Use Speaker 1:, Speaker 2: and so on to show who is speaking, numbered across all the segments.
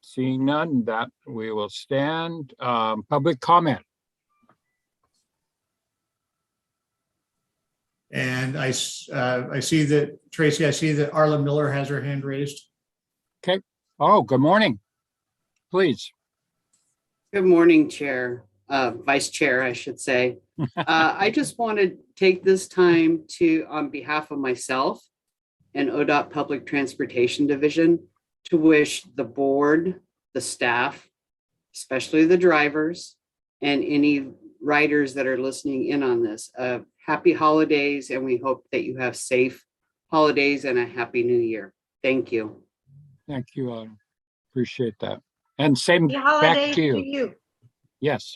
Speaker 1: Seeing none, that we will stand. Public comment.
Speaker 2: And I see that, Tracy, I see that Arla Miller has her hand raised.
Speaker 1: Okay. Oh, good morning. Please.
Speaker 3: Good morning, Chair, Vice Chair, I should say. I just want to take this time to, on behalf of myself and ODOT Public Transportation Division, to wish the board, the staff, especially the drivers, and any riders that are listening in on this, happy holidays, and we hope that you have safe holidays and a happy new year. Thank you.
Speaker 1: Thank you. Appreciate that. And same
Speaker 4: Happy
Speaker 1: back
Speaker 4: holidays
Speaker 1: to you. Yes.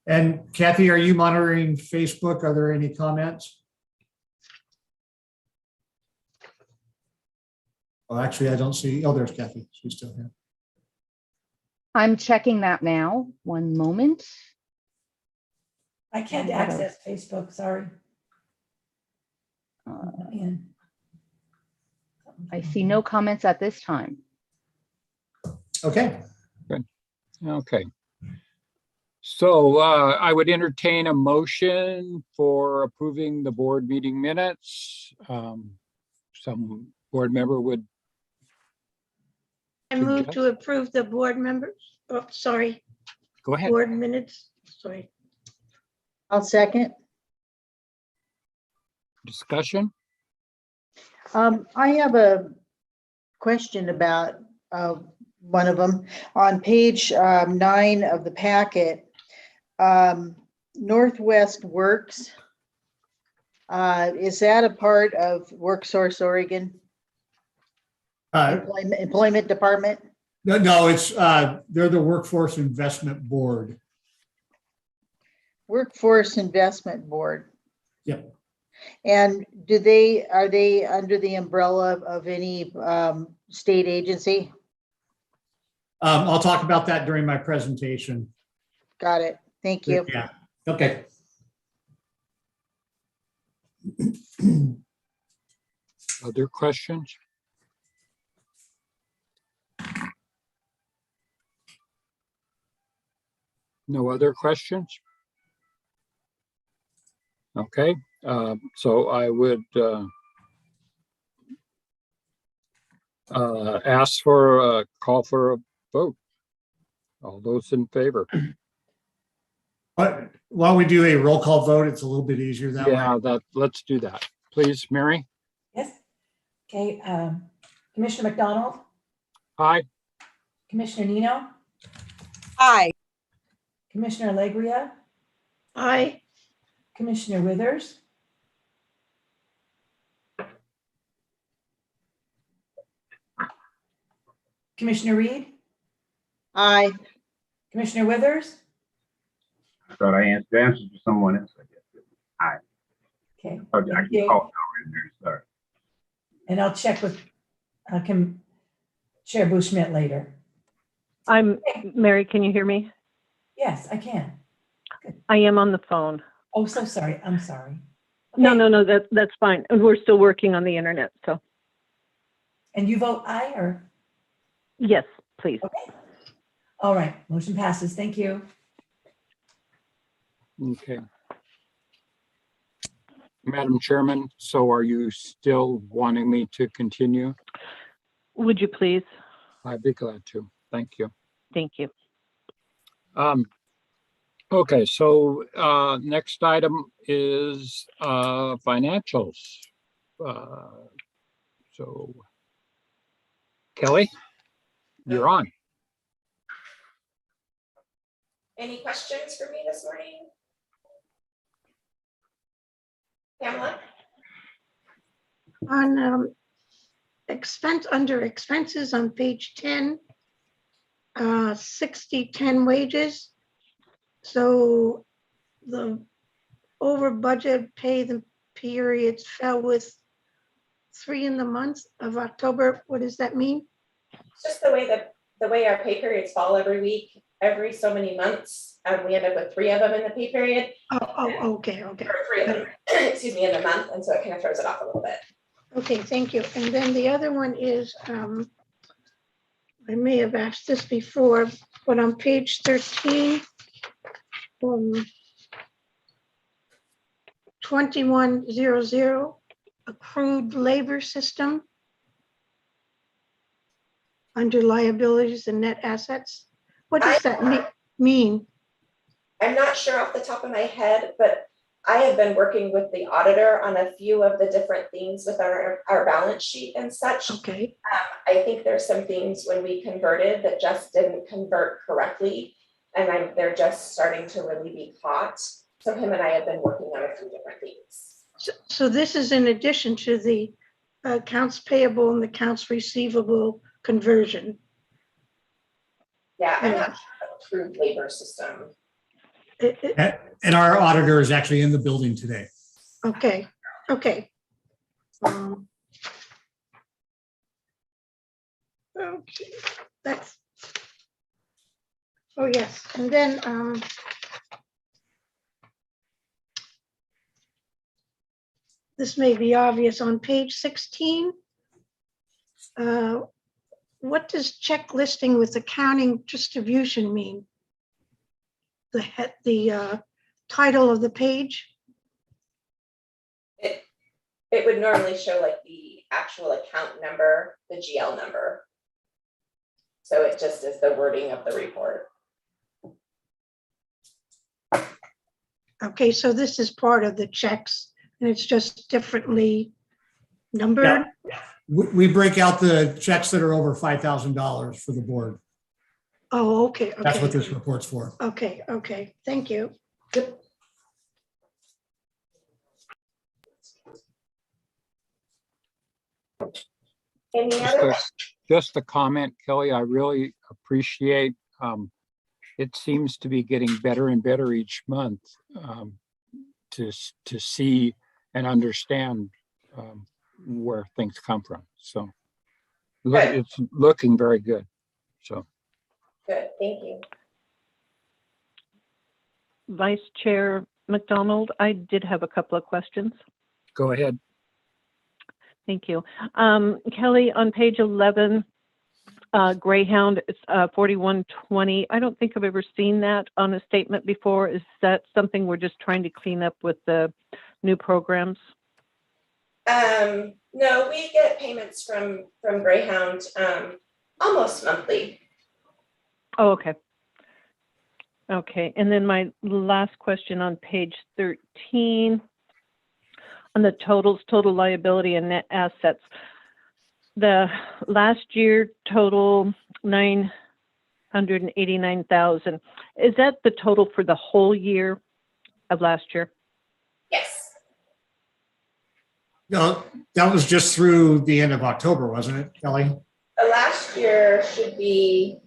Speaker 2: And Kathy, are you monitoring Facebook? Are there any comments? Oh, actually, I don't see. Oh, there's Kathy. She's still here.
Speaker 5: I'm checking that now. One moment.
Speaker 4: I can't access Facebook, sorry.
Speaker 5: I see no comments at this time.
Speaker 2: Okay.
Speaker 1: Good. Okay. So I would entertain a motion for approving the board meeting minutes. Some board member would.
Speaker 6: I move to approve the board members, oh, sorry,
Speaker 1: Go ahead.
Speaker 6: board minutes, sorry.
Speaker 7: I'll second.
Speaker 1: Discussion.
Speaker 7: I have a question about one of them. On page 9 of the packet, Northwest Works, is that a part of WorkSource Oregon? Employment Department?
Speaker 2: No, it's they're the Workforce Investment Board.
Speaker 7: Workforce Investment Board.
Speaker 2: Yep.
Speaker 7: And are they under the umbrella of any state agency?
Speaker 2: I'll talk about that during my presentation.
Speaker 7: Got it. Thank you.
Speaker 2: Yeah. Okay.
Speaker 1: Other questions? No other questions? Okay, so I would ask for a call for a vote. All those in favor?
Speaker 2: But while we do a roll call vote, it's a little bit easier that way.
Speaker 1: Yeah, let's do that. Please, Mary?
Speaker 4: Yes. Okay, Commissioner McDonald,
Speaker 1: Aye.
Speaker 4: Commissioner Nino,
Speaker 7: Aye.
Speaker 4: Commissioner Alegria,
Speaker 6: Aye,
Speaker 4: Commissioner Withers, Commissioner Reed,
Speaker 7: Aye.
Speaker 4: Commissioner Withers.
Speaker 8: I thought I answered to someone else, I guess. Aye.
Speaker 4: Okay.
Speaker 8: Oh, I
Speaker 4: thank
Speaker 8: can
Speaker 4: you.
Speaker 8: call now, Mary, sorry.
Speaker 4: And I'll check with Chair Bushmit later.
Speaker 9: Mary, can you hear me?
Speaker 4: Yes, I can.
Speaker 9: I am on the phone.
Speaker 4: Oh, so sorry. I'm sorry.
Speaker 9: No,
Speaker 4: Okay.
Speaker 9: no, that's fine. And we're still working on the internet, so
Speaker 4: And you vote aye or?
Speaker 9: yes, please.
Speaker 4: Okay. All right, motion passes. Thank you.
Speaker 1: Okay. Madam Chairman, so are you still wanting me to continue?
Speaker 9: Would you please?
Speaker 1: I'd be glad to. Thank you.
Speaker 9: Thank you.
Speaker 1: Okay, so next item is financials. So Kelly, you're on.
Speaker 10: Any questions for me this morning? Pamela?
Speaker 6: on under expenses on page 10, 6010 wages. So the over budget pay the periods fell with 3 in the month of October. What does that mean?
Speaker 10: It's just the way our pay periods fall every week, every so many months. We end up with 3 of them in the pay period.
Speaker 6: Oh, okay.
Speaker 10: Or 3 of them, excuse me, in the month. And so it kind of throws it off a little bit.
Speaker 6: Okay, thank you. And then the other one is I may have asked this before, but on page 13, 2100, accrued labor system under liabilities and net assets. What does that mean?
Speaker 10: I'm not sure off the top of my head, but I have been working with the auditor on a few of the different things with our balance sheet and such.
Speaker 6: Okay,
Speaker 10: I think there's some things when we converted that just didn't convert correctly, and they're just starting to really be caught. So him and I have been working on a few different things.
Speaker 6: so this is in addition to the accounts payable and the accounts receivable conversion.
Speaker 10: Yeah, I'm not sure approved labor system.
Speaker 2: And our auditor is actually in the building today.
Speaker 6: Okay. Okay, that's. Oh, yes, and then this may be obvious on page 16. What does check listing with accounting distribution mean? The title of the page?
Speaker 10: It would normally show like the actual account number, the GL number. So it just is the wording of the report.
Speaker 6: Okay, so this is part of the checks and it's just differently numbered?
Speaker 2: Yeah. We break out the checks that are over $5,000 for the board.
Speaker 6: Oh, okay,
Speaker 2: That's
Speaker 6: okay.
Speaker 2: what this report's for.
Speaker 6: Okay, okay, thank you.
Speaker 10: Any
Speaker 1: Just
Speaker 10: other?
Speaker 1: a, just a comment, Kelly, I really appreciate, it seems to be getting better and better each month, to see and understand, where things come from. So
Speaker 10: Good.
Speaker 1: it's looking very good. So.
Speaker 10: Good, thank you.
Speaker 9: Vice Chair McDonald, I did have a couple of questions.
Speaker 1: Go ahead.
Speaker 9: Thank you. Kelly, on page 11, Greyhound, it's 4120. I don't think I've ever seen that on a statement before. Is that something we're just trying to clean up with the new programs?
Speaker 10: No, we get payments from Greyhound almost monthly.
Speaker 9: Oh, okay. Okay, and then my last question on page 13, on the totals, total liability and net assets. The last year total 989,000. Is that the total for the whole year of last year?
Speaker 10: Yes.
Speaker 2: No, that was just through the end of October, wasn't it, Kelly?
Speaker 10: The last year should be,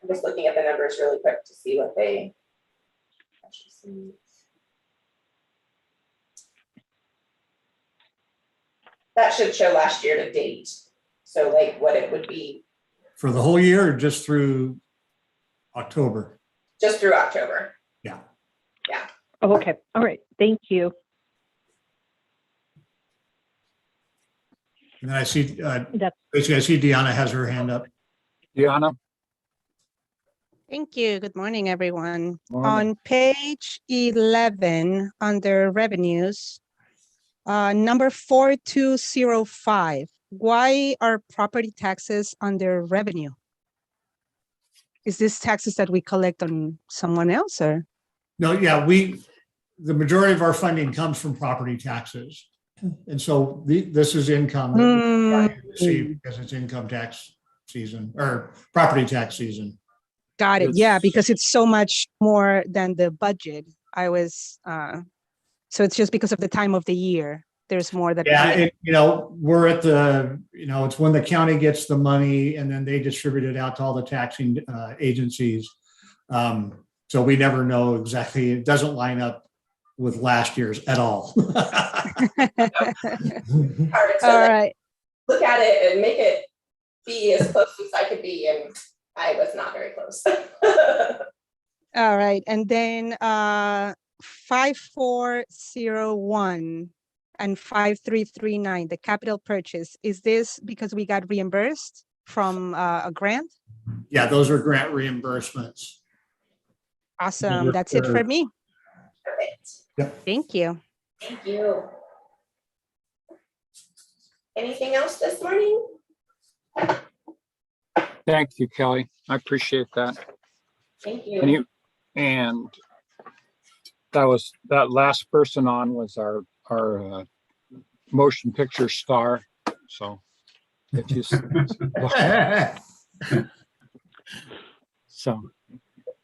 Speaker 10: I'm just looking at the numbers really quick to see what they actually see. That should show last year to date. So like what it would be
Speaker 2: For the whole year or just through October?
Speaker 10: just through October.
Speaker 2: Yeah.
Speaker 10: Yeah.
Speaker 9: Oh, okay. All right. Thank you.
Speaker 2: And then I see,
Speaker 9: That's
Speaker 2: basically I see Deanna has her hand up.
Speaker 1: Deanna?
Speaker 11: Thank you. Good morning, everyone.
Speaker 1: Morning.
Speaker 11: On page 11, under revenues, number 4205, why are property taxes under revenue? Is this taxes that we collect on someone else or?
Speaker 2: No, yeah, the majority of our funding comes from property taxes. And so this is income that we receive because it's income tax season or property tax season.
Speaker 11: Got it. Yeah,
Speaker 1: It's-
Speaker 11: because it's so much more than the budget. I was, so it's just because of the time of the year. There's more that.
Speaker 2: Yeah, we're at it's when the county gets the money and then they distribute it out to all the taxing agencies. So we never know exactly. It doesn't line up with last year's at all.
Speaker 10: Hard to
Speaker 11: All right.
Speaker 10: look at it and make it be as close as I could be, and I was not very close.
Speaker 11: All right. And then 5401, and 5339, the capital purchase. Is this because we got reimbursed from a grant?
Speaker 2: Yeah, those are grant reimbursements.
Speaker 11: Awesome. That's it for me.
Speaker 10: Perfect.
Speaker 2: Yep.
Speaker 11: Thank you.
Speaker 10: Thank you. Anything else this morning?
Speaker 1: Thank you, Kelly. I appreciate that.
Speaker 10: Thank
Speaker 1: And
Speaker 10: you.
Speaker 1: and that last person on was our motion picture star. So if you so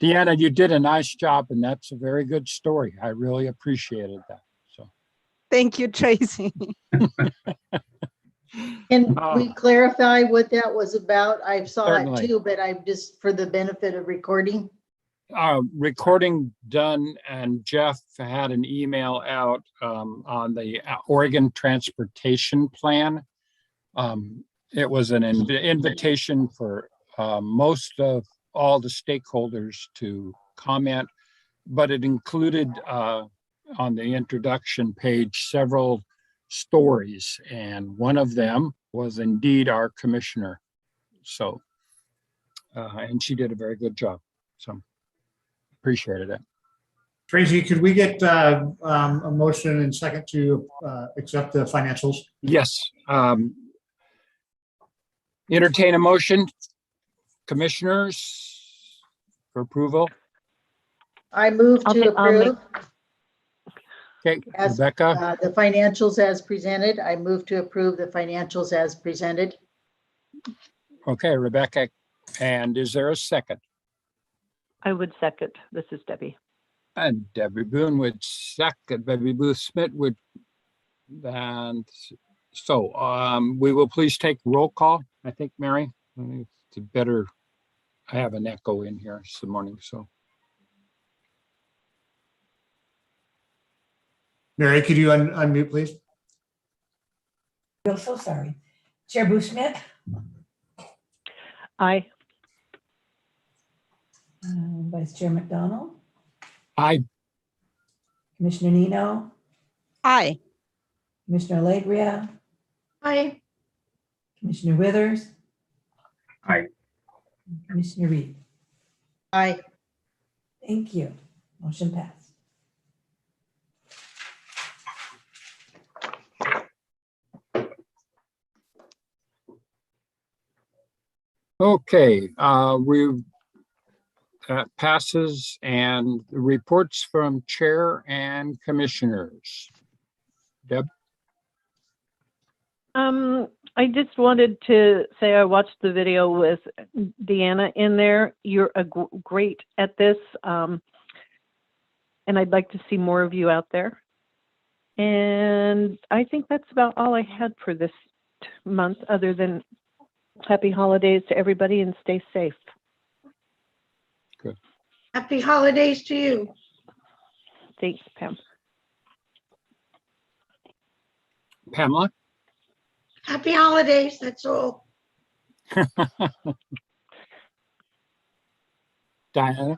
Speaker 1: Deanna, you did a nice job, and that's a very good story. I really appreciated that. So
Speaker 11: Thank you, Tracy.
Speaker 7: Can
Speaker 1: Oh.
Speaker 7: we clarify what that was about? I saw
Speaker 1: Certainly.
Speaker 7: it too, but I'm just for the benefit of recording.
Speaker 1: recording done, and Jeff had an email out on the Oregon Transportation Plan. It was an invitation for most of all the stakeholders to comment, but it included on the introduction page several stories, and one of them was indeed our commissioner. So, and she did a very good job. So appreciated it.
Speaker 2: Tracy, could we get a motion and second to accept the financials?
Speaker 1: Yes. Entertain a motion, commissioners, for approval.
Speaker 7: I move
Speaker 9: I'll
Speaker 7: to
Speaker 9: I'll make-
Speaker 7: approve
Speaker 1: Okay,
Speaker 7: as
Speaker 1: Rebecca,
Speaker 7: the financials as presented. I move to approve the financials as presented.
Speaker 1: okay, Rebecca. And is there a second?
Speaker 9: I would second. This is Debbie.
Speaker 1: And Debbie Boone would second, Debbie Booth Smith would. And so we will please take roll call. I think, Mary, I think it's better. I have an echo in here this morning, so.
Speaker 2: Mary, could you unmute, please?
Speaker 4: I'm so sorry. Chair Bouchmet,
Speaker 9: Aye.
Speaker 4: Vice Chair McDonald,
Speaker 1: I,
Speaker 4: Commissioner Nino,
Speaker 11: Aye.
Speaker 4: Commissioner Alegria,
Speaker 6: Aye.
Speaker 4: Commissioner Withers,
Speaker 8: Aye.
Speaker 4: Commissioner Reed.
Speaker 7: Aye.
Speaker 4: Thank you. Motion passed.
Speaker 1: okay, that passes, and the reports from chair and commissioners. Deb?
Speaker 9: I just wanted to say I watched the video with Deanna in there. You're great at this. And I'd like to see more of you out there. And I think that's about all I had for this month, other than happy holidays to everybody and stay safe.
Speaker 6: Happy holidays to you.
Speaker 9: Thanks, Pam.
Speaker 1: Pamela?
Speaker 6: Happy holidays, that's all.
Speaker 1: Diana?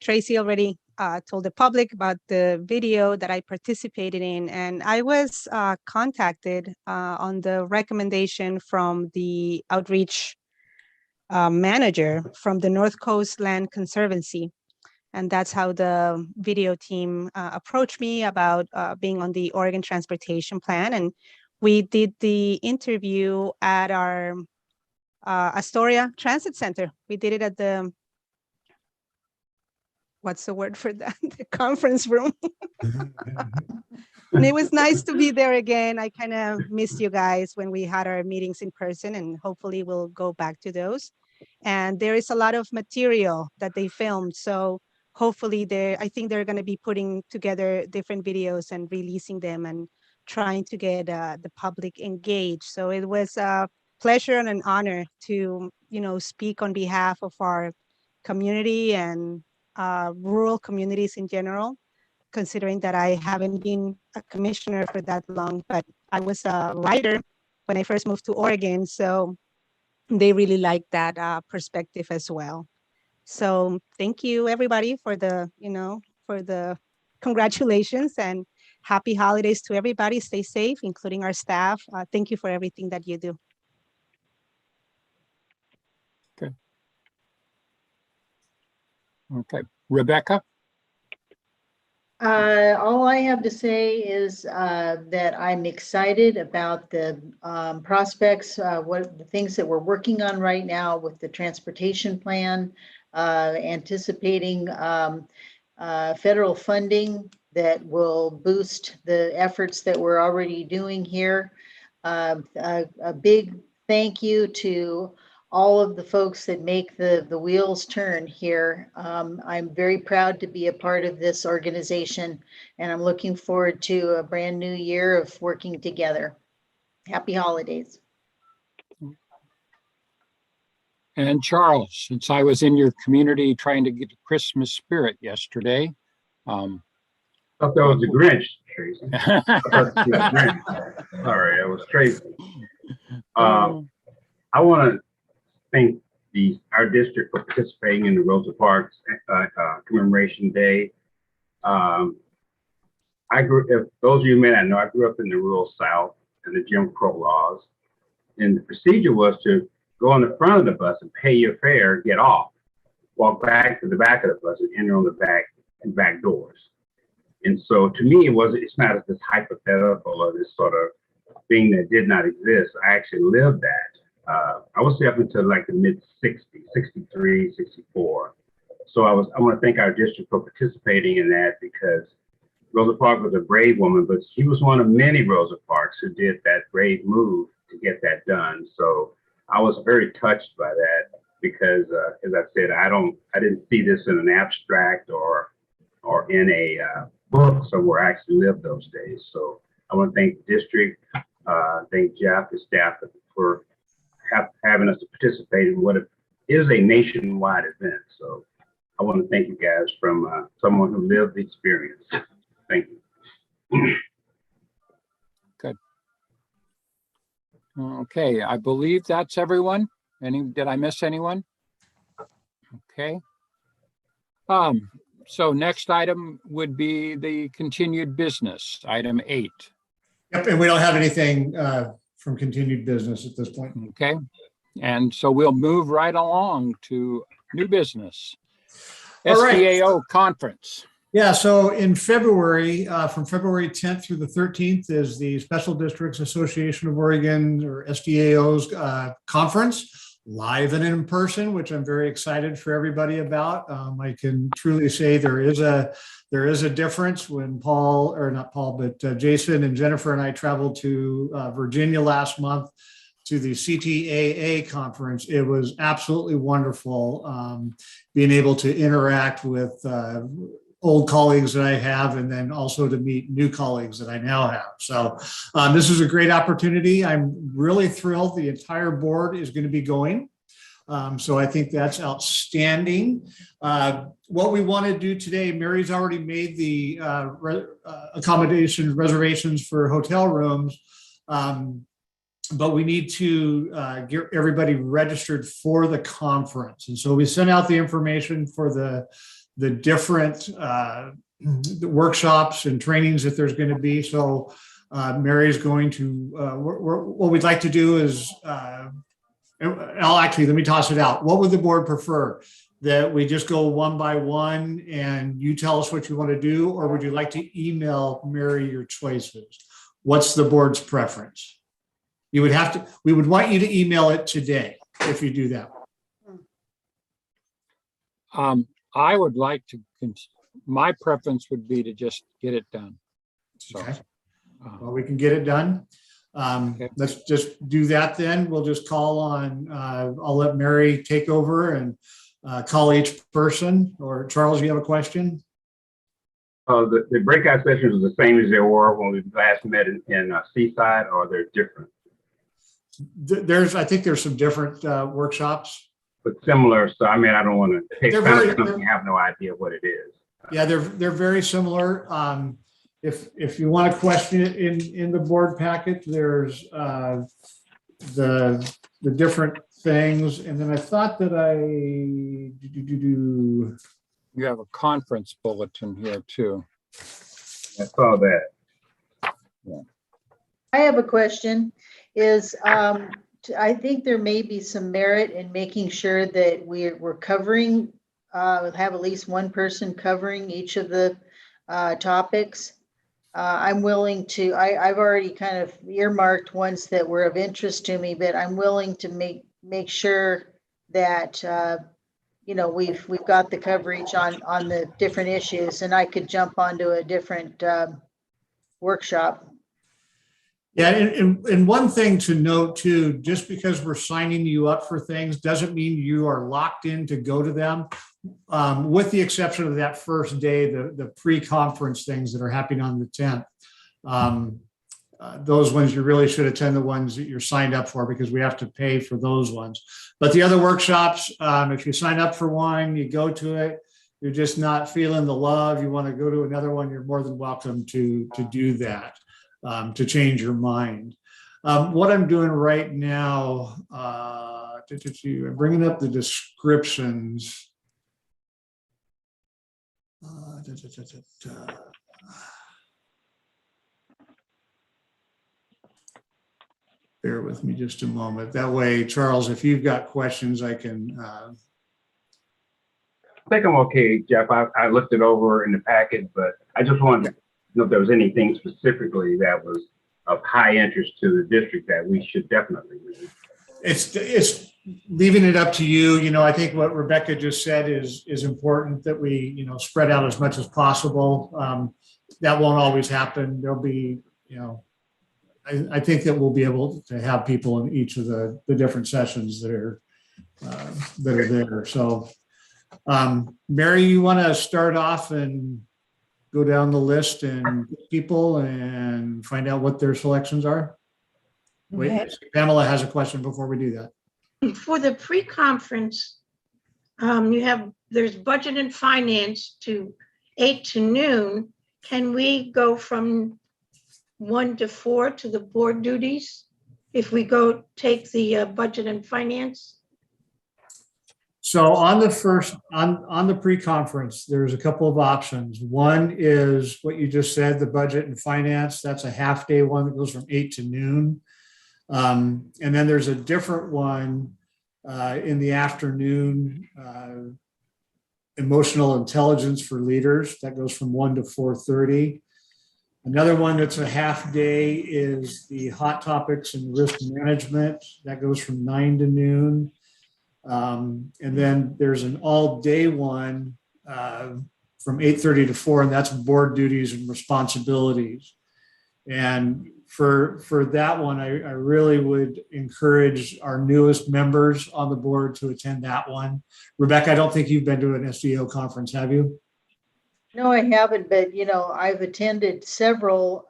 Speaker 11: Tracy already told the public about the video that I participated in, and I was contacted on the recommendation from the outreach manager from the North Coast Land Conservancy. And that's how the video team approached me about being on the Oregon Transportation Plan. And we did the interview at our Astoria Transit Center. We did it at the, what's the word for that? The conference room. And it was nice to be there again. I kind of missed you guys when we had our meetings in person, and hopefully we'll go back to those. And there is a lot of material that they filmed. So hopefully I think they're going to be putting together different videos and releasing them and trying to get the public engaged. So it was a pleasure and an honor to, speak on behalf of our community and rural communities in general, considering that I haven't been a commissioner for that long, but I was a writer when I first moved to Oregon. So they really liked that perspective as well. So thank you everybody for the, for the congratulations and happy holidays to everybody. Stay safe, including our staff. Thank you for everything that you do.
Speaker 1: Okay, Rebecca?
Speaker 7: All I have to say is that I'm excited about the prospects, what the things that we're working on right now with the transportation plan, anticipating federal funding that will boost the efforts that we're already doing here. A big thank you to all of the folks that make the wheels turn here. I'm very proud to be a part of this organization, and I'm looking forward to a brand new year of working together. Happy holidays.
Speaker 1: And Charles, since I was in your community trying to get the Christmas spirit yesterday.
Speaker 8: I thought that was the Grinch, Tracy. I thought it was the Grinch. Sorry, I was Tracy. I want to thank our district for participating in the Rosa Parks Commemoration Day. If those of you may not know, I grew up in the rural South and the Jim Crow laws. And the procedure was to go on the front of the bus and pay your fare, get off, walk back to the back of the bus and enter on the back doors. And so to me, it's not this hypothetical or this sort of thing that did not exist. I actually lived that. I was there up until like the mid 60s, 63, 64. So I want to thank our district for participating in that, because Rosa Parks was a brave woman, but she was one of many Rosa Parks who did that brave move to get that done. So I was very touched by that, because as I said, I didn't see this in an abstract or in a book somewhere. I actually lived those days. So I want to thank the district, thank Jeff and staff for having us to participate in what is a nationwide event. So I want to thank you guys from someone who lived the experience. Thank you.
Speaker 1: Good. Okay, I believe that's everyone. Did I miss anyone? Okay. So next item would be the continued business, item 8.
Speaker 2: Yep, and we don't have anything from continued business at this point.
Speaker 1: Okay, and so we'll move right along to new business.
Speaker 2: All right.
Speaker 1: SDAO conference.
Speaker 2: Yeah, so in February, from February 10th through the 13th is the Special Districts Association of Oregon, or SDAO's conference, live and in person, which I'm very excited for everybody about. I can truly say there is a difference when Jason and Jennifer and I traveled to Virginia last month to the CTAA conference. It was absolutely wonderful being able to interact with old colleagues that I have, and then also to meet new colleagues that I now have. So this is a great opportunity. I'm really thrilled. The entire board is going to be going. So I think that's outstanding. What we want to do today, Mary's already made the accommodations, reservations for hotel rooms. But we need to get everybody registered for the conference. And so we sent out the information for the different the workshops and trainings that there's going to be. So Mary's going to, what we'd like to do is, let me toss it out. What would the board prefer? That we just go one by one and you tell us what you want to do, or would you like to email Mary your choices? What's the board's preference? We would want you to email it today if you do that.
Speaker 1: I would like to, my preference would be to just get it done. So,
Speaker 2: okay. Well, we can get it done. Okay. Let's just do that then. We'll just call on, I'll let Mary take over and call each person. Or Charles, you have a question?
Speaker 8: The breakout sessions are the same as they were when we last met in Seaside, or they're different?
Speaker 2: I think there's some different workshops.
Speaker 8: But similar, so I mean, I don't want to take something you have no idea what it is.
Speaker 2: Yeah, they're very similar. If you want to question it in the board packet, there's the different things, and then I thought that
Speaker 1: you have a conference bulletin here too.
Speaker 8: I saw that.
Speaker 7: I have a question is, I think there may be some merit in making sure that we're covering, have at least one person covering each of the topics. I'm willing to, I've already kind of earmarked ones that were of interest to me, but I'm willing to make sure that, you know, we've got the coverage on the different issues, and I could jump onto a different workshop.
Speaker 2: Yeah, and one thing to note too, just because we're signing you up for things doesn't mean you are locked in to go to them. With the exception of that first day, the pre-conference things that are happening on the 10th. Those ones you really should attend, the ones that you're signed up for, because we have to pay for those ones. But the other workshops, if you sign up for one, you go to it, you're just not feeling the love, you want to go to another one, you're more than welcome to do that, to change your mind. What I'm doing right now, I'm bringing up the descriptions. Bear with me just a moment. That way, Charles, if you've got questions, I can.
Speaker 8: I think I'm okay, Jeff. I looked it over in the packet, but I just wanted to know if there was anything specifically that was of high interest to the district that we should definitely read.
Speaker 2: It's leaving it up to you. You know, I think what Rebecca just said is important, that we, you know, spread out as much as possible. That won't always happen. There'll be, you know, I think that we'll be able to have people in each of the different sessions that are there. So, Mary, you want to start off and go down the list and people and find out what their selections are? Wait,
Speaker 6: Okay.
Speaker 2: Pamela has a question before we do that.
Speaker 6: For the pre-conference, there's budget and finance to 8 to noon. Can we go from 1 to 4 to the board duties if we go take the budget and finance?
Speaker 2: So on the first, on the pre-conference, there's a couple of options. One is what you just said, the budget and finance. That's a half-day one that goes from 8 to noon. And then there's a different one in the afternoon, emotional intelligence for leaders. That goes from 1 to 4:30. Another one that's a half day is the hot topics and risk management. That goes from 9 to noon. And then there's an all day one from 8:30 to 4, and that's board duties and responsibilities. And for that one, I really would encourage our newest members on the board to attend that one. Rebecca, I don't think you've been to an SDO conference, have you?
Speaker 7: No, I haven't, but you know, I've attended several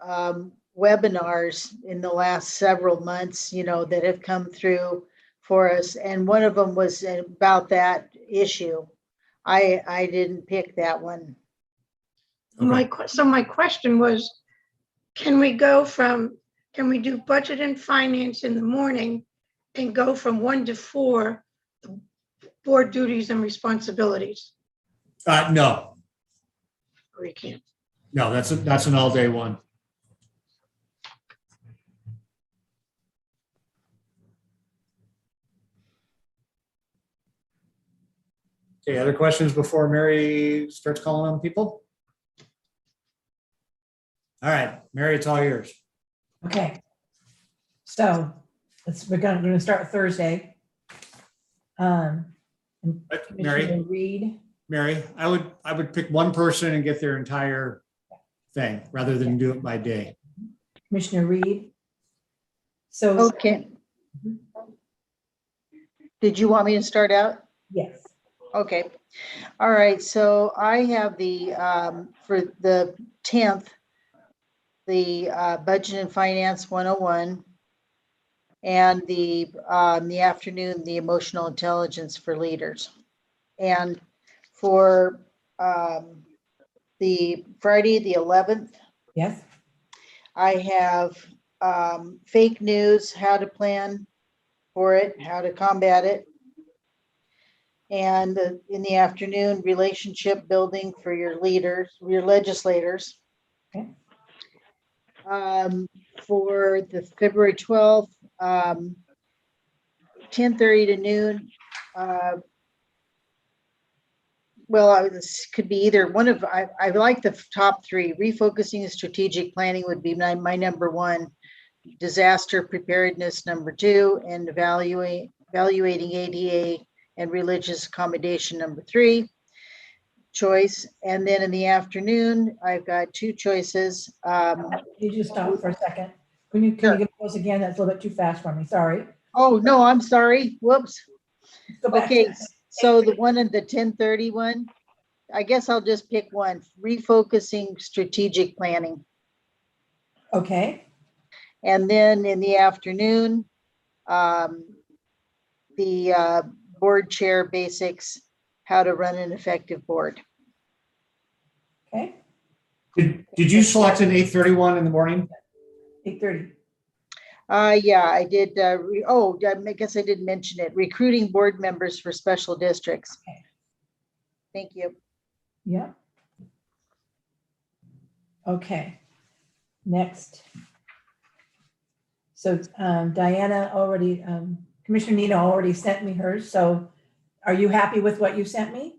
Speaker 7: webinars in the last several months, you know, that have come through for us. And one of them was about that issue. I didn't pick that one.
Speaker 2: Okay.
Speaker 6: So my question was, can we do budget and finance in the morning and go from 1 to 4, board duties and responsibilities?
Speaker 2: No,
Speaker 6: Or you can't?
Speaker 2: no, that's an all day one. Okay, other questions before Mary starts calling on people? All right, Mary, it's all yours.
Speaker 4: Okay. So we're gonna start Thursday.
Speaker 2: Mary,
Speaker 4: Commissioner Reed.
Speaker 2: Mary, I would pick one person and get their entire thing rather than do it by day.
Speaker 4: Commissioner Reed. So,
Speaker 7: Okay. Did you want me to start out?
Speaker 4: yes.
Speaker 7: Okay. All right. So I have the, for the 10th, the Budget and Finance 101, and the afternoon, the Emotional Intelligence for Leaders. And for the Friday, the 11th,
Speaker 4: Yes.
Speaker 7: I have fake news, how to plan for it, how to combat it. And in the afternoon, relationship building for your leaders, your legislators.
Speaker 4: Okay.
Speaker 7: For the February 12th, 10:30 to noon. Well, this could be either one of, I like the top three. Refocusing and strategic planning would be my number one. Disaster preparedness, number two, and evaluating ADA and religious accommodation, number three choice. And then in the afternoon, I've got two choices.
Speaker 4: You just stop for a second. Can you give those again? That's a little bit too fast for me. Sorry.
Speaker 7: Oh, no, I'm sorry. Whoops.
Speaker 4: Go back to
Speaker 7: Okay, so the one in the 10:30 one, I guess I'll just pick one. Refocusing strategic planning.
Speaker 4: Okay.
Speaker 7: And then in the afternoon, the board chair basics, how to run an effective board.
Speaker 4: Okay.
Speaker 2: Did you select an 8:31 in the morning?
Speaker 4: 8:30.
Speaker 7: Yeah, I did. I guess I didn't mention it. Recruiting board members for special districts.
Speaker 4: Okay.
Speaker 7: Thank you.
Speaker 4: Yeah. Okay. Next. So Diana already, Commissioner Nino already sent me hers. So are you happy with what you sent me?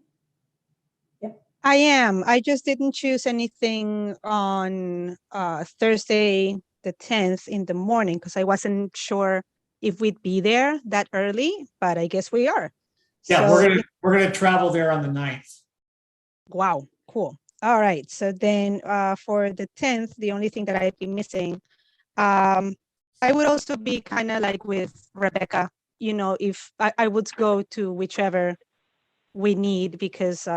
Speaker 4: Yep.
Speaker 11: I am. I just didn't choose anything on Thursday, the 10th in the morning, because I wasn't sure if we'd be there that early, but I guess we are.
Speaker 2: Yeah,
Speaker 11: So,
Speaker 2: we're gonna travel there on the 9th.
Speaker 11: wow, cool. All right. So then for the 10th, the only thing that I'd be missing, I would also be kind of like with Rebecca, you know, if I would go to whichever we need, because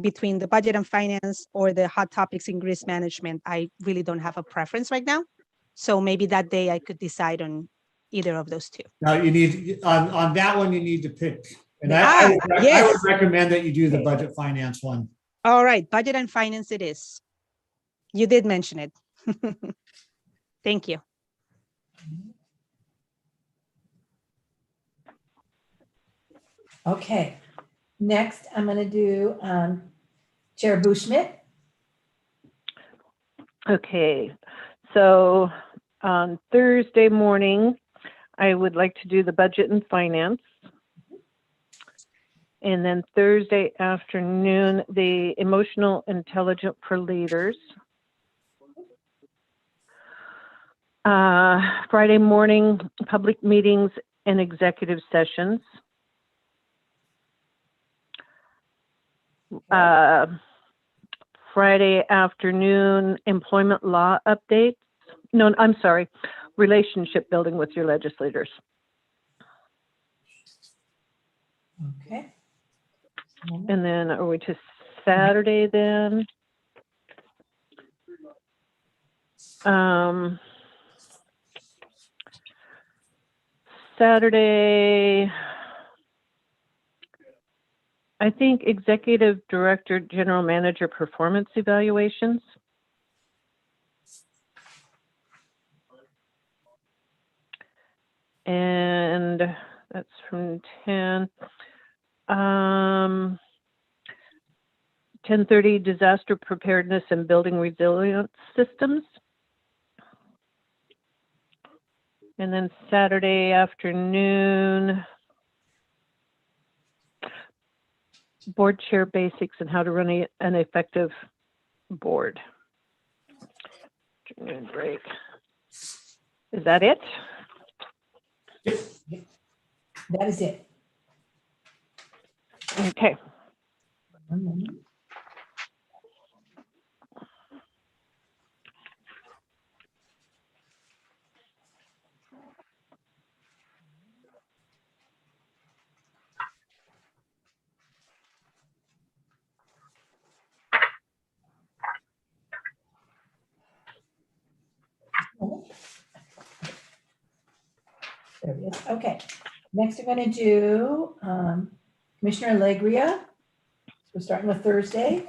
Speaker 11: between the budget and finance or the hot topics in risk management, I really don't have a preference right now. So maybe that day I could decide on either of those two.
Speaker 2: Now you need, on that one, you need to pick. And I
Speaker 11: Ah,
Speaker 2: would
Speaker 11: yes.
Speaker 2: recommend that you do the
Speaker 4: Okay.
Speaker 2: budget finance one.
Speaker 11: All right, budget and finance it is. You did mention it. Thank you.
Speaker 4: Okay. Next, I'm going to do Chair Bushmit.
Speaker 9: Okay, so on Thursday morning, I would like to do the budget and finance. And then Thursday afternoon, the emotional intelligence for leaders. Friday morning, public meetings and executive sessions. Friday afternoon, employment law updates. No, I'm sorry, relationship building with your legislators.
Speaker 4: Okay.
Speaker 9: And then are we to Saturday then? Saturday, I think executive director, general manager performance evaluations. And that's from 10. 10:30 disaster preparedness and building resilience systems. And then Saturday afternoon, board chair basics and how to run an effective board. Afternoon break. Is that it?
Speaker 4: That is it.
Speaker 9: Okay.
Speaker 4: 1 moment. There it is. Okay. Next, we're going to do Commissioner Alegria. We're starting with Thursday.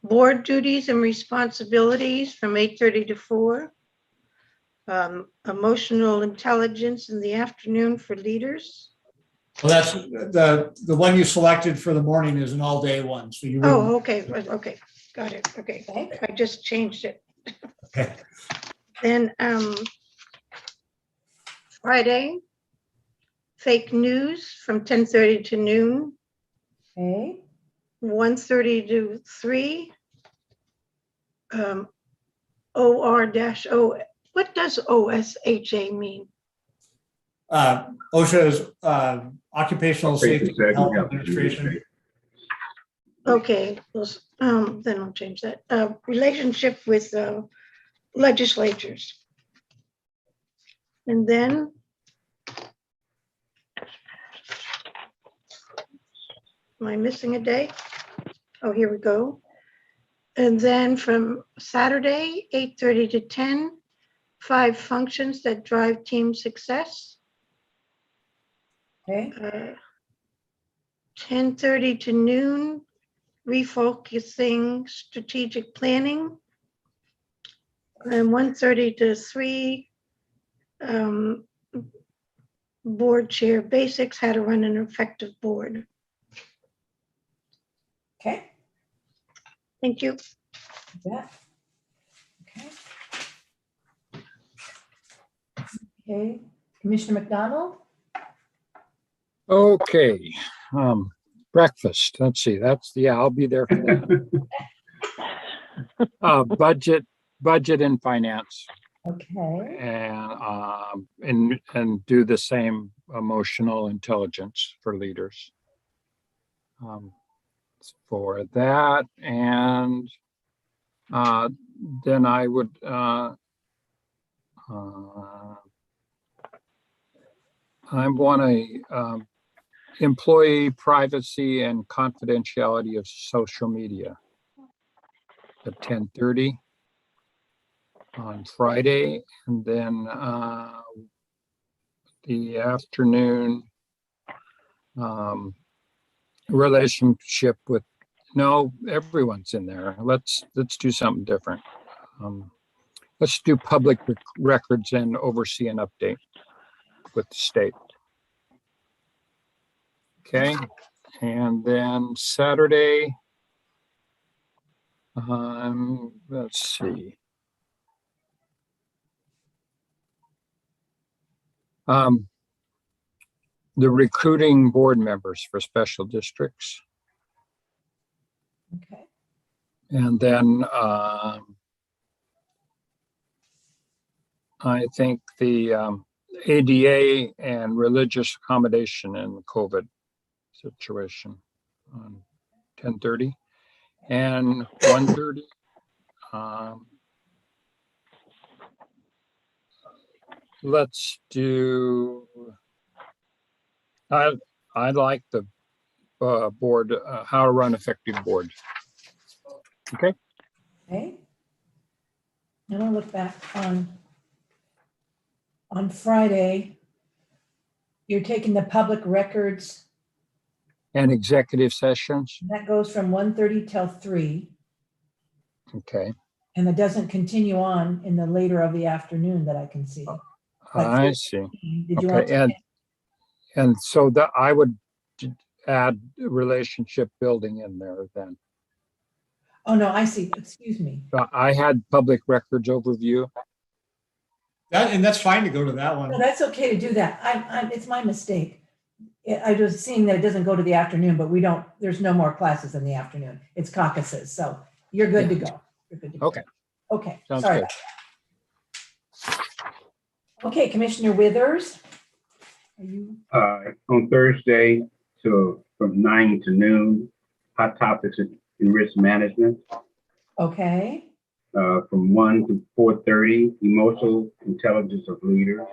Speaker 6: Board duties and responsibilities from 8:30 to 4. Emotional intelligence in the afternoon for leaders.
Speaker 2: Well, that's the one you selected for the morning is an all-day one. So you
Speaker 6: Oh, okay, okay, got it. Okay,
Speaker 4: Okay.
Speaker 6: I just changed it.
Speaker 2: Okay.
Speaker 6: Then Friday, fake news from 10:30 to noon,
Speaker 4: Okay,
Speaker 6: 1:30 to 3. OR-O, what does OSHA mean?
Speaker 2: OSHA is Occupational Safety and Health Administration.
Speaker 6: Okay, then I'll change that. Relationship with legislatures. And then am I missing a day? Oh, here we go. And then from Saturday, 8:30 to 10, 5 functions that drive team success.
Speaker 4: okay,
Speaker 6: 10:30 to noon, refocusing strategic planning. And 1:30 to 3, board chair basics, how to run an effective board.
Speaker 4: okay.
Speaker 6: Thank you.
Speaker 4: Yeah. Okay. Okay, Commissioner McDonald?
Speaker 1: Okay, breakfast, let's see, I'll be there for that. Budget and finance,
Speaker 4: Okay,
Speaker 1: and do the same emotional intelligence for leaders. For that, and then I would I want a employee privacy and confidentiality of social media at 10:30 on Friday, and then the afternoon relationship with, no, everyone's in there. Let's do something different. Let's do public records and oversee an update with the state. Okay, and then Saturday, let's see. The recruiting board members for special districts.
Speaker 4: okay,
Speaker 1: And then I think the ADA and religious accommodation in the COVID situation on 10:30 and 1:30. Let's do, I like the board, how to run effective board. Okay.
Speaker 4: okay. And I'll look back on Friday. You're taking the public records,
Speaker 1: And executive sessions.
Speaker 4: that goes from 1:30 till 3,
Speaker 1: Okay.
Speaker 4: and it doesn't continue on in the later of the afternoon that I can see.
Speaker 1: I see.
Speaker 4: Did you want
Speaker 1: Okay,
Speaker 4: to?
Speaker 1: and so that I would add relationship building in there then.
Speaker 4: Oh, no, I see. Excuse me.
Speaker 1: I had public records overview.
Speaker 2: And that's fine to go to that one.
Speaker 4: No, that's okay to do that. It's my mistake. I was seeing that it doesn't go to the afternoon, but there's no more classes in the afternoon. It's caucuses, so you're good to go. You're good to go.
Speaker 1: Okay.
Speaker 4: Okay,
Speaker 1: Sounds
Speaker 4: sorry.
Speaker 1: good.
Speaker 4: Okay, Commissioner Withers. Are you,
Speaker 8: On Thursday, from 9 to noon, hot topics in risk management.
Speaker 4: okay,
Speaker 8: From 1 to 4:30, emotional intelligence of leaders.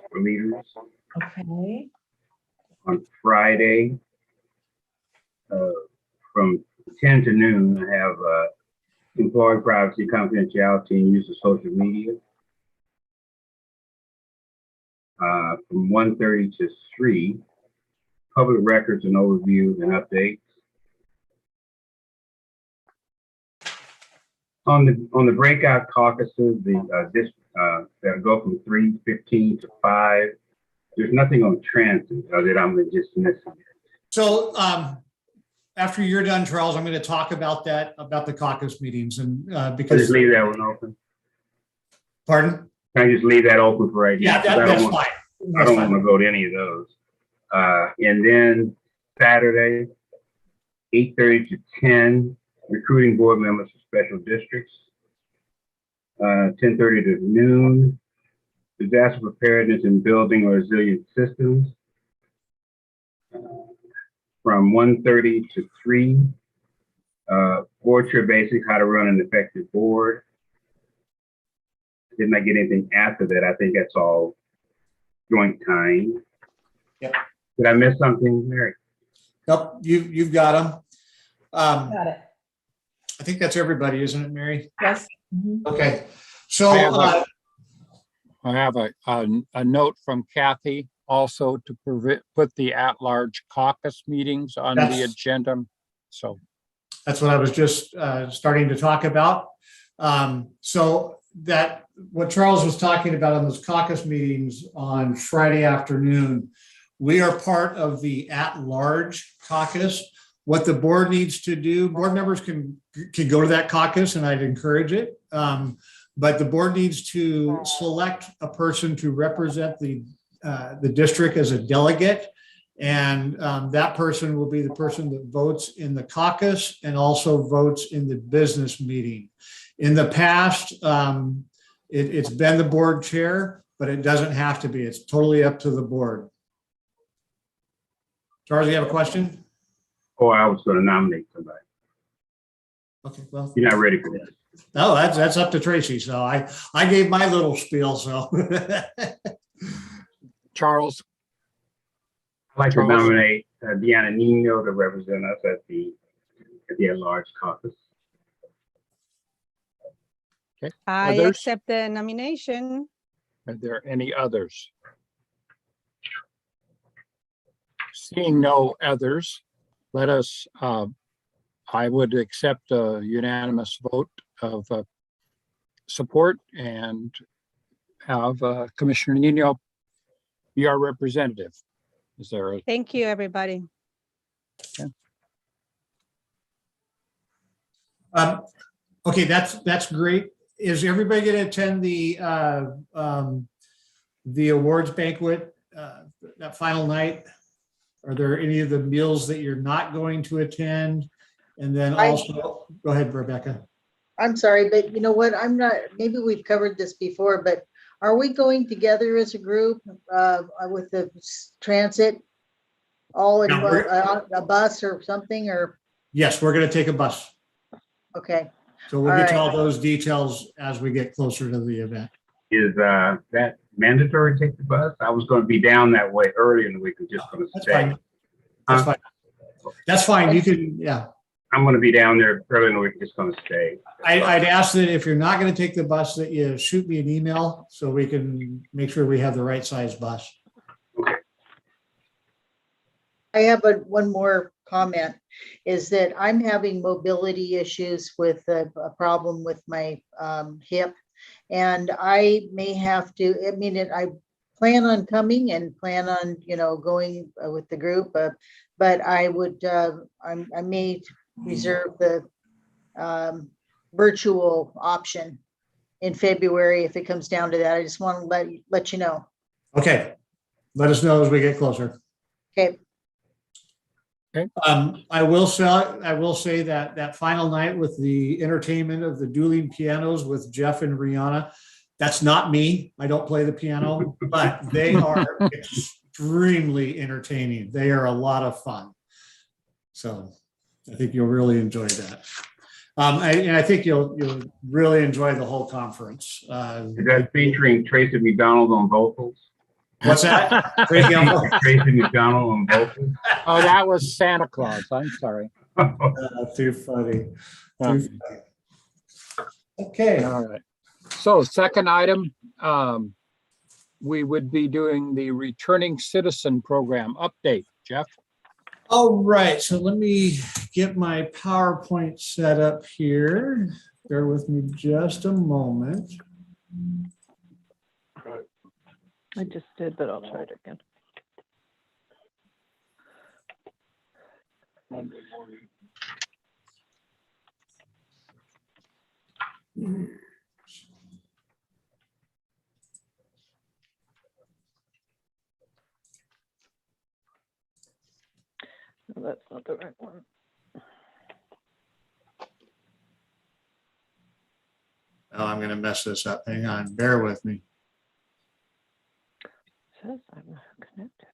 Speaker 4: okay,
Speaker 8: On Friday, from 10 to noon, I have employee privacy, confidentiality, and use of social media. From 1:30 to 3, public records and overview and updates. On the breakout caucuses, that go from 3:15 to 5. There's nothing on transit that I'm just missing.
Speaker 2: So after you're done, Charles, I'm going to talk about about the caucus meetings and
Speaker 8: I'll
Speaker 2: because,
Speaker 8: just leave that one open.
Speaker 2: pardon?
Speaker 8: Can I just leave that open for right now?
Speaker 2: Yeah,
Speaker 8: 'Cause I don't
Speaker 2: that's
Speaker 8: want-
Speaker 2: fine.
Speaker 8: I
Speaker 2: That's
Speaker 8: don't
Speaker 2: fine.
Speaker 8: want to go to any of those. And then Saturday, 8:30 to 10, recruiting board members for special districts. 10:30 to noon, disaster preparedness and building resilient systems. From 1:30 to 3, board chair basic, how to run an effective board. Didn't I get anything after that? I think that's all joint time.
Speaker 2: Yep.
Speaker 8: Did I miss something, Mary?
Speaker 2: Nope, you've got them.
Speaker 4: Got it.
Speaker 2: I think that's everybody, isn't it, Mary?
Speaker 4: Yes. Mhm.
Speaker 2: Okay, so
Speaker 1: I have a note from Kathy also to put the at-large caucus meetings on the
Speaker 2: That's-
Speaker 1: agenda. So
Speaker 2: that's what I was just starting to talk about. So that what Charles was talking about on those caucus meetings on Friday afternoon, we are part of the at-large caucus. What the board needs to do, board members can go to that caucus, and I'd encourage it. But the board needs to select a person to represent the district as a delegate. And that person will be the person that votes in the caucus and also votes in the business meeting. In the past, it's been the board chair, but it doesn't have to be. It's totally up to the board. Charles, you have a question?
Speaker 8: Oh, I was going to nominate somebody.
Speaker 2: Okay, well,
Speaker 8: You're not ready for that.
Speaker 2: no, that's up to Tracy. So I gave my little spiel, so.
Speaker 1: Charles,
Speaker 8: I'd like to
Speaker 1: Charles.
Speaker 8: nominate Deanna Nino to represent us at the at-large caucus.
Speaker 11: I
Speaker 1: Others?
Speaker 11: accept the nomination.
Speaker 1: are there any others? Seeing no others, let us, I would accept a unanimous vote of support and have Commissioner Nino be our representative. Is there a,
Speaker 11: Thank you, everybody.
Speaker 2: Okay, that's great. Is everybody going to attend the awards banquet that final night? Are there any of the meals that you're not going to attend? And then also, go ahead, Rebecca.
Speaker 7: I'm sorry, but you know what? I'm not, maybe we've covered this before, but are we going together as a group with the transit? All in
Speaker 2: No,
Speaker 7: a bus or something, or,
Speaker 2: Yes, we're going to take a bus.
Speaker 7: okay.
Speaker 2: So we'll
Speaker 7: All
Speaker 2: get to
Speaker 7: right.
Speaker 2: all those details as we get closer to the event.
Speaker 8: Is that mandatory to take the bus? I was going to be down that way earlier in the week. I'm just going to
Speaker 2: That's
Speaker 8: stay.
Speaker 2: fine. That's
Speaker 8: Huh?
Speaker 2: fine. That's fine. You can, yeah.
Speaker 8: I'm going to be down there early in the week, just going to stay.
Speaker 2: I'd ask that if you're not going to take the bus, that you shoot me an email so we can make sure we have the right size bus.
Speaker 7: I have one more comment, is that I'm having mobility issues with a problem with my hip. And I may have to, I mean, I plan on coming and plan on, going with the group, but I would, I may reserve the virtual option in February if it comes down to that. I just want to let you know.
Speaker 2: Okay. Let us know as we get closer.
Speaker 7: Okay.
Speaker 2: I will say that final night with the entertainment of the dueling pianos with Jeff and Rihanna, that's not me. I don't play the piano, but they are extremely entertaining. They are a lot of fun. So I think you'll really enjoy that. And I think you'll really enjoy the whole conference.
Speaker 8: Is that featuring Tracy McDonald on vocals?
Speaker 2: What's that? Tracy
Speaker 8: McDonald on vocals?
Speaker 1: oh, that was Santa Claus. I'm sorry.
Speaker 2: Too funny. Too funny. Okay.
Speaker 1: All right. So second item, we would be doing the returning citizen program update. Jeff?
Speaker 2: All right, so let me get my PowerPoint set up here. Bear with me just a moment.
Speaker 9: I just did, but I'll try it again. No, that's not the right one.
Speaker 2: Oh, I'm going to mess this up. Hang on. Bear with me.
Speaker 9: Says I'm not connected.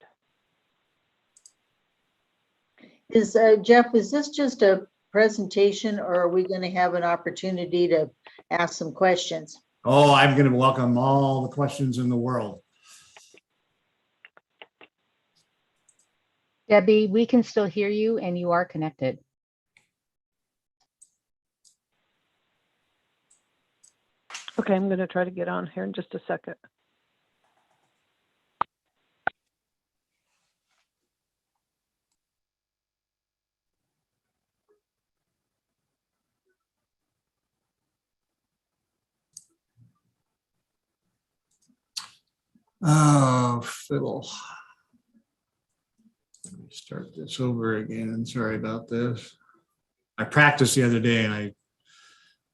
Speaker 7: Is, Jeff, is this just a presentation or are we going to have an opportunity to ask some questions?
Speaker 2: Oh, I'm going to welcome all the questions in the world.
Speaker 5: Debbie, we can still hear you and you are connected.
Speaker 9: Okay, I'm going to try to get on here in just a second.
Speaker 2: Oh, fiddle. Let me start this over again. Sorry about this. I practiced the other day and I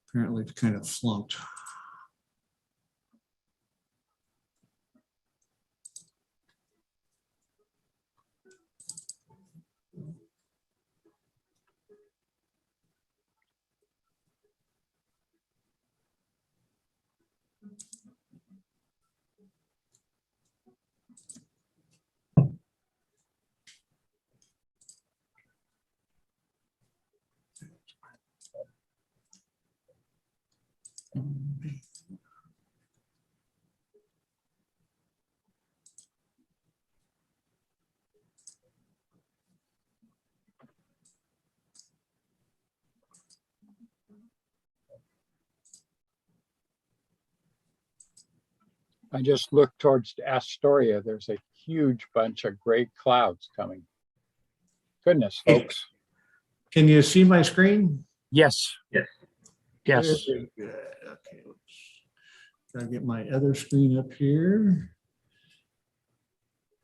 Speaker 2: apparently kind of flunked.
Speaker 1: I just looked towards Astoria. There's a huge bunch of gray clouds coming. Goodness, folks.
Speaker 2: Can you see my screen?
Speaker 1: Yes.
Speaker 8: Yes.
Speaker 1: Yes.
Speaker 2: Very good. Okay, let's try to get my other screen up here.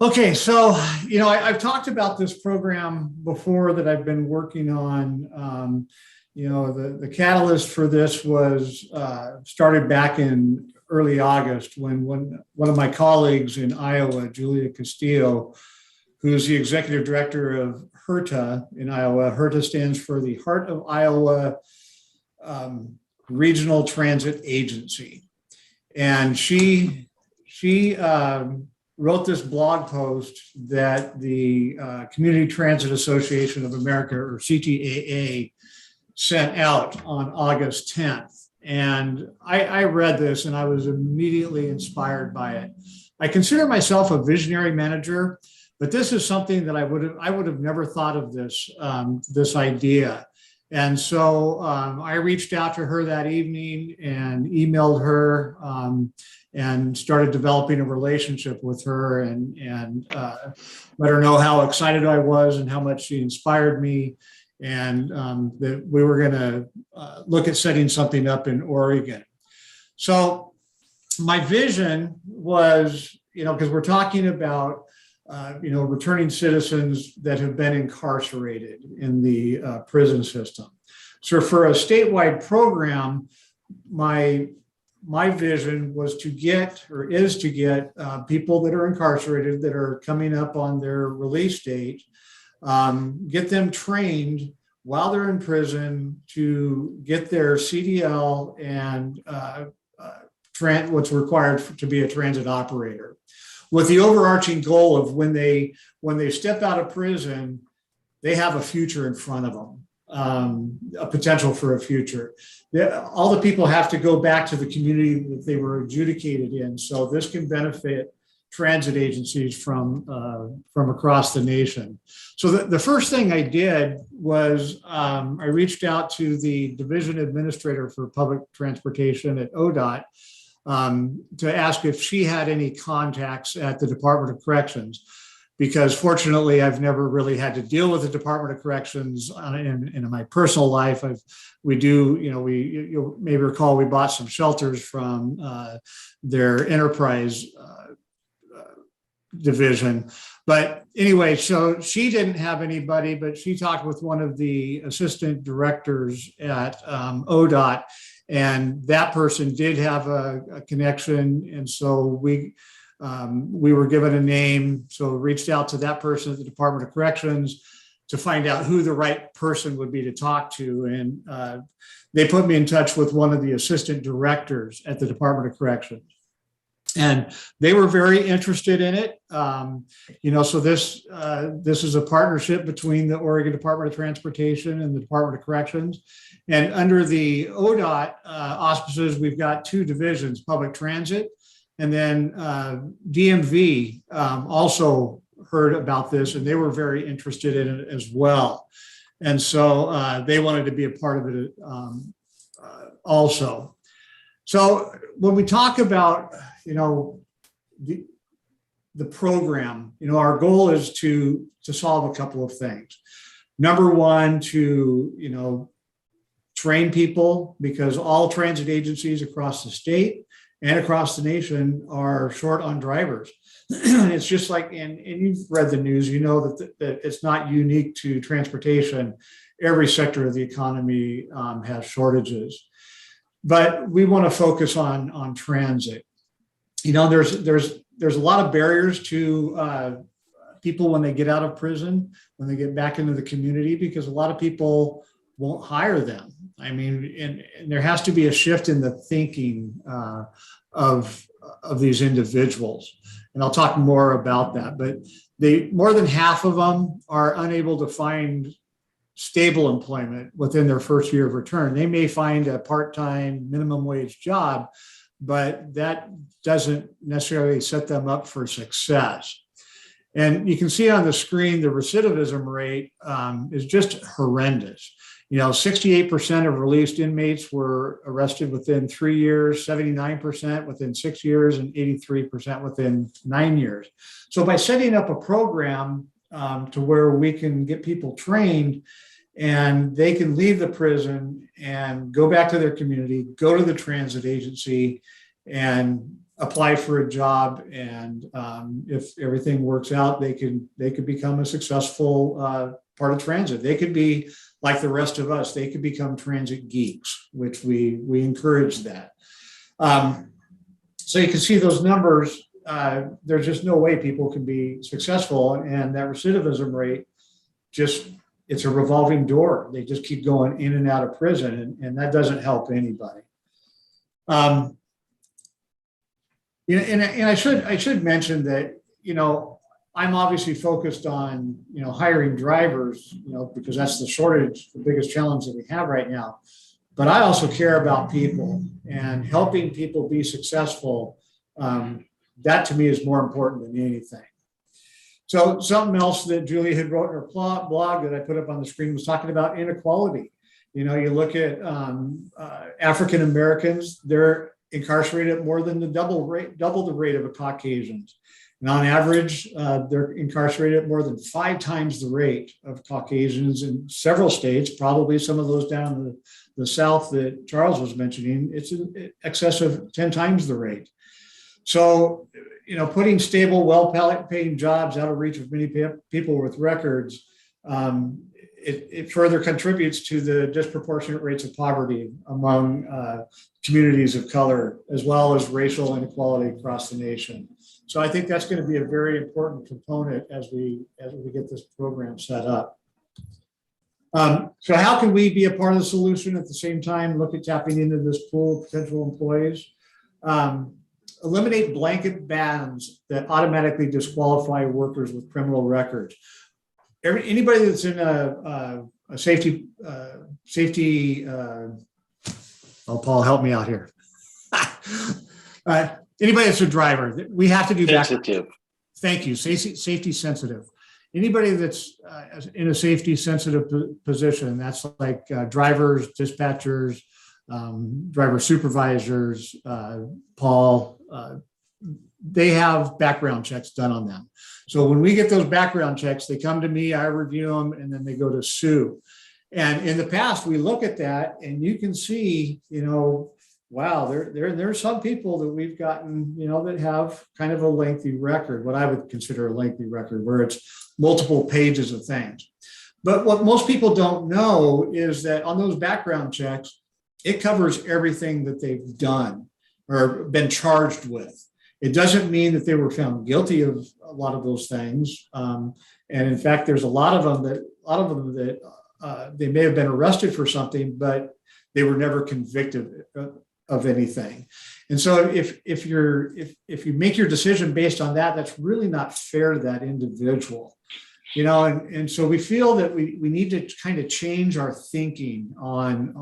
Speaker 2: Okay, so, I've talked about this program before that I've been working on. The catalyst for this was started back in early August when one of my colleagues in Iowa, Julia Castillo, who's the executive director of HRTA in Iowa. HRTA stands for the Heart of Iowa Regional Transit Agency. And she wrote this blog post that the Community Transit Association of America, or CTAA, sent out on August 10th. And I read this and I was immediately inspired by it. I consider myself a visionary manager, but this is something that I would have never thought of this idea. And so I reached out to her that evening and emailed her and started developing a relationship with her and let her know how excited I was and how much she inspired me. And that we were going to look at setting something up in Oregon. So my vision was, because we're talking about, returning citizens that have been incarcerated in the prison system. So for a statewide program, my vision was to get people that are incarcerated that are coming up on their release date, get them trained while they're in prison to get their CDL and what's required to be a transit operator, with the overarching goal of when they step out of prison, they have a future in front of them, a potential for a future. All the people have to go back to the community that they were adjudicated in. So this can benefit transit agencies from across the nation. So the first thing I did was I reached out to the division administrator for public transportation at ODOT to ask if she had any contacts at the Department of Corrections, because fortunately I've never really had to deal with the Department of Corrections in my personal life. You maybe recall we bought some shelters from their enterprise division, But anyway, so she didn't have anybody, but she talked with one of the assistant directors at ODOT, and that person did have a connection. And so we were given a name, so reached out to that person at the Department of Corrections to find out who the right person would be to talk to. And they put me in touch with one of the assistant directors at the Department of Corrections. And they were very interested in it. So this is a partnership between the Oregon Department of Transportation and the Department of Corrections. And under the ODOT auspices, we've got two divisions, public transit, and then DMV also heard about this, and they were very interested in it as well. And so they wanted to be a part of it also. So when we talk about, the program, our goal is to solve a couple of things. Number one, to, train people, because all transit agencies across the state and across the nation are short on drivers. It's just like, and you've read the news, that it's not unique to transportation. Every sector of the economy has shortages. But we want to focus on transit. There's a lot of barriers to people when they get out of prison, when they get back into the community, because a lot of people won't hire them. I mean, and there has to be a shift in the thinking of these individuals. And I'll talk more about that. But more than half of them are unable to find stable employment within their first year of return. They may find a part-time minimum wage job, but that doesn't necessarily set them up for success. And you can see on the screen, the recidivism rate is just horrendous. 68% of released inmates were arrested within 3 years, 79% within 6 years, and 83% within 9 years. So by setting up a program to where we can get people trained and they can leave the prison and go back to their community, go to the transit agency and apply for a job. And if everything works out, they could become a successful part of transit. They could be like the rest of us. They could become transit geeks, which we encourage that. So you can see those numbers. There's just no way people can be successful. And that recidivism rate, it's a revolving door. They just keep going in and out of prison, and that doesn't help anybody. And I should mention that, I'm obviously focused on, hiring drivers, because that's the biggest challenge that we have right now. But I also care about people and helping people be successful. That to me is more important than anything. So something else that Julie had wrote in her blog that I put up on the screen was talking about inequality. You look at African Americans, they're incarcerated at more than double the rate of a Caucasians. And on average, they're incarcerated at more than 5 times the rate of Caucasians in several states, probably some of those down in the South that Charles was mentioning. It's in excess of 10 times the rate. So, putting stable, well-paying jobs out of reach of many people with records, it further contributes to the disproportionate rates of poverty among communities of color, as well as racial inequality across the nation. So I think that's going to be a very important component as we get this program set up. So how can we be a part of the solution at the same time, look at tapping into this pool of potential employees? Eliminate blanket bans that automatically disqualify workers with criminal records. Anybody that's in a safety, oh, Paul, help me out here. Anybody that's a driver, we have to do sensitive. Thank you. Safety sensitive. Anybody that's in a safety sensitive position, that's like drivers, dispatchers, driver supervisors, Paul, they have background checks done on them. So when we get those background checks, they come to me, I review them, and then they go to Sue. And in the past, we look at that and you can see, wow, there's some people that we've gotten, that have kind of a lengthy record, what I would consider a lengthy record, where it's multiple pages of things. But what most people don't know is that on those background checks, it covers everything that they've done or been charged with. It doesn't mean that they were found guilty of a lot of those things. And in fact, there's a lot of them that they may have been arrested for something, but they were never convicted of anything. And so if you make your decision based on that, that's really not fair to that individual. And so we feel that we need to kind of change our thinking on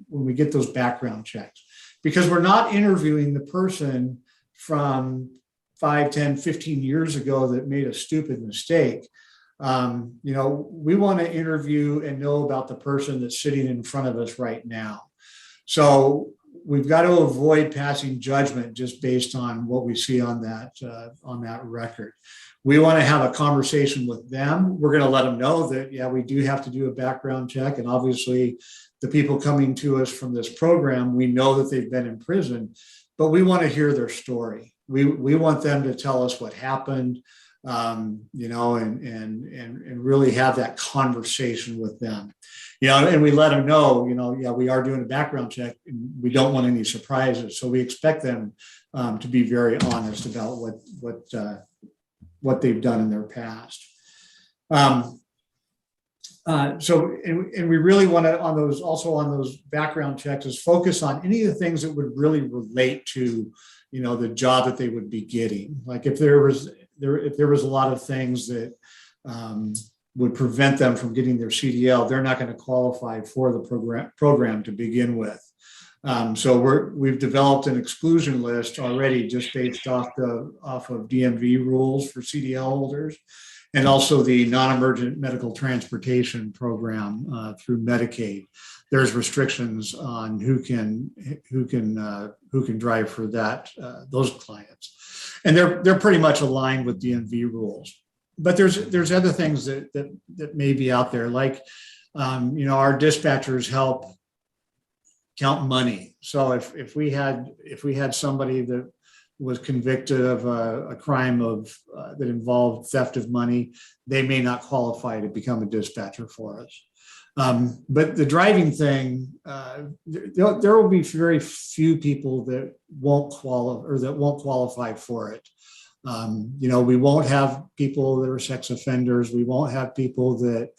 Speaker 2: when we get those background checks, because we're not interviewing the person from 5, 10, 15 years ago that made a stupid mistake. We want to interview and know about the person that's sitting in front of us right now. So we've got to avoid passing judgment just based on what we see on that record. We want to have a conversation with them. We're going to let them know that, yeah, we do have to do a background check. And obviously the people coming to us from this program, we know that they've been in prison, but we want to hear their story. We want them to tell us what happened, and really have that conversation with them. And we let them know, yeah, we are doing a background check and we don't want any surprises. So we expect them to be very honest about what they've done in their past. And we really want to, on those background checks, is focus on any of the things that would really relate to, the job that they would be getting. Like if there was a lot of things that would prevent them from getting their CDL, they're not going to qualify for the program to begin with. So we've developed an exclusion list already just based off of DMV rules for CDL holders, and also the non-emergent medical transportation program through Medicaid. There's restrictions on who can drive for those clients, and they're pretty much aligned with DMV rules. But there's other things that may be out there, like our dispatchers help count money. So if we had somebody that was convicted of a crime that involved theft of money, they may not qualify to become a dispatcher for us. But the driving thing, there will be very few people that won't qualify for it. We won't have people that are sex offenders. We won't have people that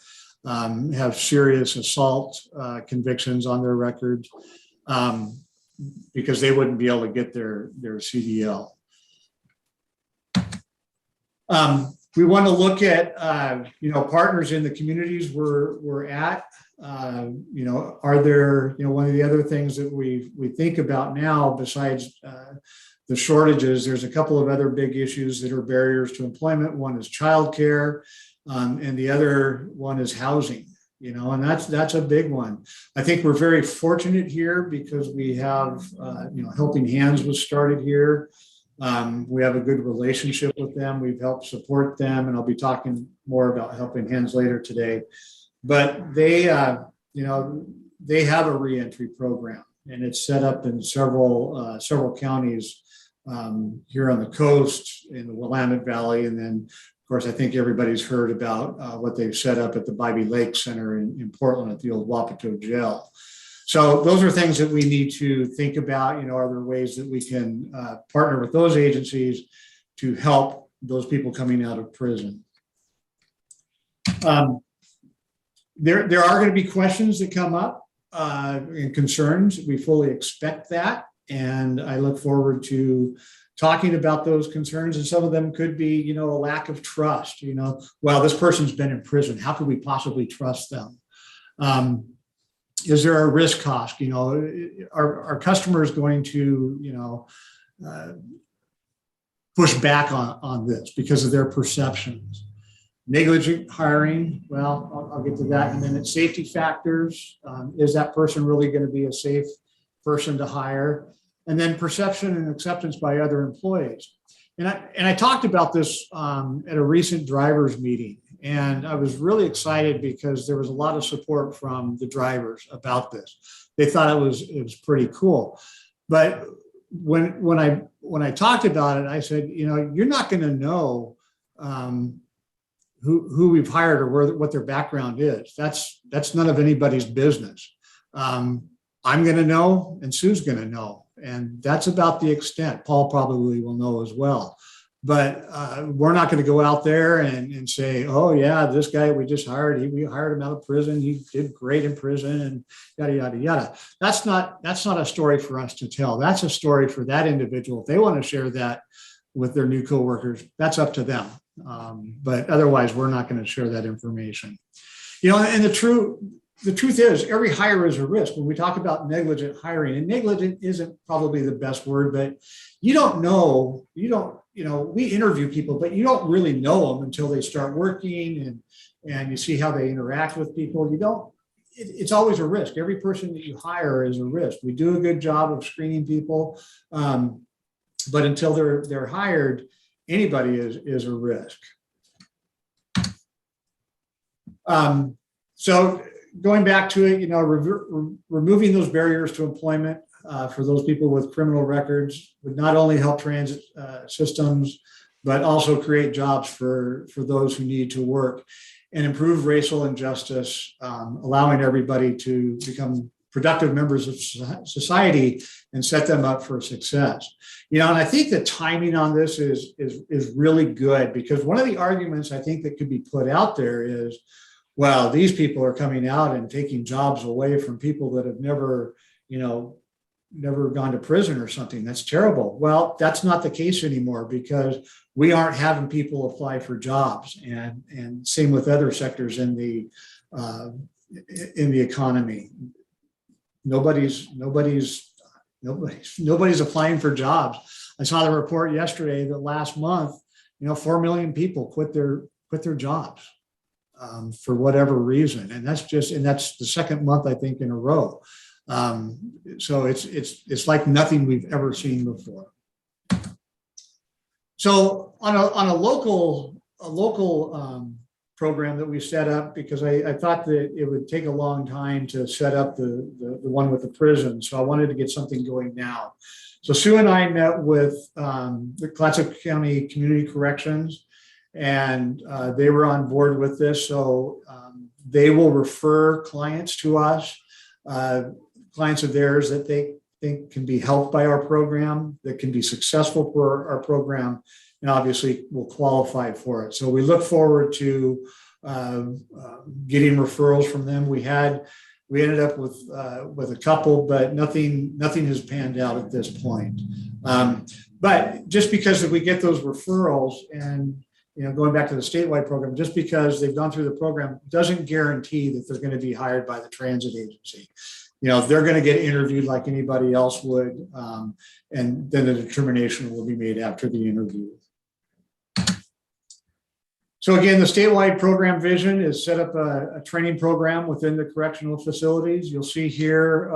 Speaker 2: have serious assault convictions on their records, because they wouldn't be able to get their CDL. We want to look at partners in the communities we're at. Are there one of the other things that we think about now, besides the shortages? There's a couple of other big issues that are barriers to employment. One is childcare, and the other one is housing. And that's a big one. I think we're very fortunate here because we have, Helping Hands was started here. We have a good relationship with them. We've helped support them, and I'll be talking more about Helping Hands later today. But they have a reentry program, and it's set up in several counties here on the coast, in the Willamette Valley, and then, of course, I think everybody's heard about what they've set up at the Bybee Lake Center in Portland at the old Wapato Jail. So those are things that we need to think about. Are there ways that we can partner with those agencies to help those people coming out of prison? There are going to be questions that come up and concerns. We fully expect that. And I look forward to talking about those concerns. And some of them could be, a lack of trust. Well, this person's been in prison. How could we possibly trust them? Is there a risk cost? Are customers going to, push back on this because of their perceptions? Negligent hiring, well, I'll get to that in a minute. Safety factors, is that person really going to be a safe person to hire? And then perception and acceptance by other employees. And I talked about this at a recent drivers meeting, and I was really excited because there was a lot of support from the drivers about this. They thought it was pretty cool. But when I talked about it, I said, you're not going to know who we've hired or what their background is. That's none of anybody's business. I'm going to know, and Sue's going to know, and that's about the extent. Paul probably will know as well. But we're not going to go out there and say, oh yeah, this guy we just hired, we hired him out of prison. He did great in prison and yada, yada, yada. That's not a story for us to tell. That's a story for that individual. If they want to share that with their new coworkers, that's up to them. But otherwise, we're not going to share that information. And the truth is, every hire is a risk. When we talk about negligent hiring, and negligent isn't probably the best word, but we interview people, but you don't really know them until they start working and you see how they interact with people. It's always a risk. Every person that you hire is a risk. We do a good job of screening people, but until they're hired, anybody is a risk. So going back to it, removing those barriers to employment for those people with criminal records would not only help transit systems, but also create jobs for those who need to work and improve racial injustice, allowing everybody to become productive members of society and set them up for success. And I think the timing on this is really good, because one of the arguments I think that could be put out there is, well, these people are coming out and taking jobs away from people that have never gone to prison or something. That's terrible. Well, that's not the case anymore, because we aren't having people apply for jobs, and same with other sectors in the economy. Nobody's applying for jobs. I saw the report yesterday that last month, 4 million people quit their jobs for whatever reason, and that's the second month I think in a row. So it's like nothing we've ever seen before. So on a local program that we set up, because I thought that it would take a long time to set up the one with the prison. So I wanted to get something going now. So Sue and I met with the Clatsop County Community Corrections, and they were on board with this. So they will refer clients to us, clients of theirs that they think can be helped by our program, that can be successful for our program, and obviously will qualify for it. So we look forward to getting referrals from them. We ended up with a couple, but nothing has panned out at this point. But just because if we get those referrals, and going back to the statewide program, just because they've gone through the program doesn't guarantee that they're going to be hired by the transit agency. They're going to get interviewed like anybody else would, and then a determination will be made after the interview. So again, the statewide program vision is set up a training program within the correctional facilities. You'll see here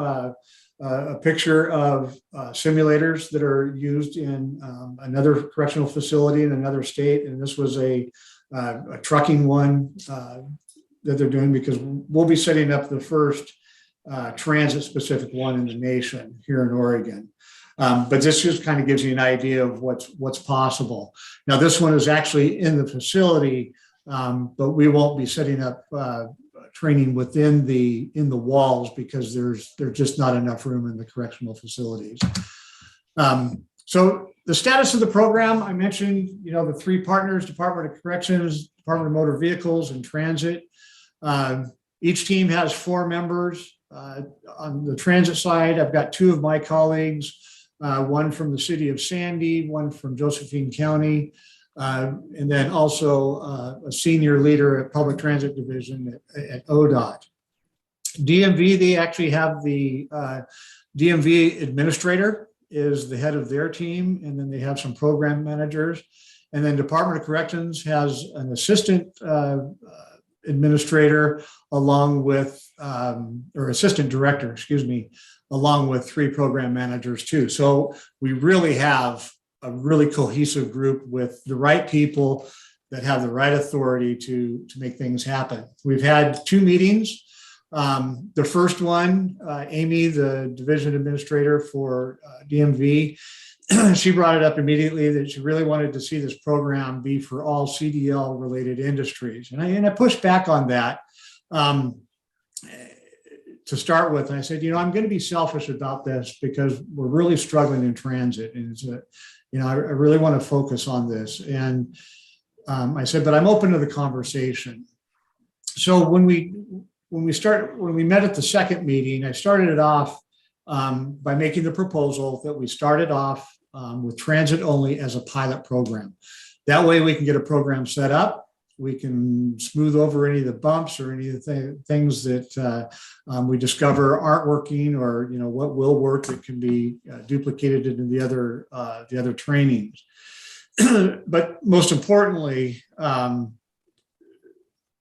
Speaker 2: a picture of simulators that are used in another correctional facility in another state, and this was a trucking one that they're doing, because we'll be setting up the first transit specific one in the nation here in Oregon. But this just kind of gives you an idea of what's possible. Now, this one is actually in the facility, but we won't be setting up training within the walls, because there's just not enough room in the correctional facilities. So the status of the program, I mentioned, the three partners: Department of Corrections, Department of Motor Vehicles, and Transit. Each team has 4 members. On the transit side, I've got 2 of my colleagues, one from the city of Sandy, one from Josephine County, and then also a senior leader at Public Transit Division at ODOT. DMV, they actually have the DMV administrator is the head of their team, and then they have some program managers. And then Department of Corrections has an assistant administrator along with, or assistant director, along with 3 program managers too. So we really have a really cohesive group with the right people that have the right authority to make things happen. We've had 2 meetings The first one, Amy, the division administrator for DMV, she brought it up immediately that she really wanted to see this program be for all CDL related industries. And I pushed back on that to start with. And I said, I'm going to be selfish about this because we're really struggling in transit. And it's I really want to focus on this. And I said, but I'm open to the conversation. So when we met at the second meeting, I started it off by making the proposal that we started off with transit only as a pilot program. That way we can get a program set up. We can smooth over any of the bumps or any of the things that we discover aren't working, or what will work that can be duplicated into the other trainings. But most importantly,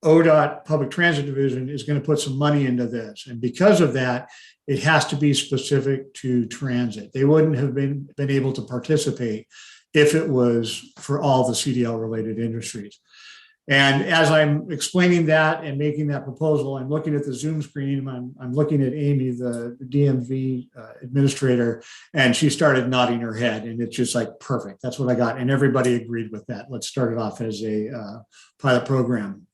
Speaker 2: ODOT Public Transit Division is going to put some money into this. And because of that, it has to be specific to transit. They wouldn't have been able to participate if it was for all the CDL related industries. And as I'm explaining that and making that proposal, I'm looking at the Zoom screen. I'm looking at Amy, the DMV administrator, and she started nodding her head. And it's just like, perfect. That's what I got. And everybody agreed with that. Let's start it off as a pilot program.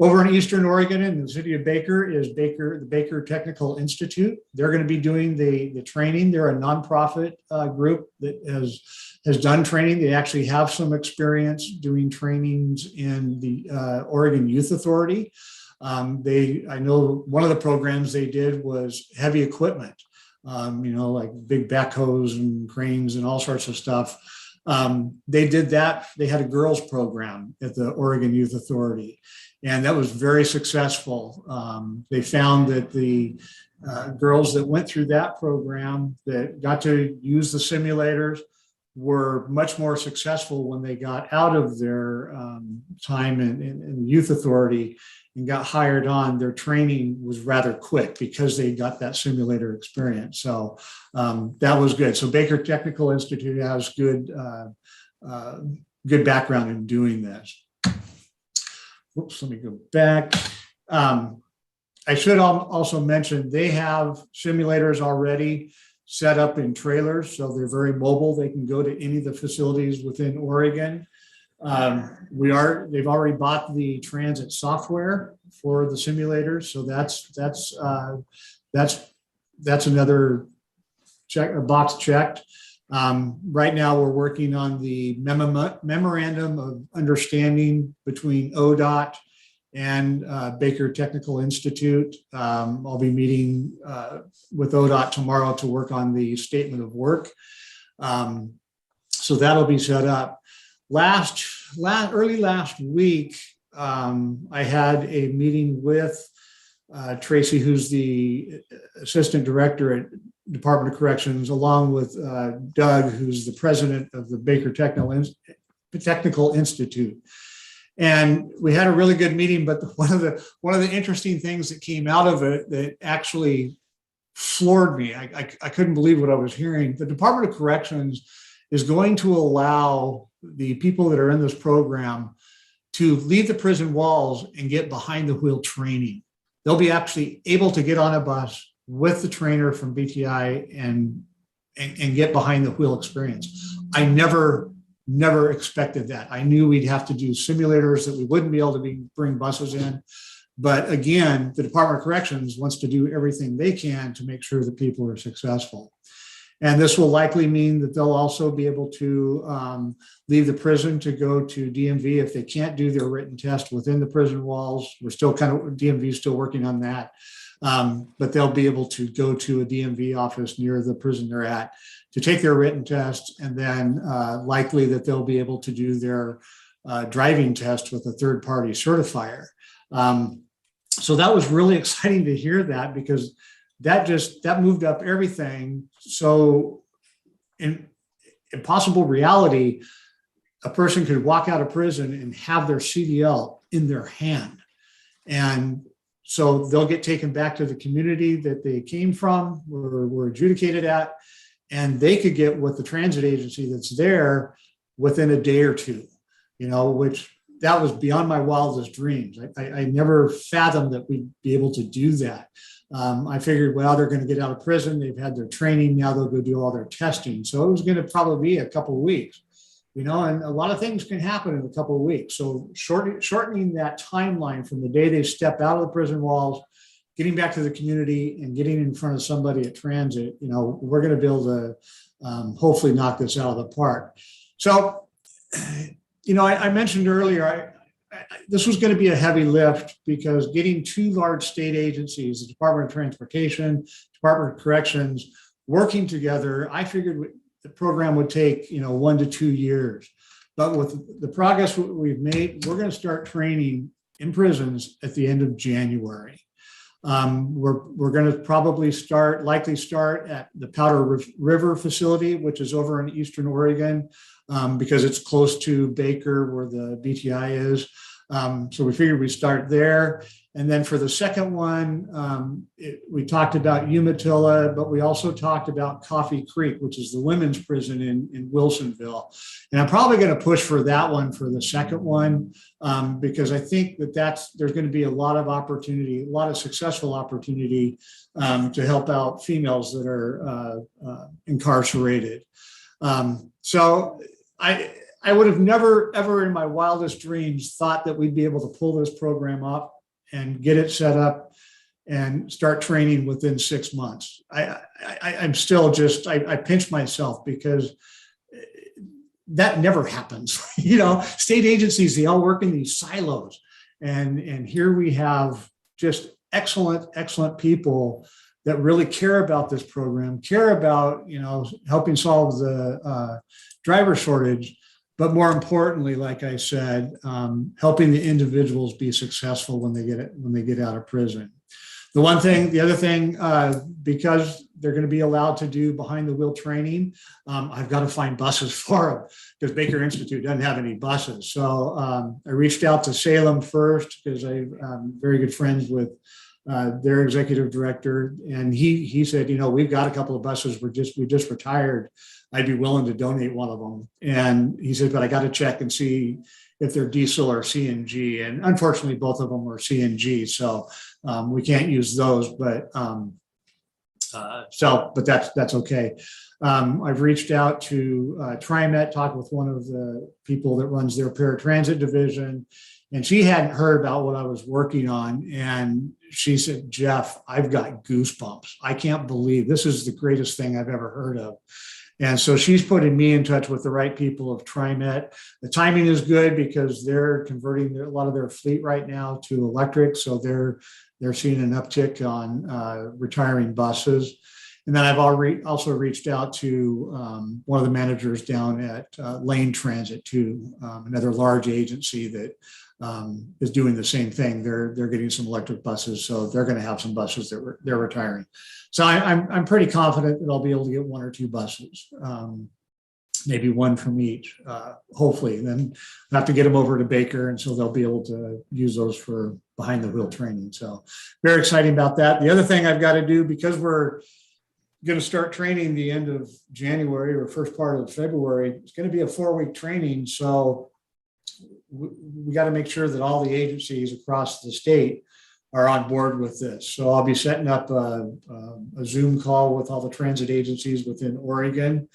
Speaker 2: Over in Eastern Oregon in the city of Baker is the Baker Technical Institute. They're going to be doing the training. They're a nonprofit group that has done training. They actually have some experience doing trainings in the Oregon Youth Authority. I know one of the programs they did was heavy equipment, like big backhoes and cranes and all sorts of stuff. They did that. They had a girls program at the Oregon Youth Authority, and that was very successful. They found that the girls that went through that program that got to use the simulators were much more successful when they got out of their time in the youth authority and got hired on. Their training was rather quick because they got that simulator experience. So that was good. So Baker Technical Institute has good background in doing this. Whoops, let me go back. I should also mention they have simulators already set up in trailers, so they're very mobile. They can go to any of the facilities within Oregon. They've already bought the transit software for the simulators, so that's another box checked. Right now, we're working on the memorandum of understanding between ODOT and Baker Technical Institute. I'll be meeting with ODOT tomorrow to work on the statement of work. So that'll be set up. Early last week, I had a meeting with Tracy, who's the assistant director at Department of Corrections, along with Doug, who's the president of the Baker Technical Institute. And we had a really good meeting, but one of the interesting things that came out of it that actually floored me, I couldn't believe what I was hearing. The Department of Corrections is going to allow the people that are in this program to leave the prison walls and get behind the wheel training. They'll be actually able to get on a bus with the trainer from BTI and get behind the wheel experience. I never expected that. I knew we'd have to do simulators, that we wouldn't be able to bring buses in. But again, the Department of Corrections wants to do everything they can to make sure that people are successful. And this will likely mean that they'll also be able to leave the prison to go to DMV if they can't do their written test within the prison walls. DMV is still working on that. But they'll be able to go to a DMV office near the prison they're at to take their written test, and then likely that they'll be able to do their driving test with a third-party certifier. So that was really exciting to hear that, because that moved up everything. So in possible reality, a person could walk out of prison and have their CDL in their hand. And so they'll get taken back to the community that they came from, or were adjudicated at, and they could get with the transit agency that's there within a day or two, which that was beyond my wildest dreams. I never fathomed that we'd be able to do that. I figured, well, they're going to get out of prison. They've had their training. Now they'll go do all their testing. So it was going to probably be a couple of weeks, and a lot of things can happen in a couple of weeks. So shortening that timeline from the day they step out of the prison walls, getting back to the community and getting in front of somebody at transit, we're going to be able to hopefully knock this out of the park. So, I mentioned earlier, this was going to be a heavy lift because getting two large state agencies, the Department of Transportation, Department of Corrections, working together, I figured the program would take, 1 to 2 years. But with the progress we've made, we're going to start training in prisons at the end of January. We're going to probably likely start at the Powder River facility, which is over in Eastern Oregon, because it's close to Baker where the BTI is. So we figured we'd start there. And then for the second one, we talked about Umatilla, but we also talked about Coffee Creek, which is the women's prison in Wilsonville. And I'm probably going to push for that one for the second one, because I think there's going to be a lot of opportunity, a lot of successful opportunity to help out females that are incarcerated. So I would have never, ever in my wildest dreams thought that we'd be able to pull this program up and get it set up and start training within 6 months. I'm still I pinch myself because that never happens. State agencies, they all work in these silos. And here we have just excellent people that really care about this program, care about, helping solve the driver shortage. But more importantly, like I said, helping the individuals be successful when they get out of prison. The other thing, because they're going to be allowed to do behind the wheel training, I've got to find buses for them because Baker Institute doesn't have any buses. So I reached out to Salem first because I'm very good friends with their executive director, and he said, we've got a couple of buses. We just retired. I'd be willing to donate one of them. And he said, but I got to check and see if they're diesel or CNG. And unfortunately, both of them were CNG. So we can't use those, but that's okay. I've reached out to TriMet, talked with one of the people that runs their paratransit division, and she hadn't heard about what I was working on. And she said, Jeff, I've got goosebumps. I can't believe this is the greatest thing I've ever heard of. And so she's putting me in touch with the right people of TriMet. The timing is good because they're converting a lot of their fleet right now to electric. So they're seeing an uptick on retiring buses. And then I've also reached out to one of the managers down at Lane Transit too, another large agency that is doing the same thing. They're getting some electric buses, so they're going to have some buses that they're retiring. So I'm pretty confident that I'll be able to get 1 or 2 buses, maybe one from each, hopefully. And then I have to get them over to Baker, and so they'll be able to use those for behind the wheel training. So very exciting about that. The other thing I've got to do, because we're going to start training the end of January or first part of February, it's going to be a 4-week training. So we got to make sure that all the agencies across the state are on board with this. So I'll be setting up a Zoom call with all the transit agencies within Oregon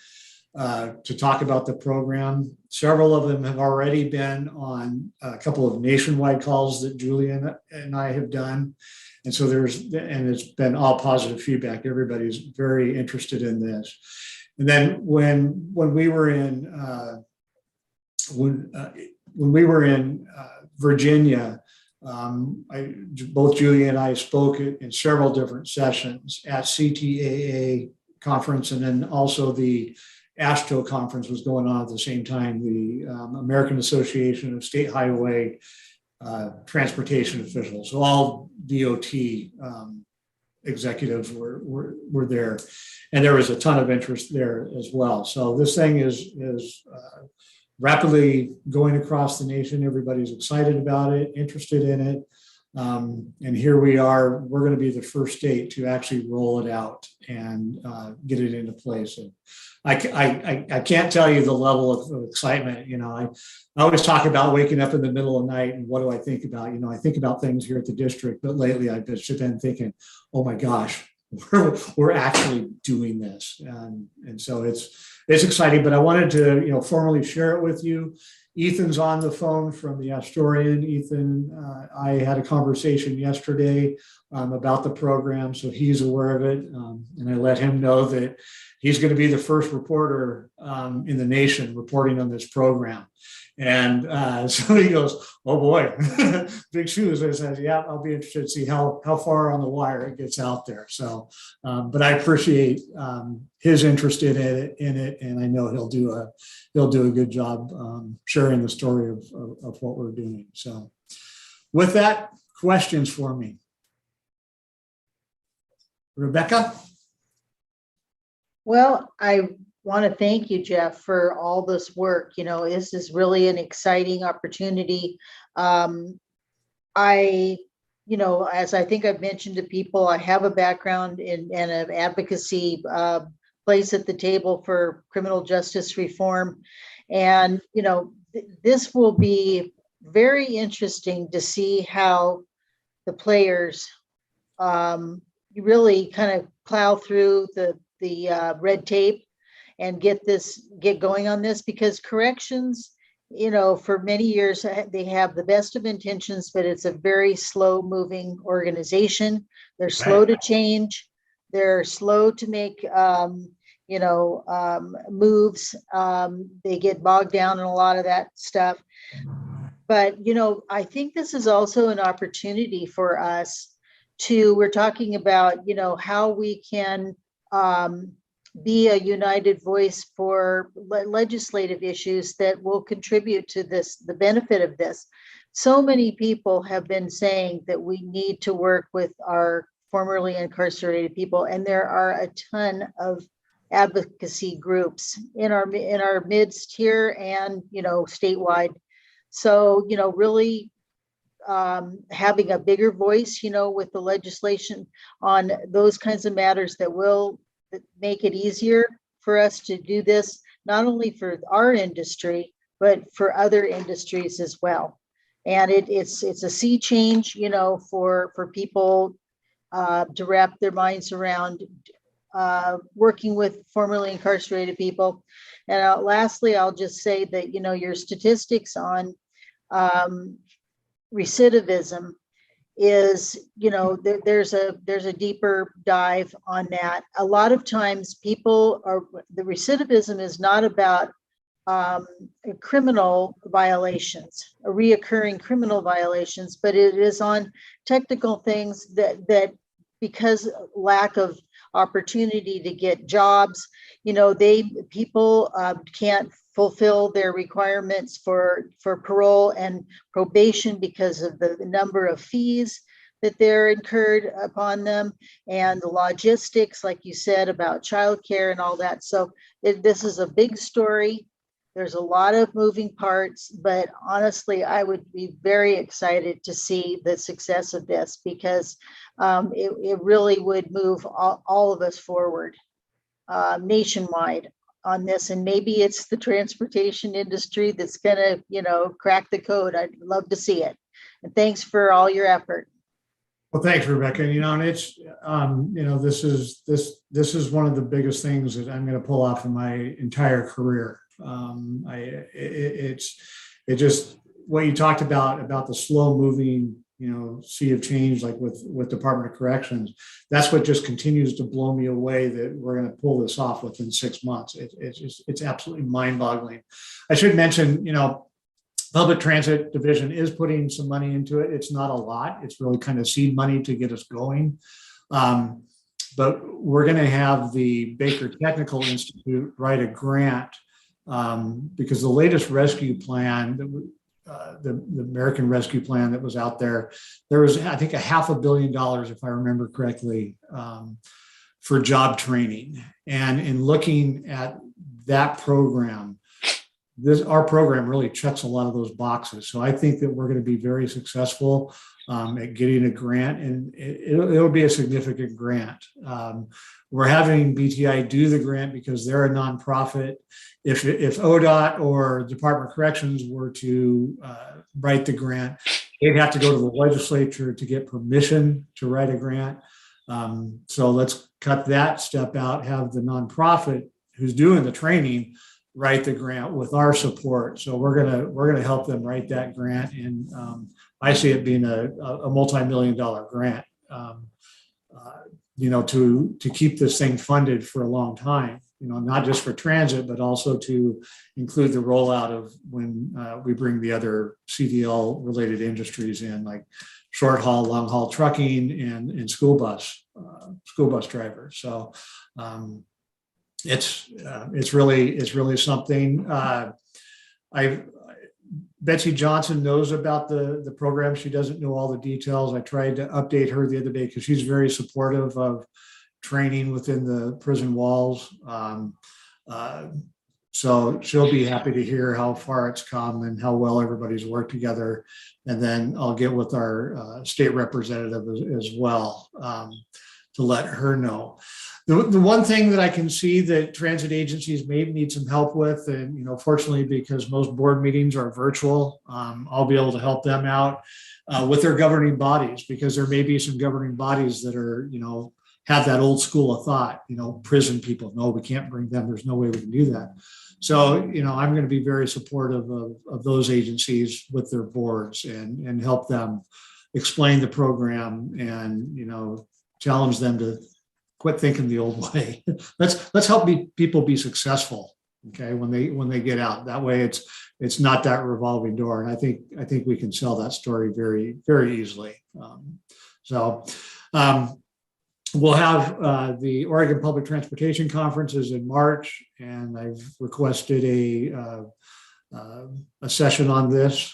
Speaker 2: to talk about the program. Several of them have already been on a couple of nationwide calls that Julian and I have done. And so it's been all positive feedback. Everybody's very interested in this. And then when we were in Virginia, both Julia and I spoke in several different sessions at CTAA conference, and then also the ASTO conference was going on at the same time, the American Association of State Highway Transportation Officials. So all DOT executives were there, and there was a ton of interest there as well. So this thing is rapidly going across the nation. Everybody's excited about it, interested in it. And here we are, we're going to be the first state to actually roll it out and get it into place. And I can't tell you the level of excitement. I always talk about waking up in the middle of the night and what do I think about? I think about things here at the district, but lately I've just been thinking, oh my gosh, we're actually doing this. And so it's exciting, but I wanted to, formally share it with you. Ethan's on the phone from the Astorian. Ethan, I had a conversation yesterday about the program, so he's aware of it. And I let him know that he's going to be the first reporter in the nation reporting on this program. And so he goes, oh boy, big shoes. I said, yeah, I'll be interested to see how far on the wire it gets out there. So, but I appreciate his interest in it, and I know he'll do a good job sharing the story of what we're doing. So, with that, questions for me, Rebecca?
Speaker 7: Well, I want to thank you, Jeff, for all this work. This is really an exciting opportunity. As I think I've mentioned to people, I have a background in an advocacy place at the table for criminal justice reform. And, this will be very interesting to see how the players really kind of plow through the red tape and get going on this, because corrections, for many years, they have the best of intentions, but it's a very slow moving organization. They're slow to change. They're slow to make, moves. They get bogged down in a lot of that stuff. But, I think this is also an opportunity for us we're talking about, how we can be a united voice for legislative issues that will contribute to the benefit of this. So many people have been saying that we need to work with our formerly incarcerated people, and there are a ton of advocacy groups in our midst here and, statewide. So, really having a bigger voice, with the legislation on those kinds of matters that will make it easier for us to do this, not only for our industry, but for other industries as well. And it's a sea change, for people to wrap their minds around working with formerly incarcerated people. And lastly, I'll just say that, your statistics on recidivism is, there's a deeper dive on that. A lot of times the recidivism is not about criminal violations, reoccurring criminal violations, but it is on technical things that because lack of opportunity to get jobs, people can't fulfill their requirements for parole and probation because of the number of fees that they're incurred upon them, and the logistics, like you said, about childcare and all that. So this is a big story. There's a lot of moving parts, but honestly, I would be very excited to see the success of this, because it really would move all of us forward nationwide on this. And maybe it's the transportation industry that's gonna, crack the code. I'd love to see it. And thanks for all your effort.
Speaker 2: Well, thanks, Rebecca. And it's, this is one of the biggest things that I'm going to pull off in my entire career. It's just what you talked about the slow moving, sea of change, like with Department of Corrections. That's what just continues to blow me away, that we're going to pull this off within 6 months. It's absolutely mind boggling. I should mention, Public Transit Division is putting some money into it. It's not a lot. It's really kind of seed money to get us going. But we're going to have the Baker Technical Institute write a grant, because the latest rescue plan, the American Rescue Plan that was out there was, I think, $500 million, if I remember correctly, for job training. And in looking at that program, our program really checks a lot of those boxes. So I think that we're going to be very successful at getting a grant, and it'll be a significant grant. We're having BTI do the grant because they're a nonprofit. If ODOT or Department of Corrections were to write the grant, they'd have to go to the legislature to get permission to write a grant. So let's cut that step out, have the nonprofit who's doing the training write the grant with our support. So we're gonna help them write that grant, and I see it being a multi-million-dollar grant. To keep this thing funded for a long time. Not just for transit, but also to include the rollout of when we bring the other CDL related industries in, like short haul, long haul trucking, and school bus drivers. So it's really something. Betsy Johnson knows about the program. She doesn't know all the details. I tried to update her the other day because she's very supportive of training within the prison walls. So she'll be happy to hear how far it's come and how well everybody's worked together. And then I'll get with our state representative as well to let her know. The one thing that I can see that transit agencies may need some help with, and fortunately, because most board meetings are virtual, I'll be able to help them out with their governing bodies, because there may be some governing bodies that are, have that old school of thought, prison people. No, we can't bring them. There's no way we can do that. So, I'm going to be very supportive of those agencies with their boards and help them explain the program and, challenge them to quit thinking the old way. Let's help people be successful. Okay, when they get out, that way it's not that revolving door. And I think we can sell that story very, very easily. We'll have the Oregon Public Transportation Conferences in March, and I've requested a session on this.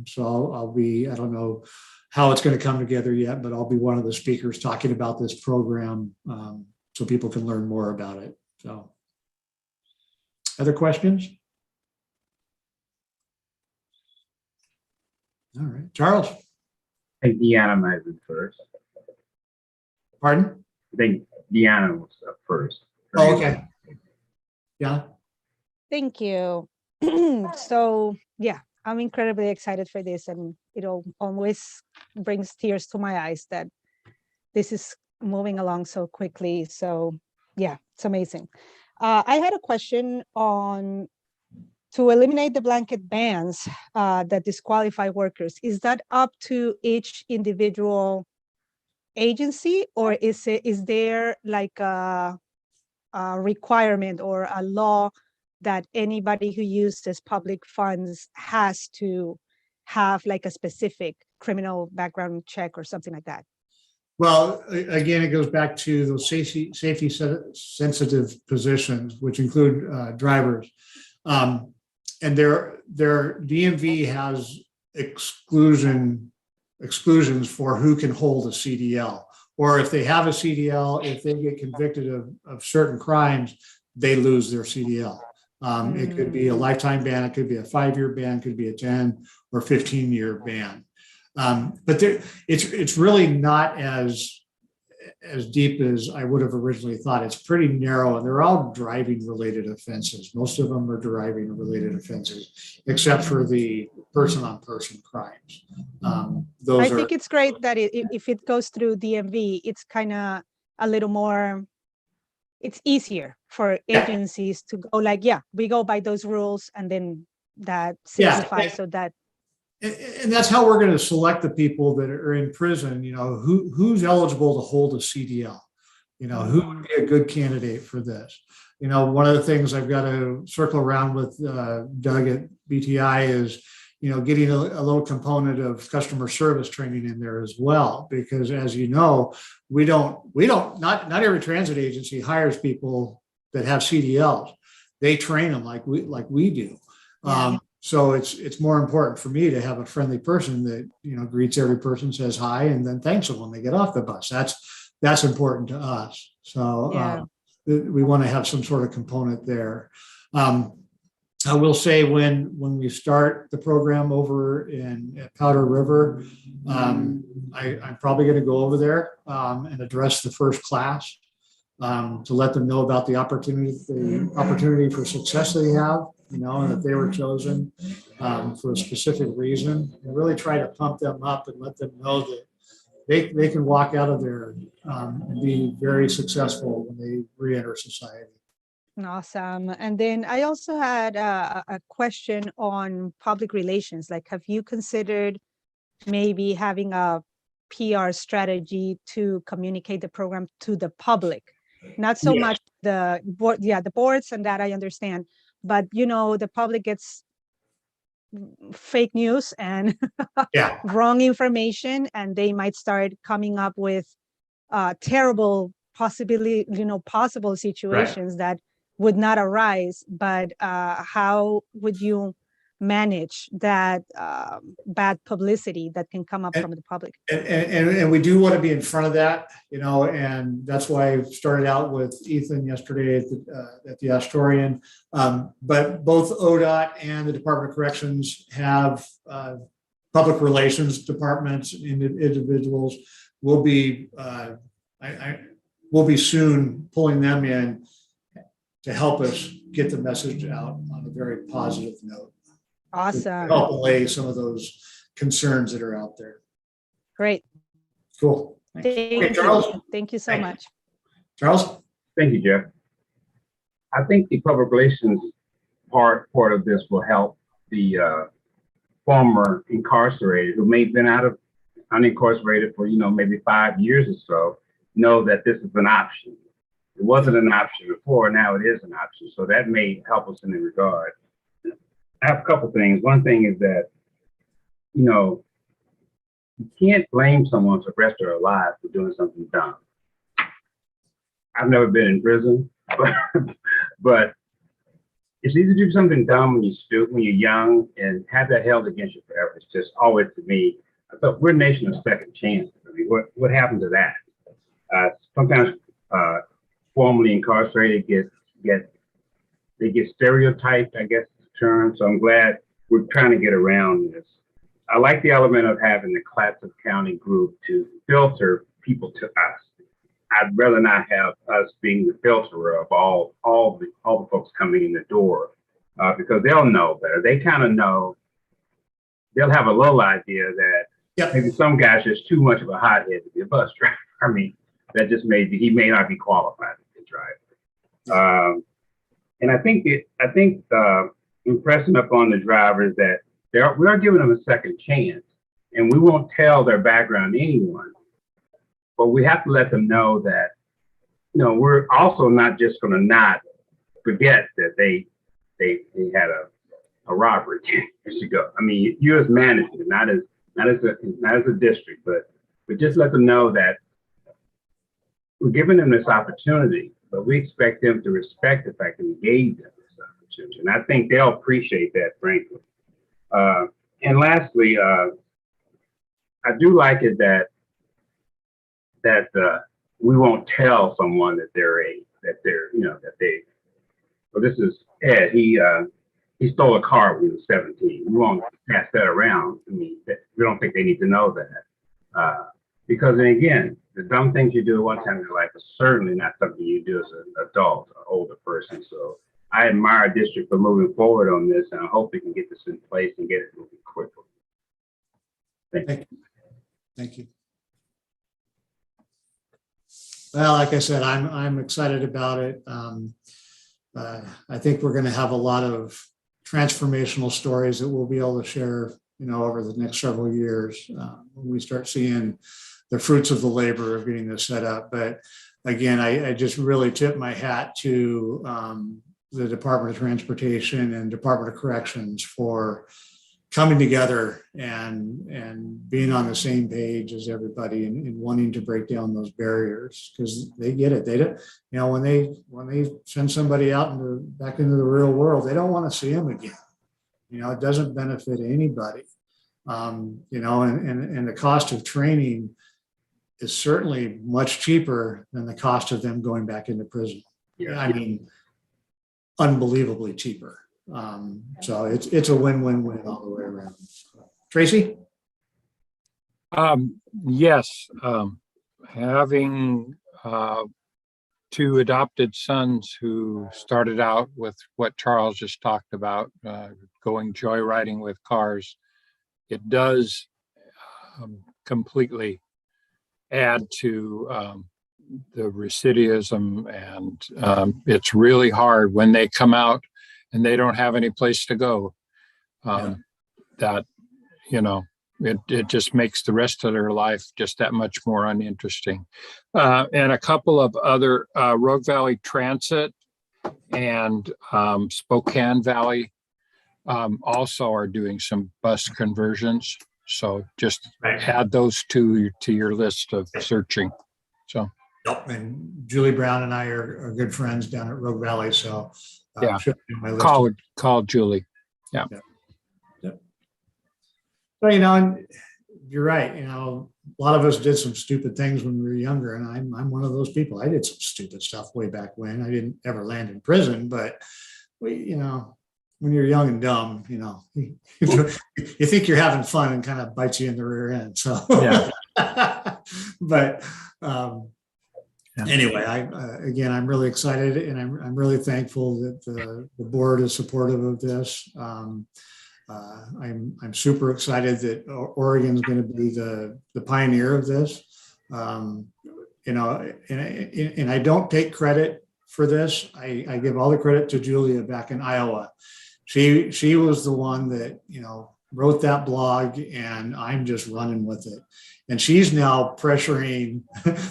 Speaker 2: So I'll be, I don't know how it's going to come together yet, but I'll be one of the speakers talking about this program so people can learn more about it. So, other questions? All right, Charles.
Speaker 8: I think Deanna might be first.
Speaker 2: Pardon?
Speaker 8: I think Deanna was up first.
Speaker 2: Oh, okay. Yeah.
Speaker 11: Thank you. So yeah, I'm incredibly excited for this, and it always brings tears to my eyes that this is moving along so quickly. So yeah, it's amazing. I had a question on to eliminate the blanket bans that disqualify workers. Is that up to each individual agency, or is there like a requirement or a law that anybody who uses public funds has to have like a specific criminal background check or something like that?
Speaker 2: Well, again, it goes back to those safety sensitive positions, which include drivers. And their DMV has exclusions for who can hold a CDL, or if they have a CDL, if they get convicted of certain crimes, they lose their CDL. It could be a lifetime ban, it could be a 5-year ban, it could be a 10 or 15-year ban. But it's really not as deep as I would have originally thought. It's pretty narrow, and they're all driving related offenses. Most of them are driving related offenses, except for the person on person crimes. I
Speaker 11: think it's great that if it goes through DMV, it's kind of a little more, it's easier for agencies to go like, yeah, we go by those rules, and then that simplifies so that.
Speaker 2: And that's how we're going to select the people that are in prison. Who's eligible to hold a CDL. Who would be a good candidate for this. One of the things I've got to circle around with Doug at BTI is, getting a little component of customer service training in there as well, because as you know, not every transit agency hires people that have CDLs. They train them like we do. Yeah. So it's more important for me to have a friendly person that, greets every person, says hi, and then thanks them when they get off the bus. That's important to us. So we want to have some sort of component there. I will say when we start the program over at Powder River, I'm probably going to go over there and address the first class to let them know about the opportunity for success they have, and that they were chosen for a specific reason, and really try to pump them up and let them know that they can walk out of there and be very successful when they re-enter society.
Speaker 11: Awesome. And then I also had a question on public relations. Like, have you considered maybe having a PR strategy to communicate the program to the public? Not so much the board, the boards and that I understand, but the public gets fake news and wrong information, and they might start coming up with terrible possible situations that would not arise. But how would you manage that bad publicity that can come up from the public?
Speaker 2: And we do want to be in front of that, and that's why I started out with Ethan yesterday at the Astorian. But both ODOT and the Department of Corrections have public relations departments, individuals. We'll be soon pulling them in to help us get the message out on a very positive note.
Speaker 11: Awesome.
Speaker 2: Help allay some of those concerns that are out there.
Speaker 11: Great.
Speaker 2: Cool.
Speaker 11: Thank
Speaker 2: Charles.
Speaker 11: you. Thank you so much.
Speaker 2: Charles?
Speaker 8: Thank you, Jeff. I think the public relations part of this will help the former incarcerated who may have been unincarcerated for, maybe 5 years or so, know that this is an option. It wasn't an option before, now it is an option. So that may help us in that regard. I have a couple things. One thing is that, you can't blame someone for the rest of their lives for doing something dumb. I've never been in prison, but it's easy to do something dumb when you're young, and have that held against you forever. It's just always, to me, I thought we're a nation of second chances. I mean, what happened to that? Sometimes formerly incarcerated get stereotyped, I guess is the term. So I'm glad we're trying to get around this. I like the element of having the Clatsop County group to filter people to us. I'd rather not have us being the filterer of all the folks coming in the door, because they'll know better. They kind of know. They'll have a little idea that maybe some guy's just too much of a hothead to be a bus driver. I mean, that just he may not be qualified to drive. And I think impressing upon the drivers that we are giving them a second chance, and we won't tell their background to anyone, but we have to let them know that, we're also not just going to not forget that they had a robbery years ago. I mean, you as management, not as a district, but just let them know that we're giving them this opportunity, but we expect them to respect the fact that we gave them this opportunity. And I think they'll appreciate that, frankly. And lastly, I do like it that we won't tell someone that well, this is Ed, he stole a car when he was 17. We won't pass that around. I mean, we don't think they need to know that. Because then again, the dumb things you do at one time in your life is certainly not something you do as an adult, an older person. So I admire our district for moving forward on this, and I hope we can get this in place and get it moving quickly. Thank you.
Speaker 2: Thank you. Well, like I said, I'm excited about it. I think we're going to have a lot of transformational stories that we'll be able to share, over the next several years when we start seeing the fruits of the labor of getting this set up. But again, I just really tip my hat to the Department of Transportation and Department of Corrections for coming together and being on the same page as everybody and wanting to break down those barriers, because they get it. They don't, when they send somebody out back into the real world, they don't want to see them again. It doesn't benefit anybody. And the cost of training is certainly much cheaper than the cost of them going back into prison. Yeah. I mean, unbelievably cheaper. So it's a win-win-win all the way around. Tracy?
Speaker 1: Yes, having two adopted sons who started out with what Charles just talked about, going joyriding with cars, it does completely add to the recidivism, and it's really hard when they come out and they don't have any place to go. That, you know, it just makes the rest of their life just that much more uninteresting. And a couple of other Rogue Valley Transit and Spokane Valley also are doing some bus conversions. So just add those two to your list of searching. So.
Speaker 2: Yep. And Julie Brown and I are good friends down at Rogue Valley. So
Speaker 1: yeah,
Speaker 2: my list.
Speaker 1: Call Julie. Yeah.
Speaker 2: So, you know, and you're right. You know, a lot of us did some stupid things when we were younger, and I'm one of those people. I did some stupid stuff way back when. I didn't ever land in prison, but you know, when you're young and dumb, you know, you think you're having fun and kind of bites you in the rear end. So,
Speaker 1: yeah.
Speaker 2: But anyway, again, I'm really excited, and I'm really thankful that the board is supportive of this. I'm super excited that Oregon's going to be the pioneer of this. You know, and I don't take credit for this. I give all the credit to Julia back in Iowa. She was the one that, you know, wrote that blog, and I'm just running with it. And she's now pressuring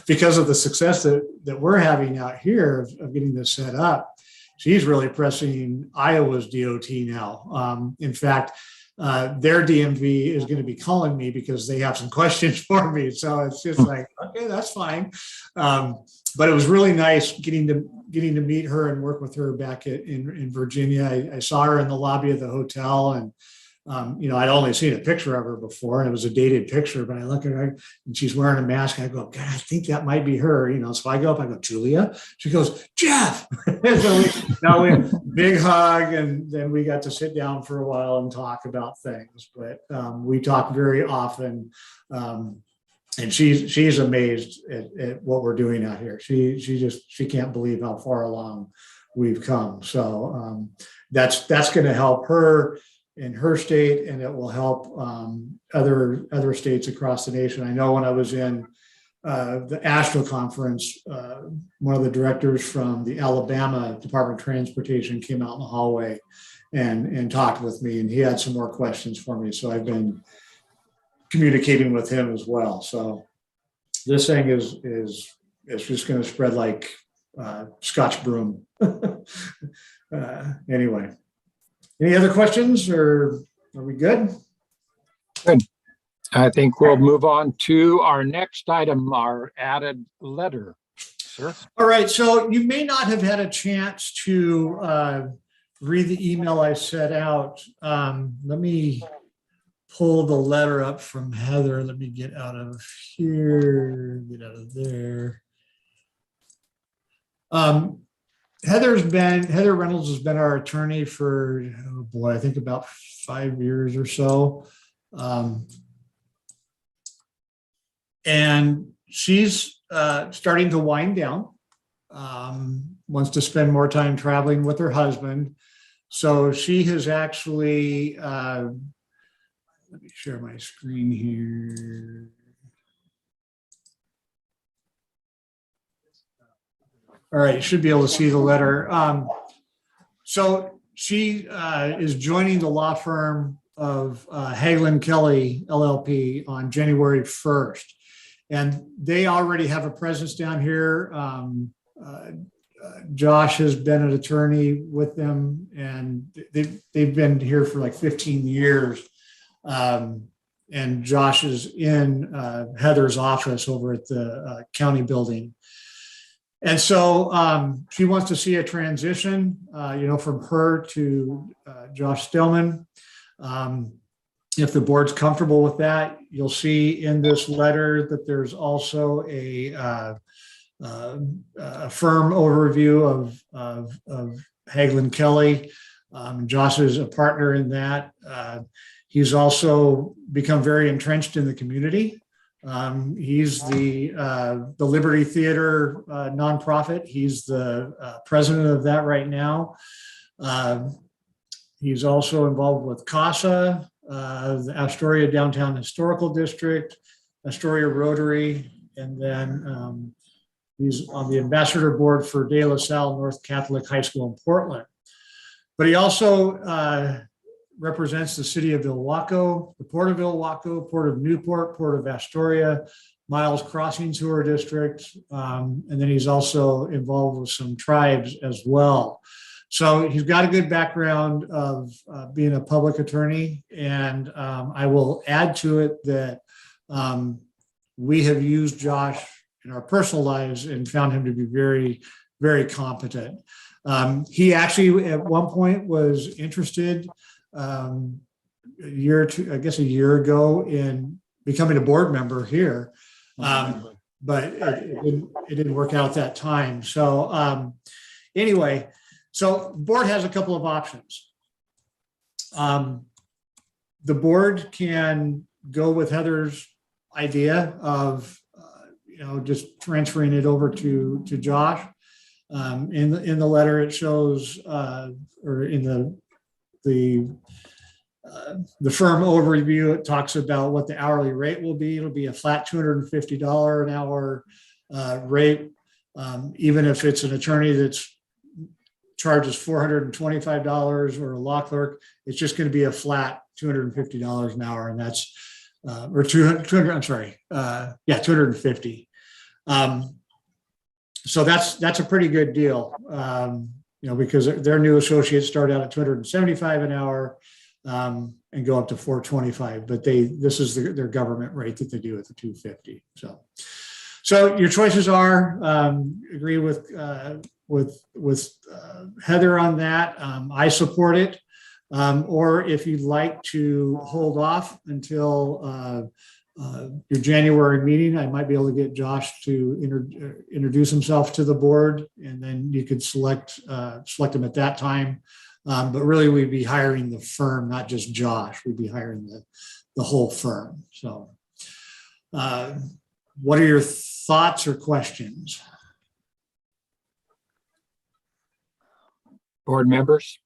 Speaker 2: because of the success that we're having out here of getting this set up. She's really pressing Iowa's DOT now. In fact, their DMV is going to be calling me because they have some questions for me. So it's just like, okay, that's fine. But it was really nice getting to meet her and work with her back in Virginia. I saw her in the lobby of the hotel, and you know, I'd only seen a picture of her before, and it was a dated picture, but I look at her and she's wearing a mask. I go, God, I think that might be her, you know? So I go up, I go, Julia. She goes, Jeff. So we big hug. And then we got to sit down for a while and talk about things, but we talk very often. And she's amazed at what we're doing out here. She can't believe how far along we've come. So that's going to help her in her state, and it will help other states across the nation. I know when I was in the Asheville conference, one of the directors from the Alabama Department of Transportation came out in the hallway and talked with me, and he had some more questions for me. So I've been communicating with him as well. So this thing is just going to spread like Scotch broom. Anyway. Any other questions, or are we good?
Speaker 1: Good. I think we'll move on to our next item, our added letter. Sir?
Speaker 2: All right. So you may not have had a chance to read the email I sent out. Let me pull the letter up from Heather. Let me get out of here, get out of there. Heather Reynolds has been our attorney for, oh boy, I think about 5 years or so. And she's starting to wind down, wants to spend more time traveling with her husband. So she has actually, let me share my screen here. All right, you should be able to see the letter. So she is joining the law firm of Hagelin Kelly LLP on January 1st. And they already have a presence down here. Josh has been an attorney with them, and they've been here for like 15 years. And Josh is in Heather's office over at the county building. And so she wants to see a transition, from her to Josh Stillman. If the board's comfortable with that, you'll see in this letter that there's also a firm overview of Hagelin Kelly. Josh is a partner in that. He's also become very entrenched in the community. He's the Liberty Theater nonprofit. He's the president of that right now. He's also involved with CASA, the Astoria Downtown Historical District, Astoria Rotary, and then he's on the ambassador board for De La Salle North Catholic High School in Portland. But he also represents the city of Ilwaco, the Port of Ilwaco, Port of Newport, Port of Astoria, Miles Crossing Sewer District, and then he's also involved with some tribes as well. So he's got a good background of being a public attorney, and I will add to it that we have used Josh in our personal lives and found him to be very, very competent. He actually at one point was interested a year ago in becoming a board member here, but it didn't work out at that time. So anyway, so the board has a couple of options. The board can go with Heather's idea of just transferring it over to Josh. In the letter, it shows, or in the firm overview, it talks about what the hourly rate will be. It'll be a flat $250 an hour rate, even if it's an attorney that's charges $425 or a law clerk. It's just going to be a flat $250 an hour, and that's or 200. I'm sorry, 250. So that's a pretty good deal, because their new associates start out at $275 an hour and go up to $425. But this is their government rate that they do at the $250. So your choices are agree with Heather on that. I support it. Or if you'd like to hold off until your January meeting, I might be able to get Josh to introduce himself to the board, and then you could select him at that time. But really, we'd be hiring the firm, not just Josh. We'd be hiring the whole firm. So what are your thoughts or questions?
Speaker 1: Board members?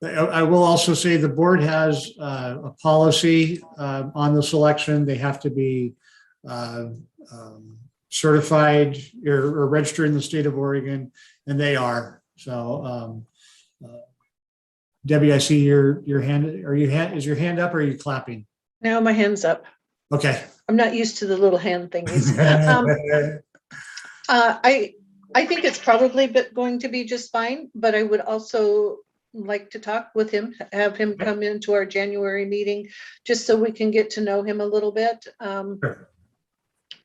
Speaker 2: I will also say the board has a policy on the selection. They have to be certified or registered in the state of Oregon, and they are. So, Debbie, I see your hand. Is your hand up or are you clapping?
Speaker 12: No, my hand's up.
Speaker 2: Okay.
Speaker 12: I'm not used to the little hand thingies. I think it's probably going to be just fine, but I would also like to talk with him, have him come into our January meeting, just so we can get to know him a little bit.
Speaker 2: Sure.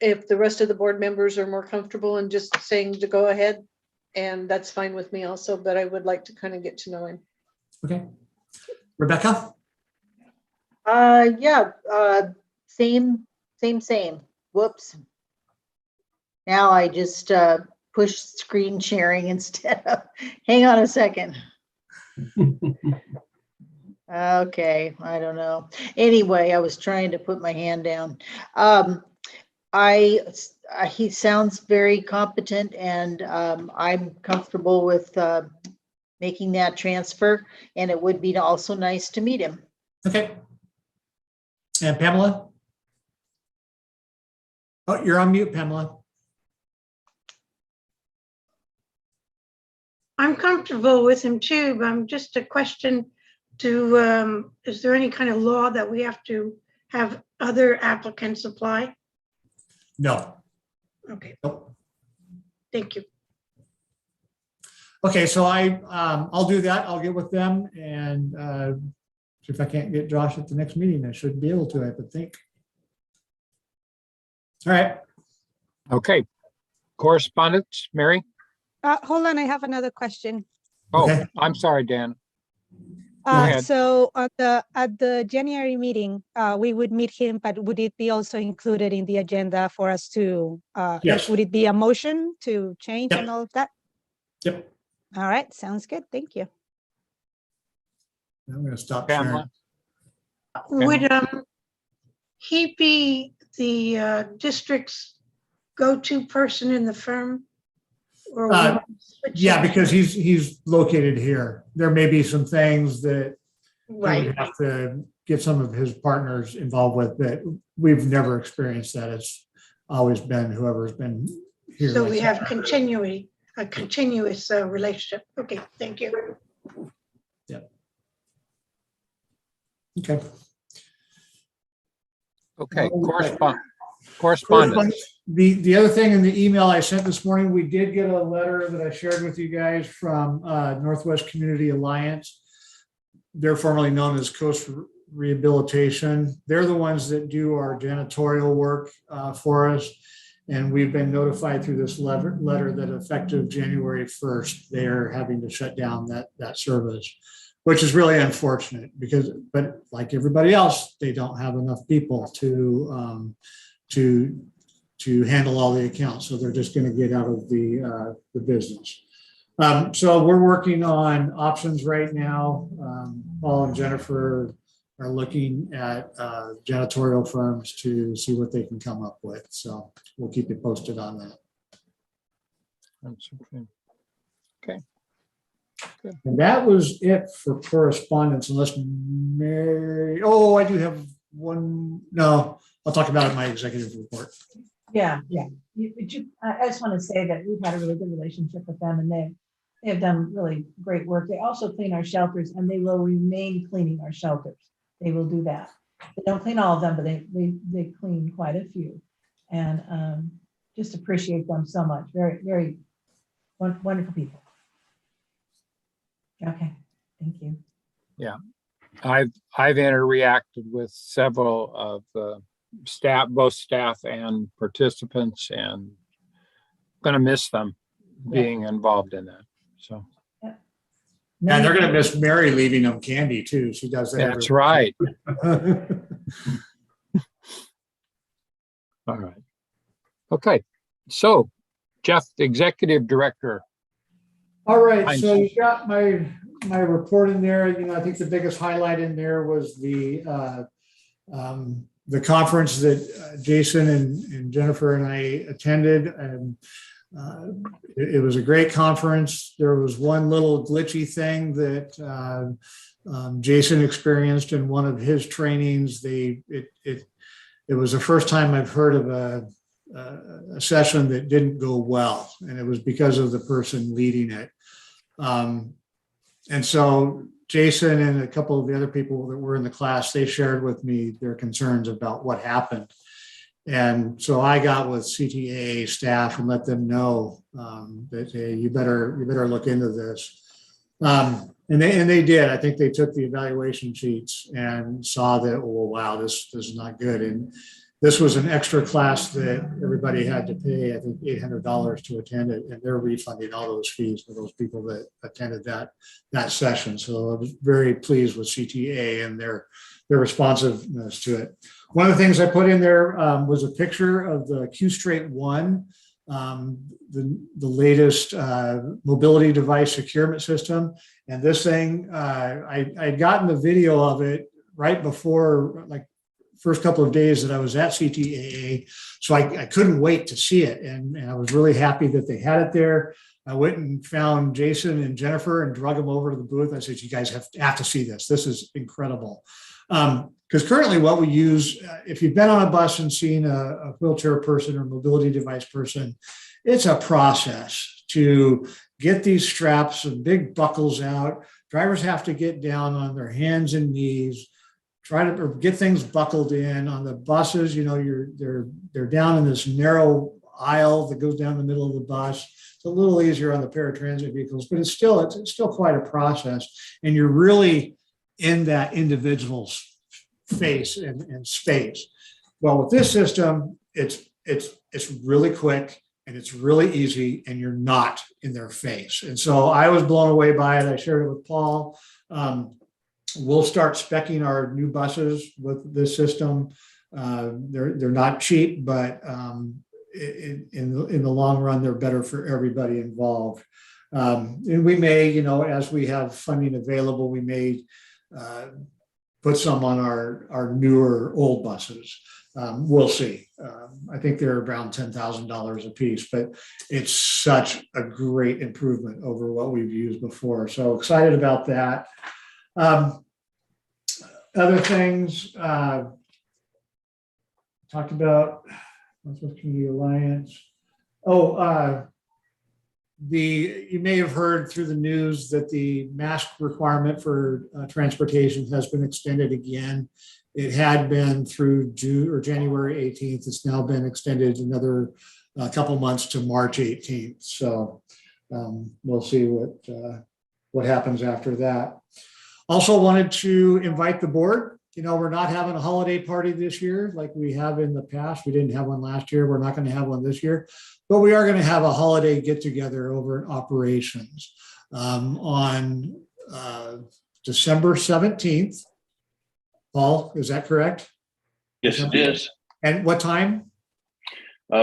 Speaker 12: If the rest of the board members are more comfortable in just saying to go ahead, and that's fine with me also, but I would like to kind of get to know him.
Speaker 2: Okay. Rebecca?
Speaker 7: Same. Whoops. Now I just push screen sharing instead of, hang on a second. Okay, I don't know. Anyway, I was trying to put my hand down. He sounds very competent, and I'm comfortable with making that transfer, and it would be also nice to meet him.
Speaker 2: Okay. And Pamela? Oh, you're on mute, Pamela.
Speaker 6: I'm comfortable with him too, but I'm just a question to, is there any kind of law that we have to have other applicants apply?
Speaker 2: No.
Speaker 6: Okay.
Speaker 2: Nope.
Speaker 6: Thank you.
Speaker 2: Okay, so I'll do that. I'll get with them and see if I can't get Josh at the next meeting. I should be able to, I would think. All right.
Speaker 1: Okay. Correspondence, Mary?
Speaker 11: Hold on, I have another question.
Speaker 1: Oh,
Speaker 2: Okay.
Speaker 1: I'm sorry, Dan. ahead.
Speaker 11: So at the January meeting, we would meet him, but would it be also included in the agenda for us to,
Speaker 2: Yes.
Speaker 11: would it be a motion to change
Speaker 2: Yep.
Speaker 11: and all of that?
Speaker 2: Yep.
Speaker 11: All right, sounds good. Thank you.
Speaker 2: I'm gonna stop sharing.
Speaker 1: Pamela?
Speaker 6: Would he be the district's go-to person in the firm? Or we might switch
Speaker 2: Yeah,
Speaker 6: it?
Speaker 2: because he's located here. There may be some things that he
Speaker 6: Right.
Speaker 2: would have to get some of his partners involved with, but we've never experienced that. It's always been whoever's been here.
Speaker 6: So we have a continuous relationship. Okay, thank you.
Speaker 2: Okay.
Speaker 1: Okay,
Speaker 2: Okay.
Speaker 1: correspondence.
Speaker 2: The other thing in the email I sent this morning, we did get a letter that I shared with you guys from Northwest Community Alliance. They're formerly known as Coast Rehabilitation. They're the ones that do our janitorial work for us. And we've been notified through this letter that effective January 1st, they're having to shut down that service, which is really unfortunate but like everybody else, they don't have enough people to handle all the accounts. So they're just going to get out of the business. So we're working on options right now. Paul and Jennifer are looking at janitorial firms to see what they can come up with. So we'll keep you posted on that.
Speaker 1: That's okay.
Speaker 2: And that was it for correspondence, unless Mary, I do have one. No, I'll talk about it in my executive report.
Speaker 4: Yeah. I just want to say that we've had a really good relationship with them, and they have done really great work. They also clean our shelters, and they will remain cleaning our shelters. They will do that. They don't clean all of them, but they clean quite a few, and just appreciate them so much. Very, very wonderful people. Okay, thank you.
Speaker 1: Yeah, I've interacted with several of the staff, both staff and participants, and gonna miss them being involved in that. So.
Speaker 2: And they're going to miss Mary leaving them candy too. She does that.
Speaker 1: That's right. All right. Okay. So, Jeff, the executive director.
Speaker 2: All right. So you got my report in there. I think the biggest highlight in there was the conference that Jason and Jennifer and I attended. And it was a great conference. There was one little glitchy thing that Jason experienced in one of his trainings. It was the first time I've heard of a session that didn't go well, and it was because of the person leading it. And so Jason and a couple of the other people that were in the class, they shared with me their concerns about what happened. And so I got with CTA staff and let them know that, hey, you better look into this. And they did. I think they took the evaluation sheets and saw that, oh, wow, this is not good. And this was an extra class that everybody had to pay, I think, $800 to attend it, and they're refunding all those fees for those people that attended that session. So I was very pleased with CTA and their responsiveness to it. One of the things I put in there was a picture of the Q Straight One, the latest mobility device securement system. And this thing, I'd gotten the video of it right before, like, first couple of days that I was at CTAA. So I couldn't wait to see it. And I was really happy that they had it there. I went and found Jason and Jennifer and drug them over to the booth. I said, you guys have to see this. This is incredible. Because currently what we use, if you've been on a bus and seen a wheelchair person or mobility device person, it's a process to get these straps and big buckles out. Drivers have to get down on their hands and knees, try to get things buckled in. On the buses, they're down in this narrow aisle that goes down the middle of the bus. It's a little easier on the paratransit vehicles, but it's still quite a process. And you're really in that individual's face and space. Well, with this system, it's really quick and it's really easy, and you're not in their face. And so I was blown away by it. I shared it with Paul. We'll start speccing our new buses with this system. They're not cheap, but in the long run, they're better for everybody involved. And we may, you know, as we have funding available, we may put some on our newer old buses. We'll see. I think they're around $10,000 a piece, but it's such a great improvement over what we've used before. So excited about that. Other things, talked about Northwest Community Alliance. You may have heard through the news that the mask requirement for transportation has been extended again. It had been through June or January 18th. It's now been extended another couple months to March 18th. So we'll see what happens after that. Also wanted to invite the board. You know, we're not having a holiday party this year like we have in the past. We didn't have one last year. We're not going to have one this year. But we are going to have a holiday get together over at operations on December 17th. Paul, is that correct?
Speaker 13: Yes, it is.
Speaker 2: And what time?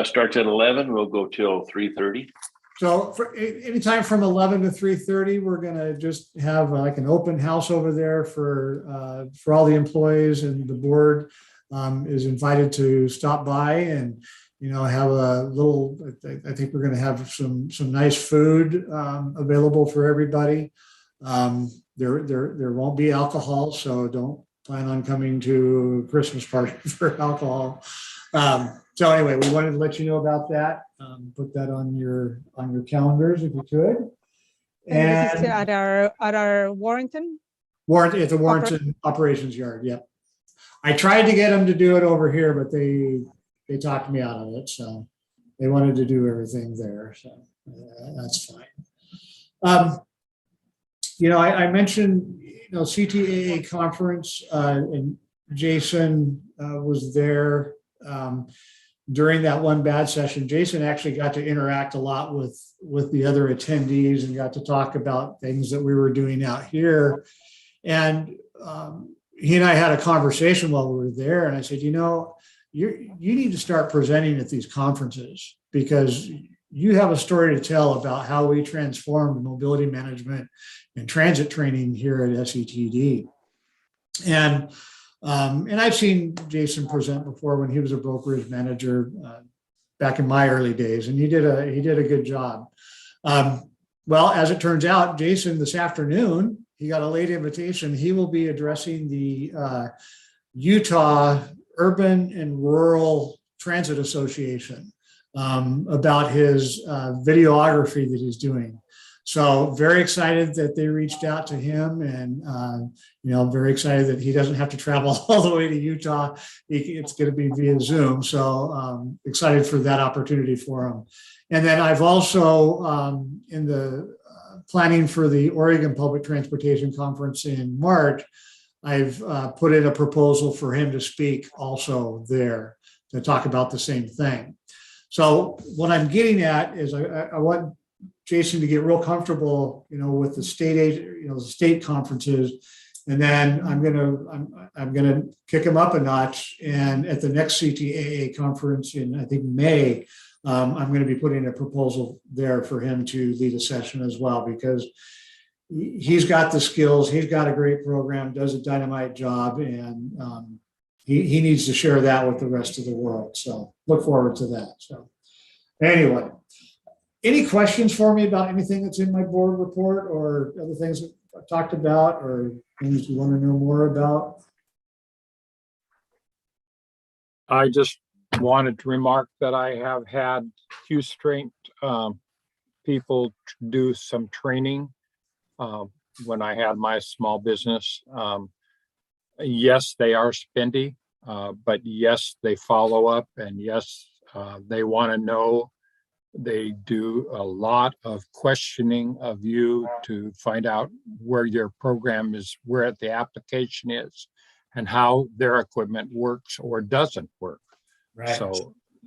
Speaker 13: Starts at 11. We'll go till 3:30.
Speaker 2: So for anytime from 11 to 3:30, we're going to just have like an open house over there for all the employees, and the board is invited to stop by and, you know, have a little, I think we're going to have some nice food available for everybody. There won't be alcohol, so don't plan on coming to a Christmas party for alcohol. So anyway, we wanted to let you know about that. Put that on your calendars if you could.
Speaker 11: And this is at our Warrenton?
Speaker 2: It's a Warrenton operations yard. Yep. I tried to get them to do it over here, but they talked me out of it. So they wanted to do everything there. So that's fine. You know, I mentioned, you know, CTAA conference, and Jason was there during that one bad session. Jason actually got to interact a lot with the other attendees and got to talk about things that we were doing out here. And he and I had a conversation while we were there, and I said, you know, you need to start presenting at these conferences, because you have a story to tell about how we transformed mobility management and transit training here at SETD. And I've seen Jason present before when he was a brokerage manager back in my early days, and he did a good job. Well, as it turns out, Jason, this afternoon, he got a late invitation. He will be addressing the Utah Urban and Rural Transit Association about his videography that he's doing. So very excited that they reached out to him, and you know, very excited that he doesn't have to travel all the way to Utah. It's going to be via Zoom. So excited for that opportunity for him. And then I've also in the planning for the Oregon Public Transportation Conference in March, I've put in a proposal for him to speak also there to talk about the same thing. So what I'm getting at is I want Jason to get real comfortable, you know, with the state conferences, and then I'm gonna kick him up a notch. And at the next CTAA conference in, I think, May, I'm going to be putting a proposal there for him to lead a session as well, because he's got the skills, he's got a great program, does a dynamite job, and he needs to share that with the rest of the world. So look forward to that. So anyway, any questions for me about anything that's in my board report or other things that I've talked about, or things you want to know more about?
Speaker 1: I just wanted to remark that I have had Q strength people do some training when I had my small business. Yes, they are spendy, but yes, they follow up, and yes, they want to know. They do a lot of questioning of you to find out where your program is, where the application is, and how their equipment works or doesn't work.
Speaker 2: Right.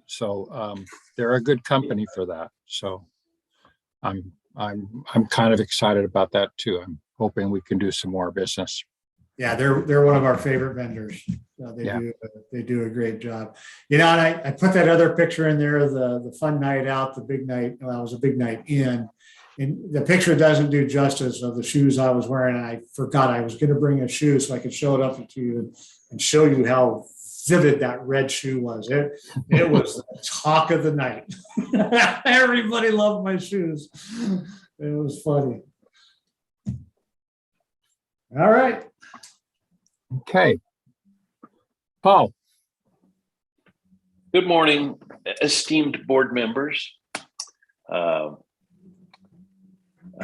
Speaker 1: So they're a good company for that. So I'm kind of excited about that too. I'm hoping we can do some more business.
Speaker 2: Yeah, they're one of our favorite vendors. They do a great job. You know, and I put that other picture in there, the fun night out, the big night. Well, it was a big night in, And the picture doesn't do justice of the shoes I was wearing. I forgot I was going to bring a shoe so I could show it up to you and show you how vivid that red shoe was. It was the talk of the night. Everybody loved my shoes. It was funny. All right.
Speaker 1: Okay. Paul.
Speaker 13: Good morning, esteemed board members.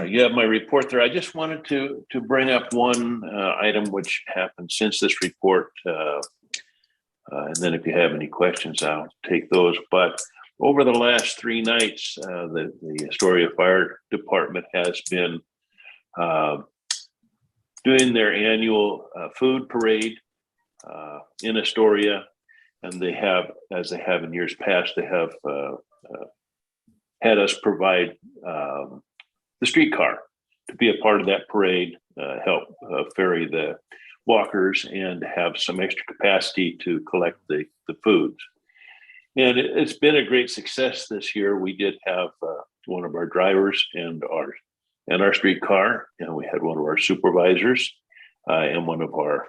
Speaker 13: You have my report there. I just wanted to bring up one item which happened since this report. And then if you have any questions, I'll take those. But over the last 3 nights, the Astoria Fire Department has been doing their annual food parade in Astoria. And they have, as they have in years past, they have had us provide the streetcar to be a part of that parade, help ferry the walkers and have some extra capacity to collect the foods. And it's been a great success this year. We did have one of our drivers and our streetcar, and we had one of our supervisors and one of our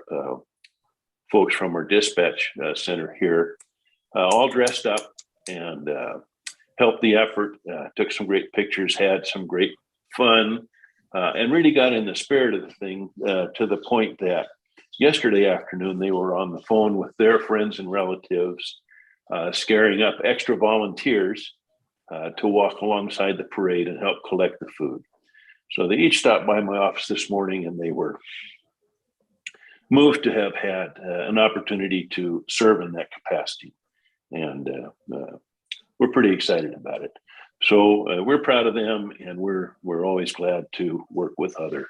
Speaker 13: folks from our dispatch center here, all dressed up and helped the effort, took some great pictures, had some great fun, and really got in the spirit of the thing to the point that yesterday afternoon they were on the phone with their friends and relatives, scaring up extra volunteers to walk alongside the parade and help collect the food. So they each stopped by my office this morning, and they were moved to have had an opportunity to serve in that capacity. And we're pretty excited about it. So we're proud of them, and we're always glad to work with other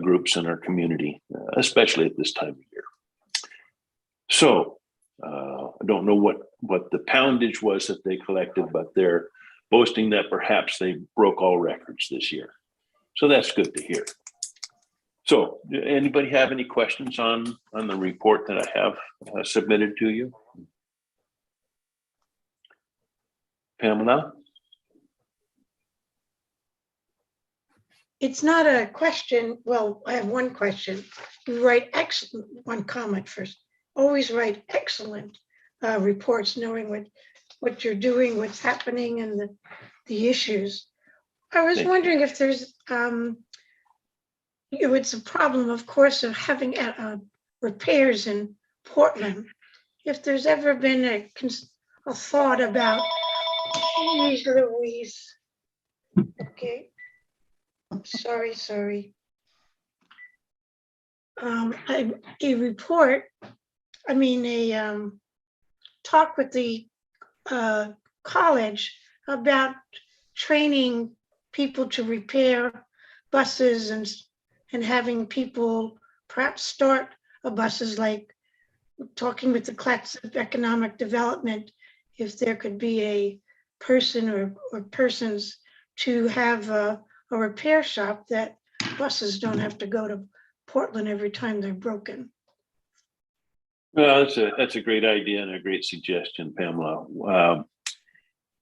Speaker 13: groups in our community, especially at this time of year. So I don't know what the poundage was that they collected, but they're boasting that perhaps they broke all records this year. So that's good to hear. So anybody have any questions on the report that I have submitted to you? Pamela?
Speaker 6: It's not a question. Well, I have one question. You write excellent, one comment first. Always write excellent reports, knowing what you're doing, what's happening, and the issues. I was wondering if there's, it's a problem, of course, of having repairs in Portland. If there's ever been a thought about, geez, Louise. Okay. Sorry. A report, a talk with the college about training people to repair buses and having people perhaps start buses, like talking with the class of economic development, if there could be a person or persons to have a repair shop that buses don't have to go to Portland every time they're broken.
Speaker 13: Well, that's a great idea and a great suggestion, Pamela.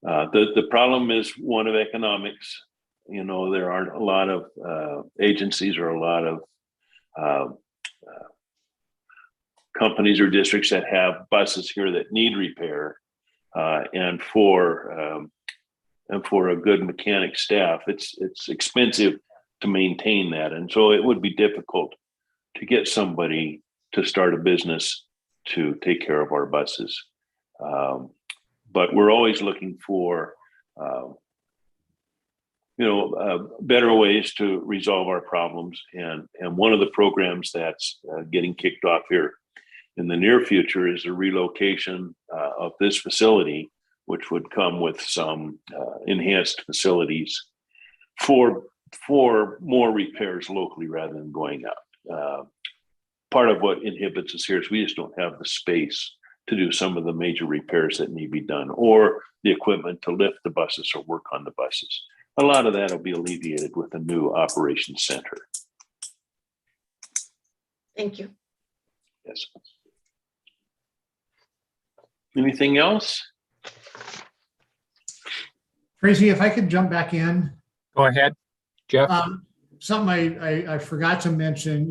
Speaker 13: The problem is one of economics. You know, there aren't a lot of agencies or a lot of companies or districts that have buses here that need repair, and for a good mechanic staff, it's expensive to maintain that, and so it would be difficult to get somebody to start a business to take care of our buses. But we're always looking for better ways to resolve our problems, and one of the programs that's getting kicked off here in the near future is a relocation of this facility, which would come with some enhanced facilities for more repairs locally rather than going out. Part of what inhibits us here is we just don't have the space to do some of the major repairs that need to be done, or the equipment to lift the buses or work on the buses. A lot of that will be alleviated with a new operations center.
Speaker 6: Thank you.
Speaker 13: Yes. Anything else?
Speaker 2: Tracy, if I could jump back in.
Speaker 1: Go ahead. Jeff?
Speaker 2: Something I forgot to mention,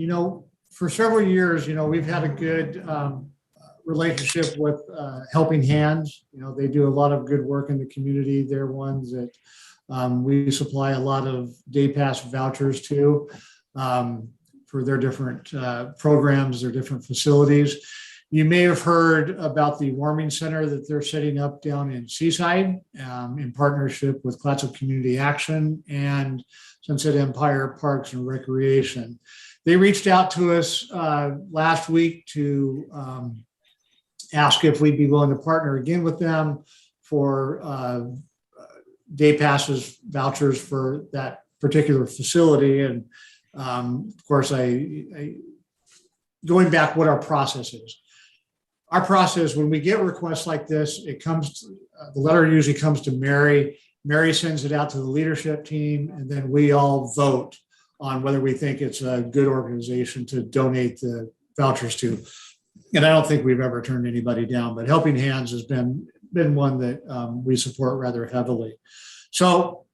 Speaker 2: for several years, we've had a good relationship with Helping Hands. They do a lot of good work in the community. They're ones that we supply a lot of day pass vouchers to for their different programs, their different facilities. You may have heard about the warming center that they're setting up down in Seaside in partnership with Clatsop Community Action and Sunset Empire Parks and Recreation. They reached out to us last week to ask if we'd be willing to partner again with them for day passes, vouchers for that particular facility. And of course, I going back what our process is. Our process, when we get requests like this, it comes, the letter usually comes to Mary. Mary sends it out to the leadership team, and then we all vote on whether we think it's a good organization to donate the vouchers to. And I don't think we've ever turned anybody down, but Helping Hands has been one that we support rather heavily. So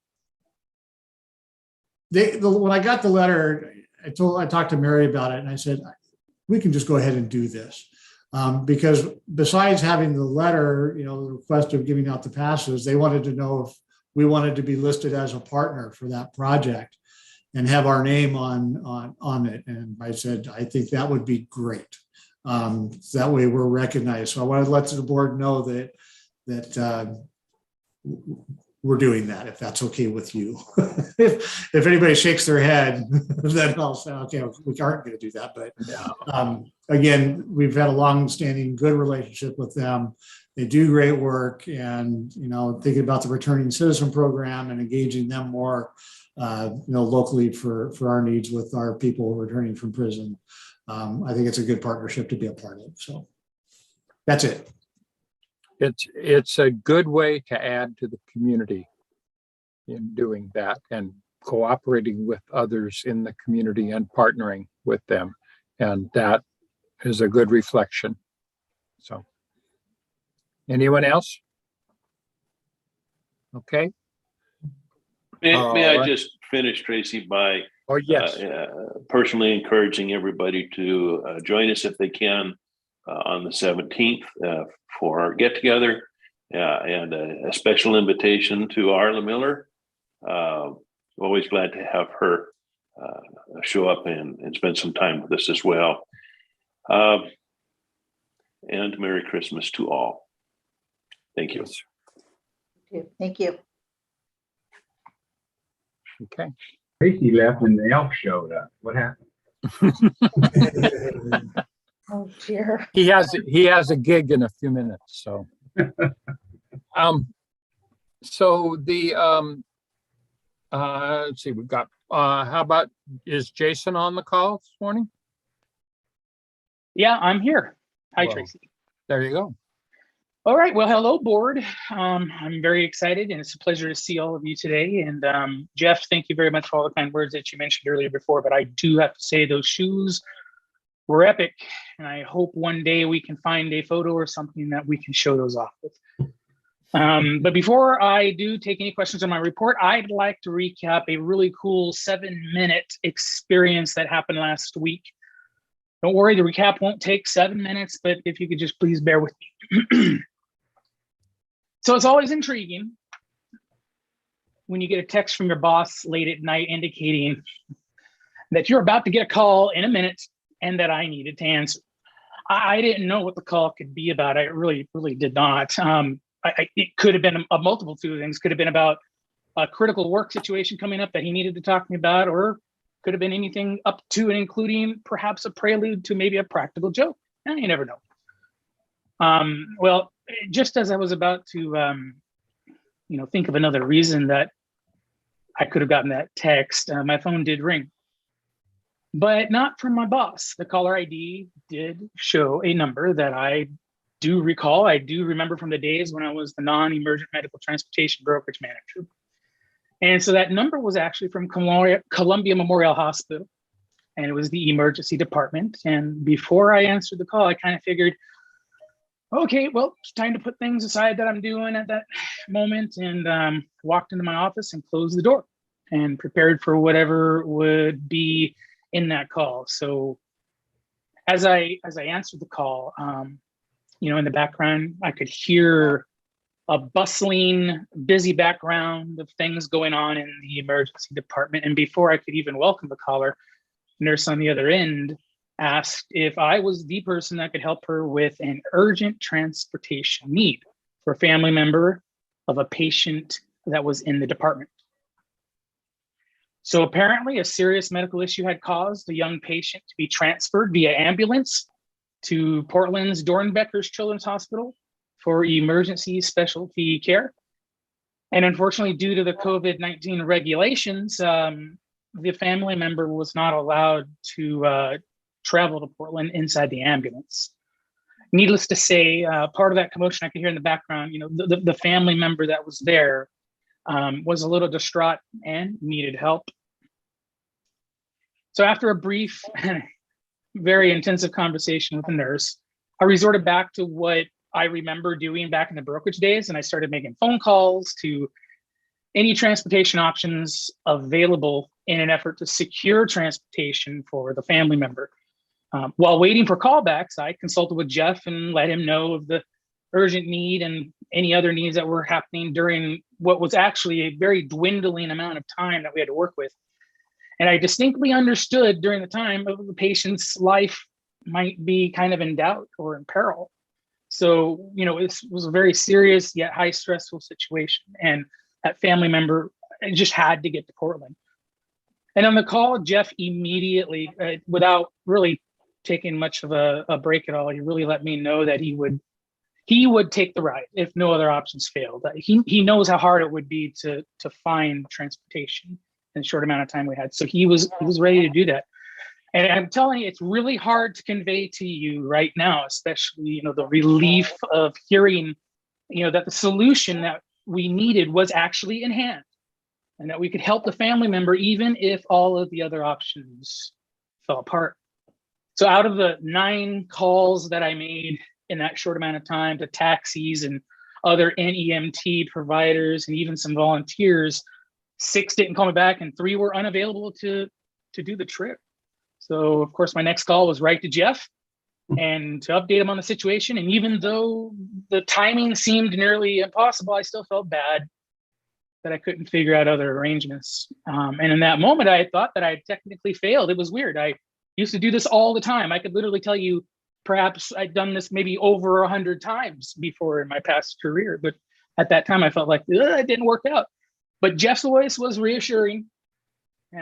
Speaker 2: when I got the letter, I talked to Mary about it, and I said, we can just go ahead and do this. Because besides having the letter, the request of giving out the passes, they wanted to know if we wanted to be listed as a partner for that project and have our name on it. And I said, I think that would be great. That way we're recognized. So I wanted to let the board know that we're doing that, if that's okay with you. if anybody shakes their head, then I'll say, okay, we aren't going to do that. But again, we've had a long-standing good relationship with them. They do great work, and thinking about the returning citizen program and engaging them more, locally for our needs with our people returning from prison. I think it's a good partnership to be a part of. So that's it.
Speaker 1: It's a good way to add to the community in doing that and cooperating with others in the community and partnering with them. And that is a good reflection. So, anyone else? Okay.
Speaker 13: May I just finish, Tracy, by
Speaker 1: yes,
Speaker 13: personally encouraging everybody to join us if they can on the 17th for our get together, and a special invitation to Arla Miller. Always glad to have her show up and spend some time with us as well. And Merry Christmas to all. Thank you.
Speaker 7: Thank you.
Speaker 1: Okay.
Speaker 8: Tracy left and the elf showed up. What happened?
Speaker 7: Oh dear.
Speaker 1: He has a gig in a few minutes. So, so the let's see, we've got how about, is Jason on the call this morning?
Speaker 14: Yeah, I'm here. Hi,
Speaker 1: Well,
Speaker 14: Tracy.
Speaker 1: there you go.
Speaker 14: All right. Well, hello, board. I'm very excited, and it's a pleasure to see all of you today. And Jeff, thank you very much for all the kind words that you mentioned earlier before. But I do have to say those shoes were epic, and I hope one day we can find a photo or something that we can show those off with. But before I do take any questions on my report, I'd like to recap a really cool 7-minute experience that happened last week. Don't worry, the recap won't take 7 minutes, but if you could just please bear with me. So it's always intriguing when you get a text from your boss late at night indicating that you're about to get a call in a minute and that I needed to answer. I didn't know what the call could be about. I really did not. It could have been a multitude of things. Could have been about a critical work situation coming up that he needed to talk to me about, or could have been anything up to and including perhaps a prelude to maybe a practical joke. You never know. Well, just as I was about to, think of another reason that I could have gotten that text, my phone did ring, but not from my boss. The caller ID did show a number that I do recall. I do remember from the days when I was the non-emergent medical transportation brokerage manager. And so that number was actually from Columbia Memorial Hospital, and it was the emergency department. And before I answered the call, I kind of figured, okay, well, it's time to put things aside that I'm doing at that moment, and walked into my office and closed the door. and prepared for whatever would be in that call. So as I answered the call, in the background, I could hear a bustling, busy background of things going on in the emergency department. And before I could even welcome the caller, nurse on the other end asked if I was the person that could help her with an urgent transportation need for a family member of a patient that was in the department. So apparently a serious medical issue had caused a young patient to be transferred via ambulance to Portland's Dornbeckers Children's Hospital for emergency specialty care. And unfortunately, due to the COVID-19 regulations, the family member was not allowed to travel to Portland inside the ambulance. Needless to say, part of that commotion I could hear in the background, the family member that was there was a little distraught and needed help. So after a brief, very intensive conversation with the nurse, I resorted back to what I remember doing back in the brokerage days, and I started making phone calls to any transportation options available in an effort to secure transportation for the family member. While waiting for callbacks, I consulted with Jeff and let him know of the urgent need and any other needs that were happening during what was actually a very dwindling amount of time that we had to work with. And I distinctly understood during the time of the patient's life might be kind of in doubt or in peril. So, it was a very serious yet high stressful situation. And that family member just had to get to Portland. And on the call, Jeff immediately, without really taking much of a break at all, he really let me know that he would take the ride if no other options failed. He knows how hard it would be to find transportation in the short amount of time we had. So he was ready to do that. And I'm telling you, it's really hard to convey to you right now, especially, the relief of hearing, that the solution that we needed was actually in hand and that we could help the family member, even if all of the other options fell apart. So out of the 9 calls that I made in that short amount of time to taxis and other NEMT providers and even some volunteers, 6 didn't call me back and 3 were unavailable to do the trip. So of course, my next call was right to Jeff and to update him on the situation. And even though the timing seemed nearly impossible, I still felt bad that I couldn't figure out other arrangements. And in that moment, I thought that I had technically failed. It was weird. I used to do this all the time. I could literally tell you, perhaps I'd done this maybe over 100 times before in my past career. But at that time, I felt like it didn't work out. But Jeff's voice was reassuring.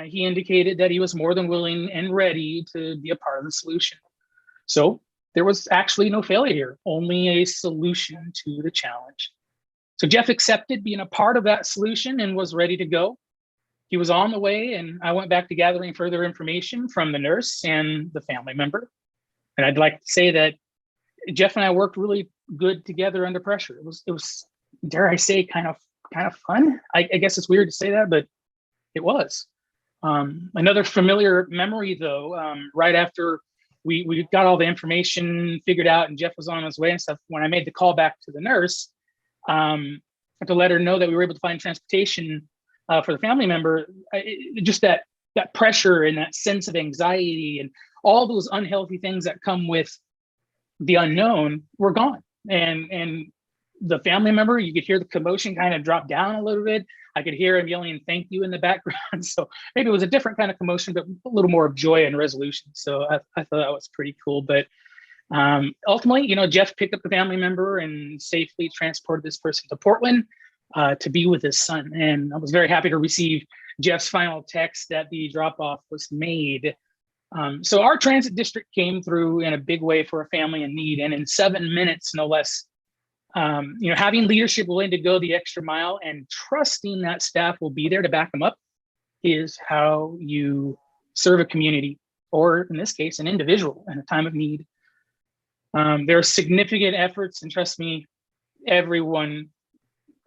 Speaker 14: He indicated that he was more than willing and ready to be a part of the solution. So there was actually no failure here, only a solution to the challenge. So Jeff accepted being a part of that solution and was ready to go. He was on the way, and I went back to gathering further information from the nurse and the family member. And I'd like to say that Jeff and I worked really good together under pressure. It was, dare I say, kind of fun. I guess it's weird to say that, but it was. Another familiar memory, though, right after we got all the information figured out and Jeff was on his way and stuff, when I made the call back to the nurse to let her know that we were able to find transportation for the family member, just that pressure and that sense of anxiety and all those unhealthy things that come with the unknown were gone. And the family member, you could hear the commotion kind of drop down a little bit. I could hear him yelling thank you in the background. So maybe it was a different kind of commotion, but a little more of joy and resolution. So I thought that was pretty cool. But ultimately, Jeff picked up the family member and safely transported this person to Portland to be with his son. And I was very happy to receive Jeff's final text that the drop-off was made. So our transit district came through in a big way for a family in need. And in 7 minutes, no less, having leadership willing to go the extra mile and trusting that staff will be there to back them up is how you serve a community, or in this case, an individual in a time of need. There are significant efforts, and trust me, everyone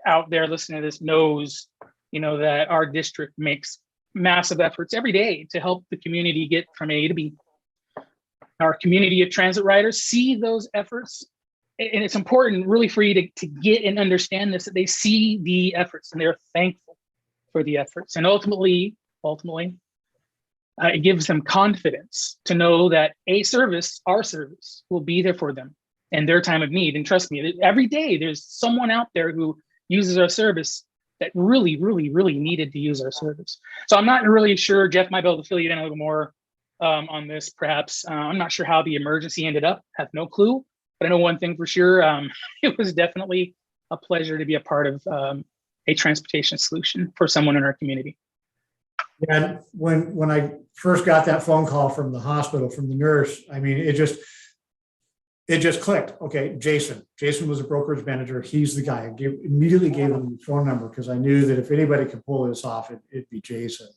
Speaker 14: out there listening to this knows, that our district makes massive efforts every day to help the community get from A to B. Our community of transit riders see those efforts, and it's important really for you to get and understand this, that they see the efforts and they're thankful for the efforts. And ultimately, it gives them confidence to know that our service will be there for them in their time of need. And trust me, every day there's someone out there who uses our service that really, really, really needed to use our service. So I'm not really sure, Jeff might be able to fill you in a little more on this, perhaps. I'm not sure how the emergency ended up, have no clue, but I know one thing for sure. It was definitely a pleasure to be a part of a transportation solution for someone in our community.
Speaker 2: And when I first got that phone call from the hospital, from the nurse, I mean, it just clicked. Okay, Jason was a brokerage manager. He's the guy. I immediately gave him the phone number because I knew that if anybody could pull this off, it'd be Jason.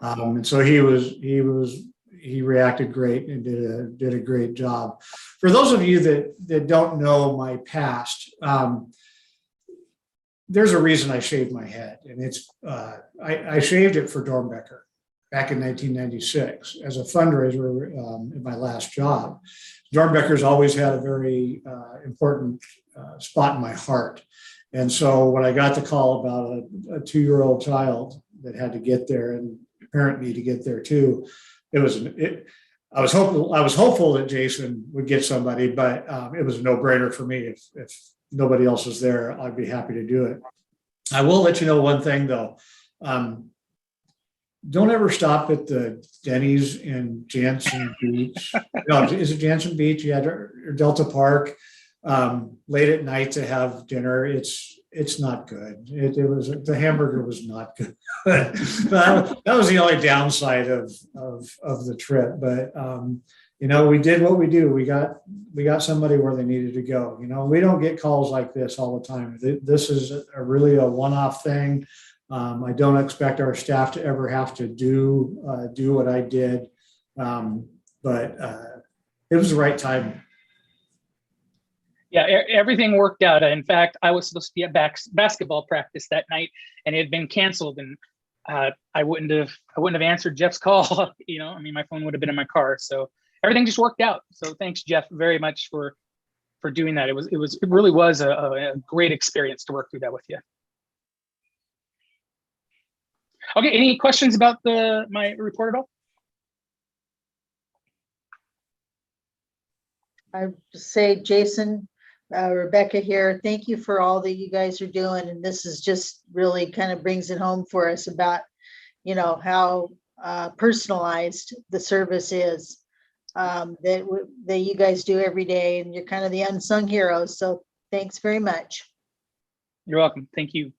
Speaker 2: And so he reacted great and did a great job. For those of you that don't know my past, there's a reason I shaved my head, and it's I shaved it for Dornbecker back in 1996 as a fundraiser in my last job. Dornbecker's always had a very important spot in my heart. And so when I got the call about a 2-year-old child that had to get there and parent need to get there too, I was hopeful that Jason would get somebody, but it was a no-brainer for me. If nobody else was there, I'd be happy to do it. I will let you know one thing though. Don't ever stop at the Denny's in Jansen Beach. No, is it Jansen Beach? Yeah, or Delta Park. Late at night to have dinner. It's not good. The hamburger was not good. That was the only downside of the trip. But we did what we do. We got somebody where they needed to go. We don't get calls like this all the time. This is really a one-off thing. I don't expect our staff to ever have to do what I did, but it was the right time.
Speaker 14: Yeah, everything worked out. In fact, I was supposed to be at basketball practice that night, and it had been canceled. And I wouldn't have answered Jeff's call. My phone would have been in my car. So everything just worked out. So thanks, Jeff, very much for doing that. It really was a great experience to work through that with you. Okay, any questions about my report at all?
Speaker 7: I just say, Jason, Rebecca here, thank you for all that you guys are doing. And this is just really kind of brings it home for us about, how personalized the service is that you guys do every day. And you're kind of the unsung heroes. So thanks very much.
Speaker 14: You're welcome. Thank you.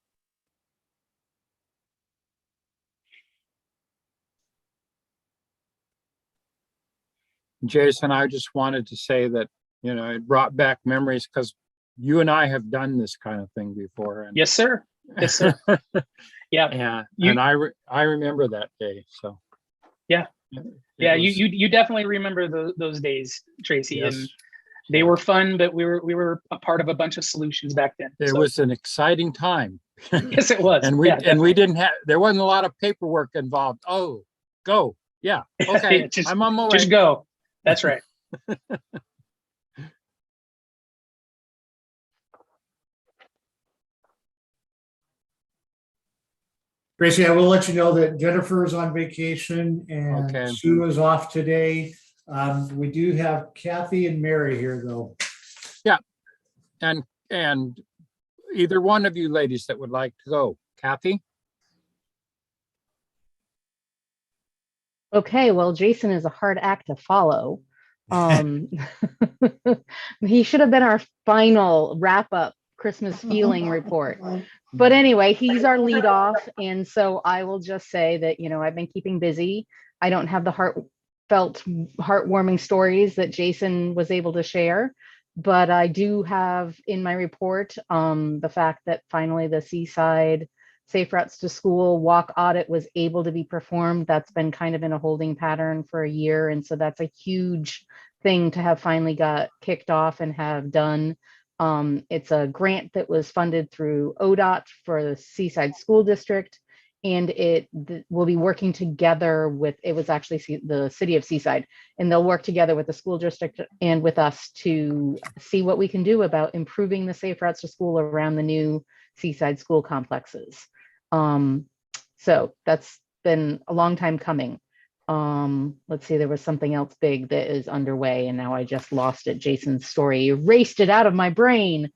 Speaker 1: Jason, I just wanted to say that, it brought back memories because you and I have done this kind of thing before. And
Speaker 14: yes, sir. Yes, sir. Yeah.
Speaker 1: And I remember that day. So
Speaker 14: yeah. You definitely remember those days, Tracy.
Speaker 1: Yes.
Speaker 14: And they were fun, but we were a part of a bunch of solutions back then.
Speaker 1: It was an exciting time.
Speaker 14: Yes, it was.
Speaker 1: And we didn't there wasn't a lot of paperwork involved. Oh, go. Yeah. Okay. I'm on my way.
Speaker 14: Just go. That's right.
Speaker 2: Tracy, I will let you know that Jennifer is on vacation and Sue is off today. We do have Kathy and Mary here though.
Speaker 1: Yeah. And either one of you ladies that would like to go. Kathy?
Speaker 5: Okay, well, Jason is a hard act to follow. He should have been our final wrap-up Christmas feeling report. But anyway, he's our lead off. And so I will just say that, I've been keeping busy. I don't have the heartwarming stories that Jason was able to share, but I do have in my report the fact that finally the Seaside Safe Routes to School walk audit was able to be performed. That's been kind of in a holding pattern for a year. And so that's a huge thing to have finally got kicked off and have done. It's a grant that was funded through ODOT for the Seaside School District, and it will be working together with, it was actually the city of Seaside, and they'll work together with the school district and with us to see what we can do about improving the safe routes to school around the new Seaside school complexes. So that's been a long time coming. Let's see, there was something else big that is underway and now I just lost it. Jason's story erased it out of my brain.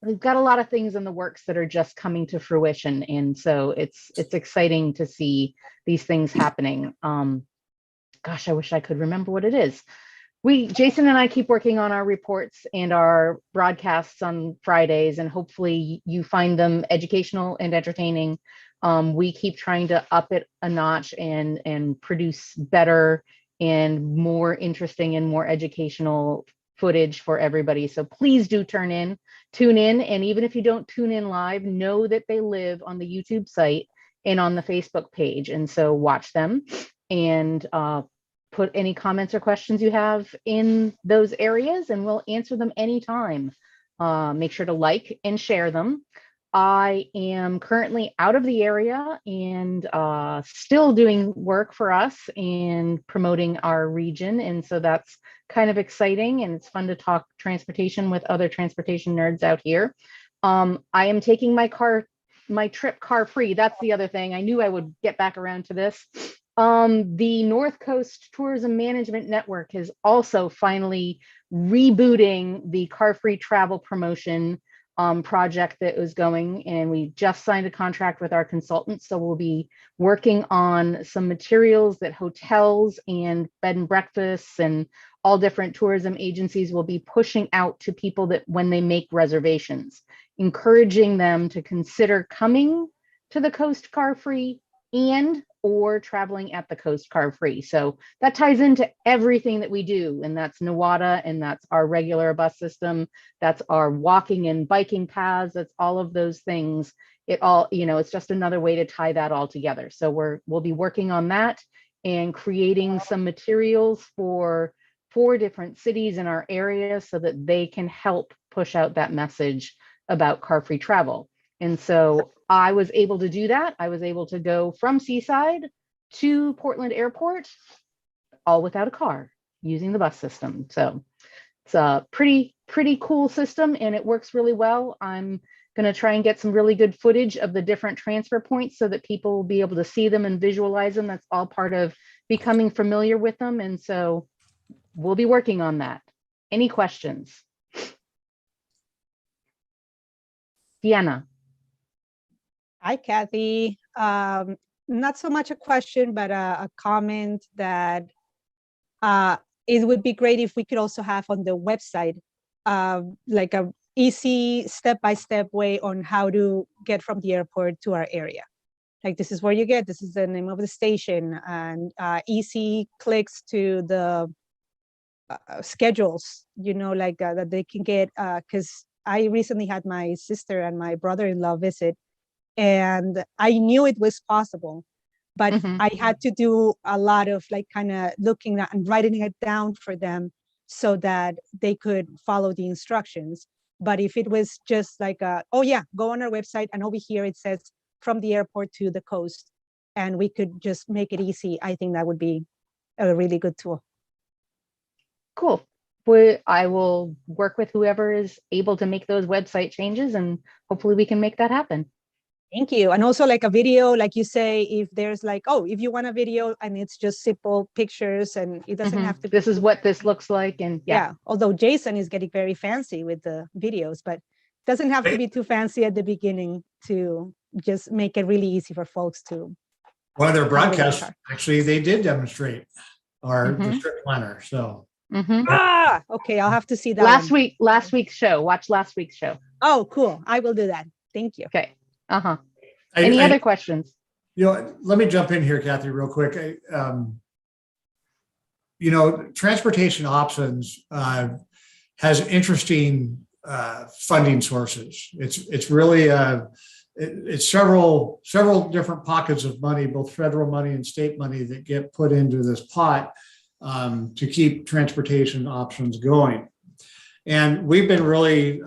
Speaker 5: We've got a lot of things in the works that are just coming to fruition. And so it's exciting to see these things happening. Gosh, I wish I could remember what it is. Jason and I keep working on our reports and our broadcasts on Fridays, and hopefully you find them educational and entertaining. We keep trying to up it a notch and produce better and more interesting and more educational footage for everybody. So please do tune in. And even if you don't tune in live, know that they live on the YouTube site and on the Facebook page. And so watch them and put any comments or questions you have in those areas and we'll answer them anytime. Make sure to like and share them. I am currently out of the area and still doing work for us and promoting our region. And so that's kind of exciting and it's fun to talk transportation with other transportation nerds out here. I am taking my trip car free. That's the other thing. I knew I would get back around to this. The North Coast Tourism Management Network is also finally rebooting the car-free travel promotion project that was going, and we just signed a contract with our consultant. So we'll be working on some materials that hotels and bed and breakfasts and all different tourism agencies will be pushing out to people that when they make reservations, encouraging them to consider coming to the coast car-free and or traveling at the coast car free. So that ties into everything that we do. And that's NWADA, and that's our regular bus system. That's our walking and biking paths. That's all of those things. It all, it's just another way to tie that all together. So we'll be working on that and creating some materials for 4 different cities in our area so that they can help push out that message about car-free travel. And so I was able to do that. I was able to go from Seaside to Portland Airport, all without a car, using the bus system. So it's a pretty cool system and it works really well. I'm going to try and get some really good footage of the different transfer points so that people will be able to see them and visualize them. That's all part of becoming familiar with them. And so we'll be working on that. Any questions? Deanna.
Speaker 11: Hi, Kathy. Not so much a question, but a comment that it would be great if we could also have on the website, like a easy step-by-step way on how to get from the airport to our area. Like this is where you get, this is the name of the station, and easy clicks to the schedules, that they can get, because I recently had my sister and my brother-in-law visit, and I knew it was possible, but I had to do a lot of kind of looking at and writing it down for them so that they could follow the instructions. But if it was just like, oh yeah, go on our website and over here it says from the airport to the coast, and we could just make it easy, I think that would be a really good tool.
Speaker 5: Cool. I will work with whoever is able to make those website changes and hopefully we can make that happen.
Speaker 11: Thank you. And also like a video, like you say, if there's if you want a video and it's just simple pictures and it doesn't have to be.
Speaker 5: This is what this looks like. And yeah.
Speaker 11: Although Jason is getting very fancy with the videos, but it doesn't have to be too fancy at the beginning to just make it really easy for folks to.
Speaker 2: One of their broadcasts, actually, they did demonstrate our district planner. So.
Speaker 11: Okay. I'll have to see that.
Speaker 5: Last week's show. Watch last week's show.
Speaker 11: Oh, cool. I will do that. Thank you.
Speaker 5: Okay. Any other questions?
Speaker 2: Let me jump in here, Kathy, real quick. Transportation options has interesting funding sources. It's really it's several different pockets of money, both federal money and state money, that get put into this pot to keep transportation options going. And we've been really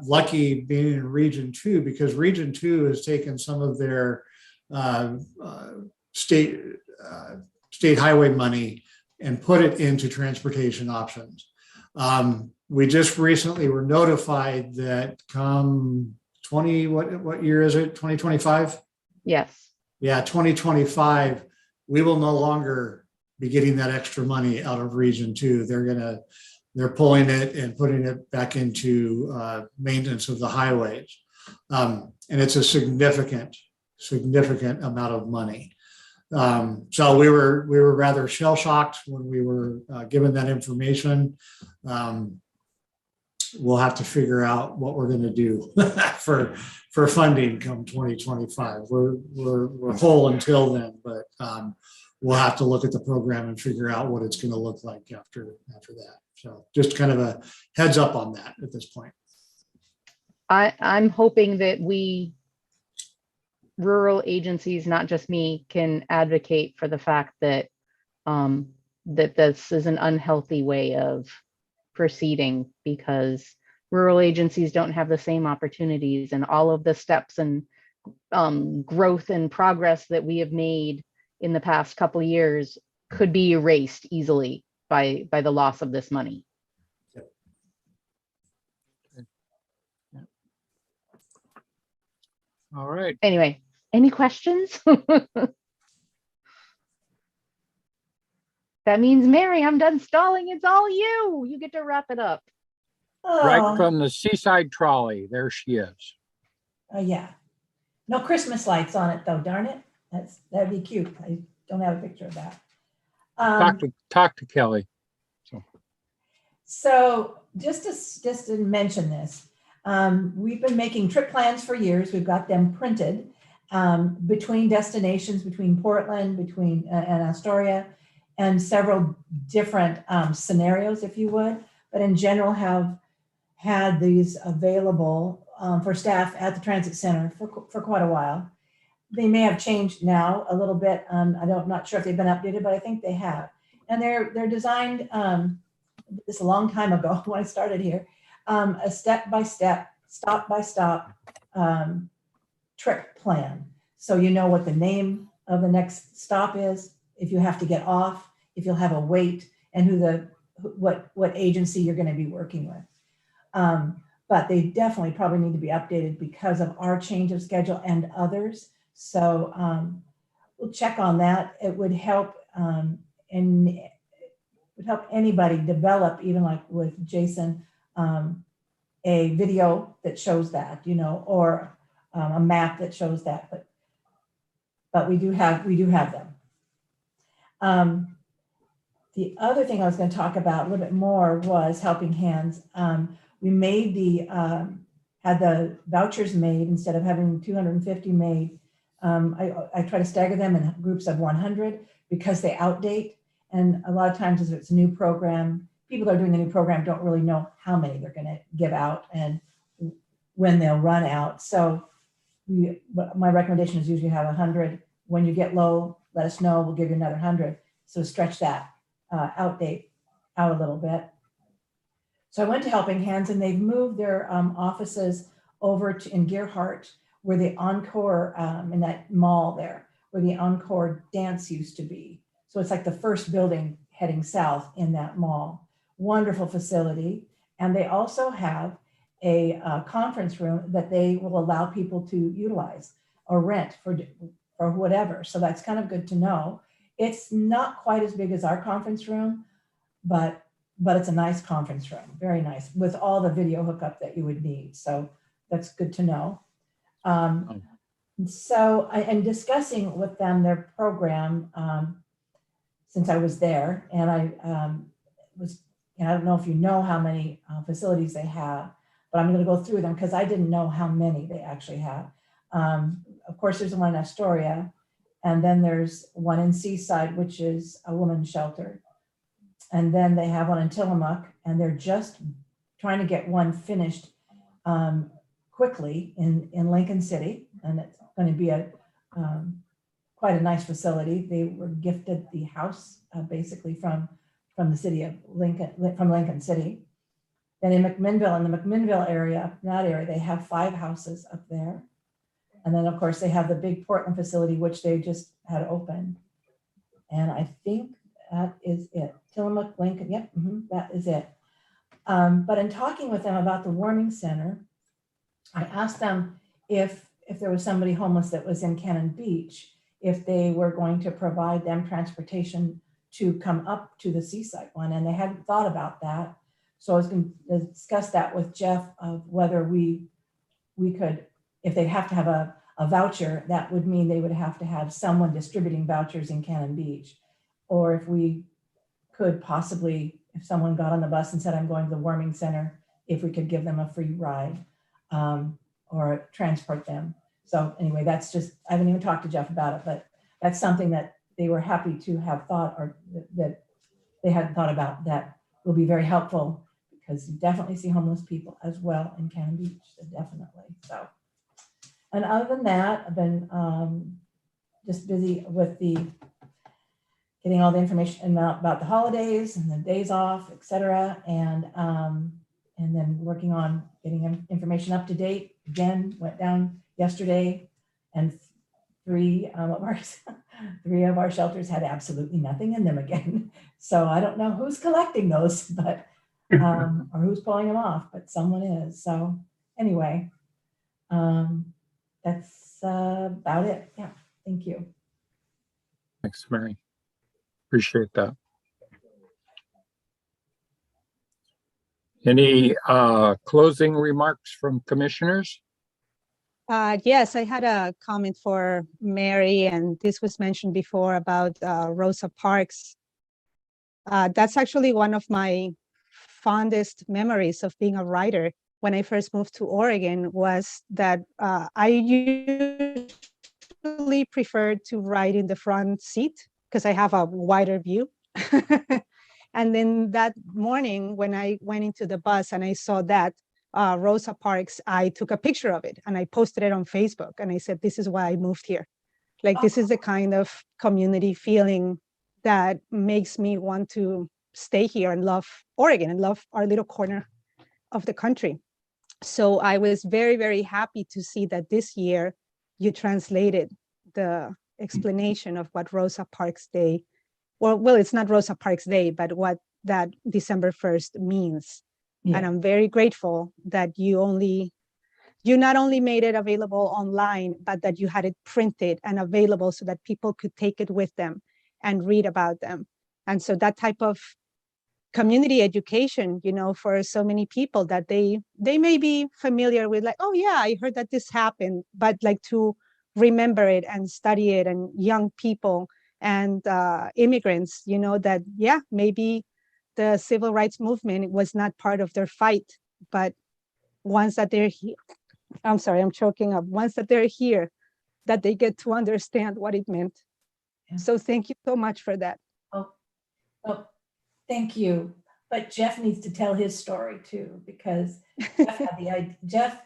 Speaker 2: lucky being in Region 2, because Region 2 has taken some of their state highway money and put it into transportation options. We just recently were notified that come what year is it? 2025?
Speaker 5: Yes.
Speaker 2: Yeah, 2025, we will no longer be getting that extra money out of Region 2. They're pulling it and putting it back into maintenance of the highways. And it's a significant amount of money. So we were rather shell shocked when we were given that information. We'll have to figure out what we're going to do for funding come 2025. We're whole until then, but we'll have to look at the program and figure out what it's going to look like after that. So just kind of a heads up on that at this point.
Speaker 5: I'm hoping that we rural agencies, not just me, can advocate for the fact that that this is an unhealthy way of proceeding, because rural agencies don't have the same opportunities, and all of the steps and growth and progress that we have made in the past couple of years could be erased easily by the loss of this money.
Speaker 1: All right.
Speaker 5: Anyway, any questions? That means, Mary, I'm done stalling. It's all you. You get to wrap it up.
Speaker 1: Right from the seaside trolley. There she is.
Speaker 4: Yeah. No Christmas lights on it though, darn it. That'd be cute. I don't have a picture of that.
Speaker 1: Talk to Kelly.
Speaker 4: So just to mention this, we've been making trip plans for years. We've got them printed between destinations, between Portland, and Astoria, and several different scenarios, if you would, but in general have had these available for staff at the transit center for quite a while. They may have changed now a little bit. I'm not sure if they've been updated, but I think they have. And they're designed, this a long time ago when I started here, a step-by-step, stop-by-stop trip plan. So you know what the name of the next stop is, if you have to get off, if you'll have a wait, and what agency you're going to be working with. But they definitely probably need to be updated because of our change of schedule and others. So we'll check on that. It would help anybody develop, even like with Jason, a video that shows that, or a map that shows that. But we do have them. The other thing I was going to talk about a little bit more was Helping Hands. We made had the vouchers made instead of having 250 made. I try to stagger them in groups of 100 because they outdate. And a lot of times if it's a new program, people that are doing the new program don't really know how many they're going to give out and when they'll run out. So my recommendation is usually have 100. When you get low, let us know. We'll give you another 100. So stretch that outdate out a little bit. So I went to Helping Hands, and they've moved their offices over in Gearhart, where the Encore, in that mall there, where the Encore dance used to be. So it's like the first building heading south in that mall. Wonderful facility. And they also have a conference room that they will allow people to utilize or rent for whatever. So that's kind of good to know. It's not quite as big as our conference room, but it's a nice conference room, very nice, with all the video hookup that you would need. So that's good to know. So I'm discussing with them their program since I was there, and I don't know if you know how many facilities they have, but I'm going to go through them because I didn't know how many they actually have. Of course, there's one in Astoria, and then there's one in Seaside, which is a women's shelter. And then they have one in Tillamook, and they're just trying to get one finished quickly in Lincoln City. And it's going to be quite a nice facility. They were gifted the house basically from the city of Lincoln, from Lincoln City. Then in the McMinnville area, they have 5 houses up there. And then of course they have the big Portland facility, which they just had opened. And I think that is it. Tillamook, Lincoln, yep, that is it. But in talking with them about the warming center, I asked them if if there was somebody homeless that was in Cannon Beach, if they were going to provide them transportation to come up to the seaside one, and they hadn't thought about that. So I was going to discuss that with Jeff of whether we could, if they'd have to have a voucher, that would mean they would have to have someone distributing vouchers in Cannon Beach. Or if we could possibly, if someone got on the bus and said, I'm going to the warming center, if we could give them a free ride or transport them. So anyway, that's just, I haven't even talked to Jeff about it, but that's something that they were happy to have thought, or that they hadn't thought about, that will be very helpful, because you definitely see homeless people as well in Cannon Beach, so definitely. So, and other than that, I've been just busy with getting all the information about the holidays and the days off, et cetera. And then working on getting information up to date. Again, went down yesterday, and three of our shelters had absolutely nothing in them again. So I don't know who's collecting those, but or who's pulling them off, but someone is. So anyway, that's about it. Yeah, thank you.
Speaker 1: Thanks, Mary. Appreciate that. Any closing remarks from commissioners?
Speaker 11: Yes, I had a comment for Mary, and this was mentioned before about Rosa Parks. That's actually one of my fondest memories of being a writer. When I first moved to Oregon, was that I usually preferred to write in the front seat because I have a wider view. And then that morning when I went into the bus and I saw that Rosa Parks, I took a picture of it and I posted it on Facebook, and I said, this is why I moved here. Like, this is the kind of community feeling that makes me want to stay here and love Oregon and love our little corner of the country. So I was very, very happy to see that this year you translated the explanation of what Rosa Parks Day, well, it's not Rosa Parks Day, but what that December 1st means. Yeah. And I'm very grateful that you not only made it available online, but that you had it printed and available so that people could take it with them and read about them. And so that type of community education, for so many people, that they may be familiar with, like, oh yeah, I heard that this happened, but like to remember it and study it, and young people and immigrants, that, yeah, maybe the civil rights movement was not part of their fight, but once that they're here, I'm sorry, I'm choking up. Once that they're here, that they get to understand what it meant. Yeah. So thank you so much for that.
Speaker 4: Oh, thank you. But Jeff needs to tell his story too, because Jeff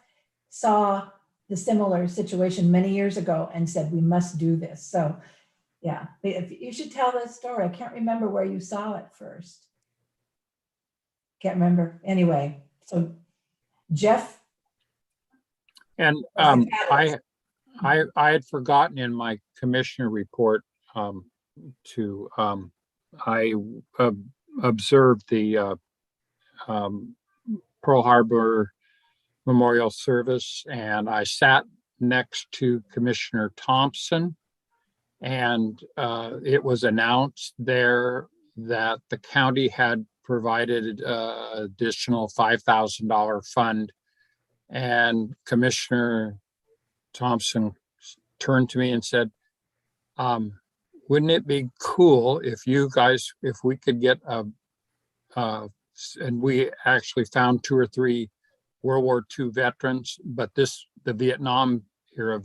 Speaker 4: saw the similar situation many years ago and said, we must do this. So yeah, you should tell that story. I can't remember where you saw it first. Can't remember. Anyway, so Jeff.
Speaker 1: And I had forgotten in my commissioner report to I observed the Pearl Harbor Memorial Service, and I sat next to Commissioner Thompson, and it was announced there that the county had provided additional $5,000 fund, and Commissioner Thompson turned to me and said, wouldn't it be cool if we could get and we actually found 2 or 3 World War II veterans, but the Vietnam era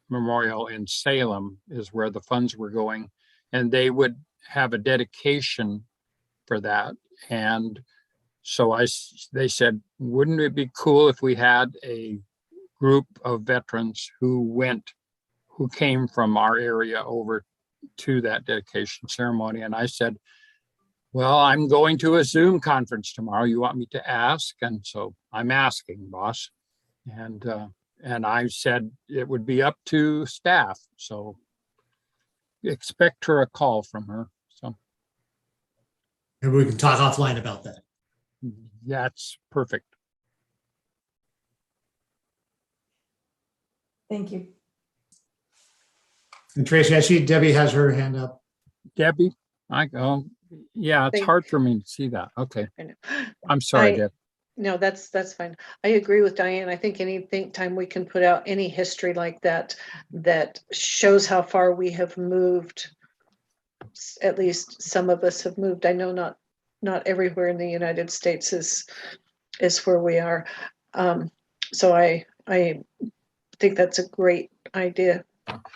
Speaker 1: memorial in Salem is where the funds were going, and they would have a dedication for that. And so they said, wouldn't it be cool if we had a group of veterans who came from our area over to that dedication ceremony? And I said, well, I'm going to a Zoom conference tomorrow. You want me to ask? And so I'm asking, boss. And I said it would be up to staff. So expect a call from her. So
Speaker 2: maybe we can talk offline about that.
Speaker 1: That's perfect.
Speaker 4: Thank you.
Speaker 2: And Tracy, I see Debbie has her hand up.
Speaker 1: Debbie, yeah, it's
Speaker 12: Thank-
Speaker 1: hard for me to see that. Okay,
Speaker 12: I know.
Speaker 1: I'm sorry,
Speaker 12: I-
Speaker 1: Deb.
Speaker 12: No, that's fine. I agree with Diane. I think anything time we can put out any history like that, that shows how far we have moved. At least some of us have moved. I know not everywhere in the United States is where we are. So I think that's a great idea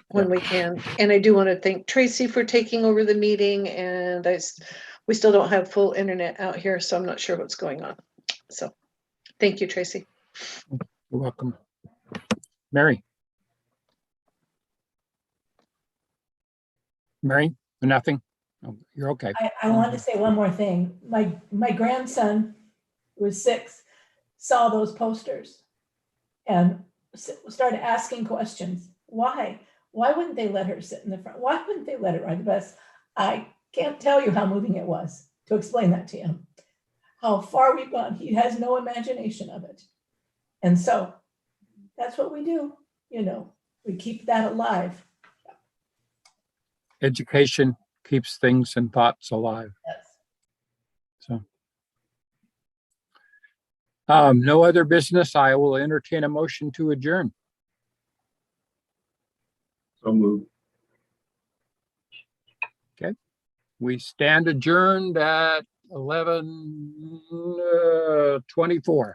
Speaker 12: when we can. And I do want to thank Tracy for taking over the meeting, and we still don't have full internet out here, so I'm not sure what's going on. So, thank you, Tracy.
Speaker 1: You're welcome. Mary? Mary, nothing? Oh, you're okay.
Speaker 4: I want to say one more thing. My grandson, who was 6, saw those posters and started asking questions. Why? Why wouldn't they let her sit in the front? Why wouldn't they let her ride the bus? I can't tell you how moving it was to explain that to him. How far we've gone. He has no imagination of it. And so that's what we do. We keep that alive.
Speaker 1: Education keeps things and thoughts alive.
Speaker 4: Yes.
Speaker 1: So. No other business. I will entertain a motion to adjourn.
Speaker 8: So moved.
Speaker 1: Okay. We stand adjourned at 11:24.